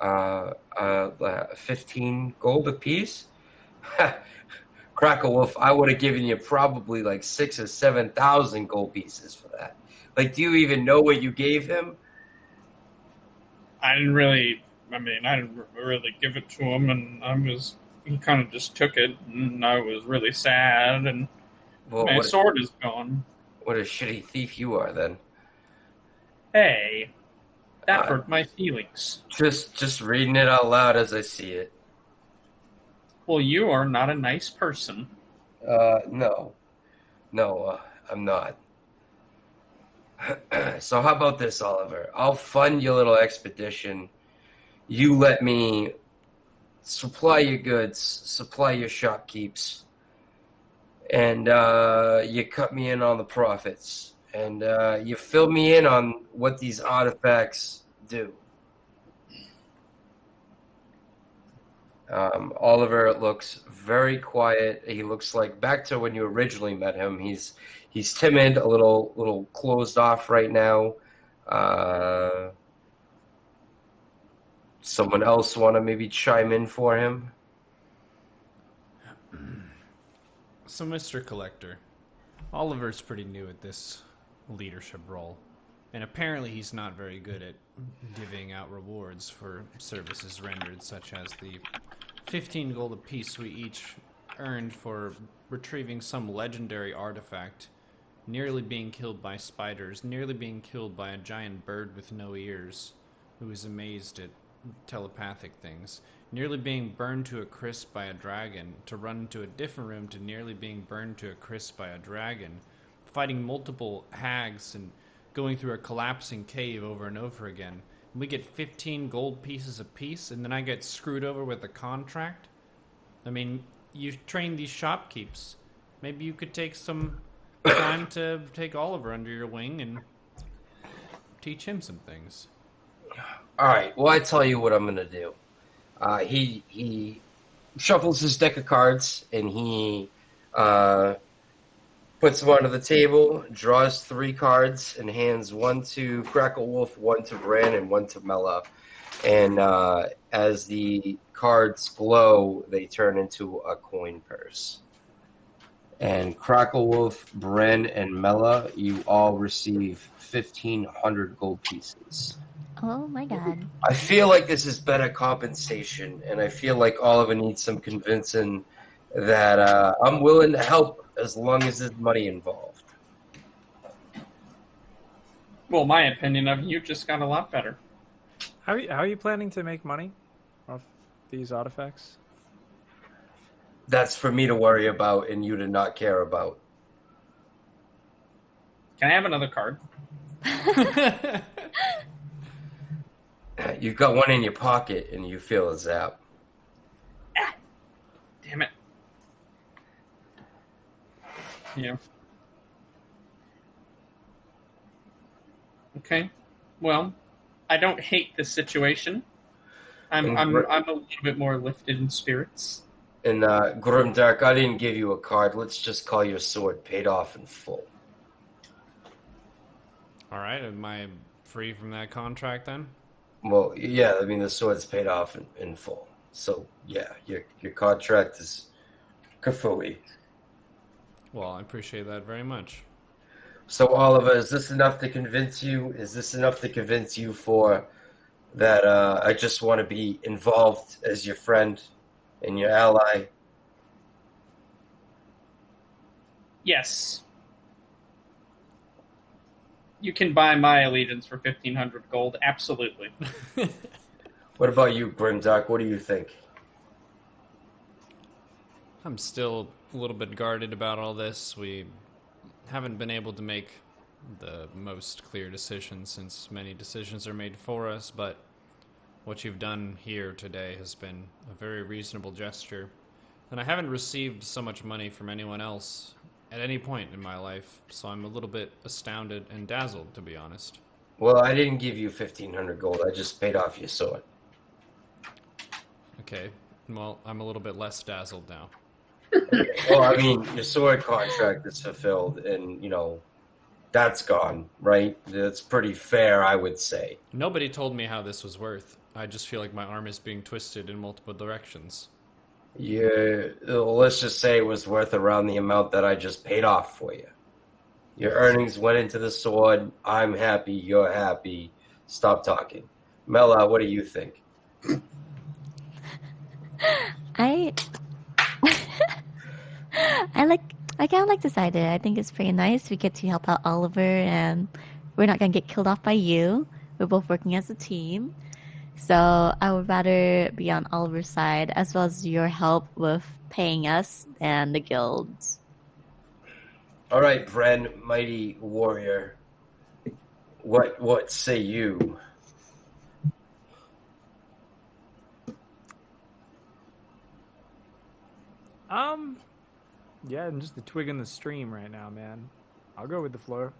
15 gold apiece? Cracker Wolf, I would have given you probably like 6,000 or 7,000 gold pieces for that. Like, do you even know what you gave him? I didn't really give it to him, and he kind of just took it, and I was really sad, and Well, my sword is gone. what a shitty thief you are, then. Hey, that hurt my feelings. Just reading it out loud as I see it. Well, you are not a nice person. No, I'm not. So how about this, Oliver? I'll fund your little expedition. You let me supply your goods, supply your shopkeeps, and you cut me in on the profits, and you fill me in on what these artifacts do. Oliver looks very quiet. He looks like back to when you originally met him. He's timid, a little closed off right now. Someone else want to maybe chime in for him? So, Mr. Collector, Oliver's pretty new at this leadership role, and apparently he's not very good at giving out rewards for services rendered, such as the 15 gold apiece we each earned for retrieving some legendary artifact, nearly being killed by spiders, nearly being killed by a giant bird with no ears, who is amazed at telepathic things, nearly being burned to a crisp by a dragon, to run into a different room to nearly being burned to a crisp by a dragon, fighting multiple hags and going through a collapsing cave over and over again. We get 15 gold pieces apiece, and then I get screwed over with a contract? I mean, you train these shopkeepers. Maybe you could take some time to take Oliver under your wing and teach him some things. All right. Well, I tell you what I'm gonna do. He shuffles his deck of cards and he puts them onto the table, draws 3 cards, and hands one to Crackle Wolf, one to Bran, and one to Mela. And as the cards glow, they turn into a coin purse. And Crackle Wolf, Bran, and Mela, you all receive 1,500 gold pieces. Oh my god. I feel like this is better compensation, and I feel like Oliver needs some convincing that I'm willing to help as long as there's money involved. Well, my opinion of you just got a lot better. How are you planning to make money off these artifacts? That's for me to worry about and you to not care about. Can I have another card? You've got one in your pocket and you feel a zap. Damn it. Yeah. Okay. Well, I don't hate this situation. I'm a little bit more lifted in spirits. And Grimdark, I didn't give you a card. Let's just call your sword paid off in full. All right, my free from that contract then? Well, yeah, I mean, the sword's paid off in full. So, yeah, your contract is kafooey. Well, I appreciate that very much. So, Oliver, is this enough to convince you? Is this enough to convince you for that I just want to be involved as your friend and your ally? Yes. You can buy my allegiance for 1,500 gold, absolutely. What about you, Grimdark? What do you think? I'm still a little bit guarded about all this. We haven't been able to make the most clear decisions since many decisions are made for us, but what you've done here today has been a very reasonable gesture. And I haven't received so much money from anyone else at any point in my life, so I'm a little bit astounded and dazzled, to be honest. Well, I didn't give you 1,500 gold. I just paid off your sword. Okay, well, I'm a little bit less dazzled now. Well, I mean, your sword contract is fulfilled, and, that's gone, right? That's pretty fair, I would say. Nobody told me how this was worth. I just feel like my arm is being twisted in multiple directions. Yeah, let's just say it was worth around the amount that I just paid off for you. Your earnings went into the sword. I'm happy. You're happy. Stop talking. Mela, what do you think? I I kind of like this idea. I think it's pretty nice. We get to help out Oliver, and we're not gonna get killed off by you. We're both working as a team, so I would rather be on Oliver's side, as well as your help with paying us and the guilds. All right, Bren, mighty warrior. What say you? Yeah, I'm just a twig in the stream right now, man. I'll go with the flow.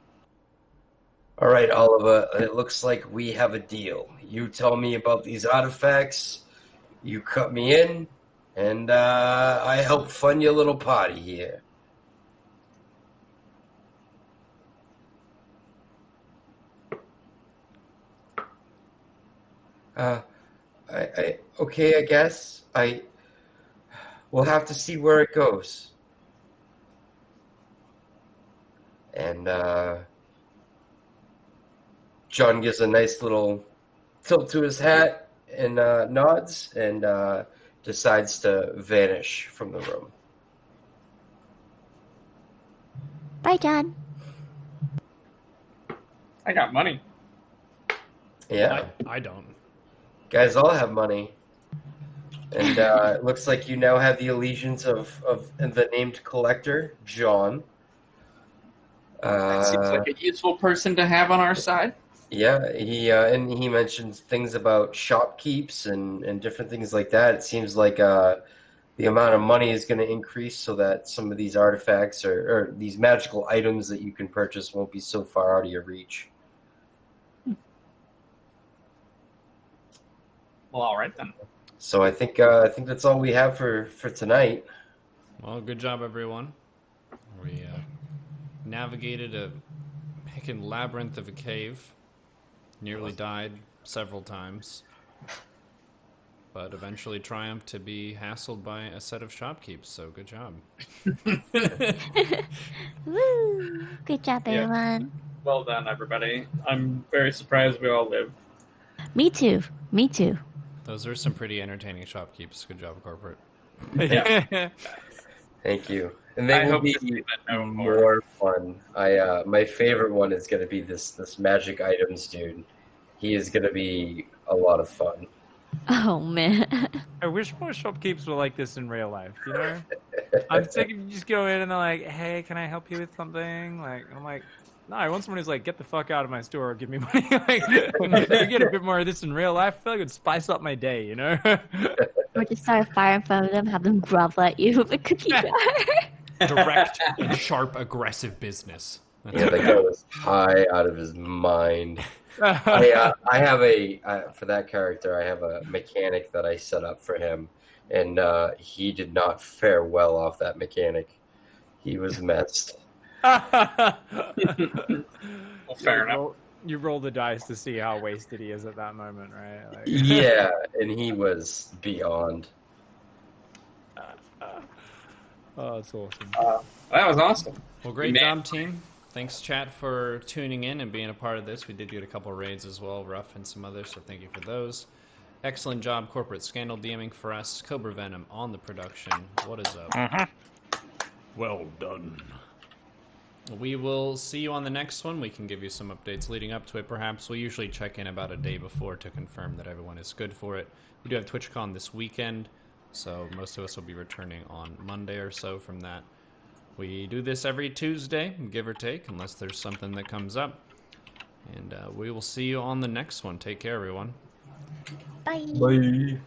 All right, Oliver, it looks like we have a deal. You tell me about these artifacts, you cut me in, and I help fund your little party here. Okay, I guess. We'll have to see where it goes. And John gives a nice little tilt to his hat and nods and decides to vanish from the room. Bye, John. I got money. Yeah, I don't. guys all have money. And it looks like you now have the allegiance of the named collector, John. That seems like a useful person to have on our side. Yeah, he mentioned things about shopkeeps and different things like that. It seems like the amount of money is going to increase so that some of these artifacts or these magical items that you can purchase won't be so far out of your reach. Well, all right then. So I think that's all we have for tonight. Well, good job, everyone. We navigated a heckin' labyrinth of a cave. Nearly died several times. But eventually triumphed to be hassled by a set of shopkeepers, so good job. Woo! Good job, Yeah. everyone. Well done, everybody. I'm very surprised we all lived. Me too. Me too. Those are some pretty entertaining shopkeepers. Good job, corporate. Yeah. Thank you. And they I will hope be to see that no more. more fun. My favorite one is going to be this magic items dude. He is going to be a lot of fun. Oh man. I wish more shopkeepers were like this in real life, you know? I'm sick of you just go in and they're like, hey, can I help you with something? Like, I'm like, no, I want someone who's like, get the fuck out of my store or give me money. Like, you get a bit more of this in real life, I feel like it would spice up my day, you know? Or just start a fire in front of them, have them grovel at you with a cookie jar. Direct and sharp, aggressive business. Yeah, the guy was high out of his mind. I have for that character, I have a mechanic that I set up for him, and he did not fare well off that mechanic. He was messed. Well, fair enough. You roll the dice to see how wasted he is at that moment, right? Like, Yeah, and he was beyond. oh, it's awesome. That was awesome. Well, great Man. job, team. Thanks, chat, for tuning in and being a part of this. We did get a couple raids as well, Rough and some others, so thank you for those. Excellent job, Corporate Scandal DMing for us. Cobra Venom on the production. What is up? Well done. We will see you on the next one. We can give you some updates leading up to it, perhaps. We usually check in about a day before to confirm that everyone is good for it. We do have TwitchCon this weekend, so most of us will be returning on Monday or so from that. We do this every Tuesday, give or take, unless there's something that comes up. And we will see you on the next one. Take care, everyone. Bye. Bye.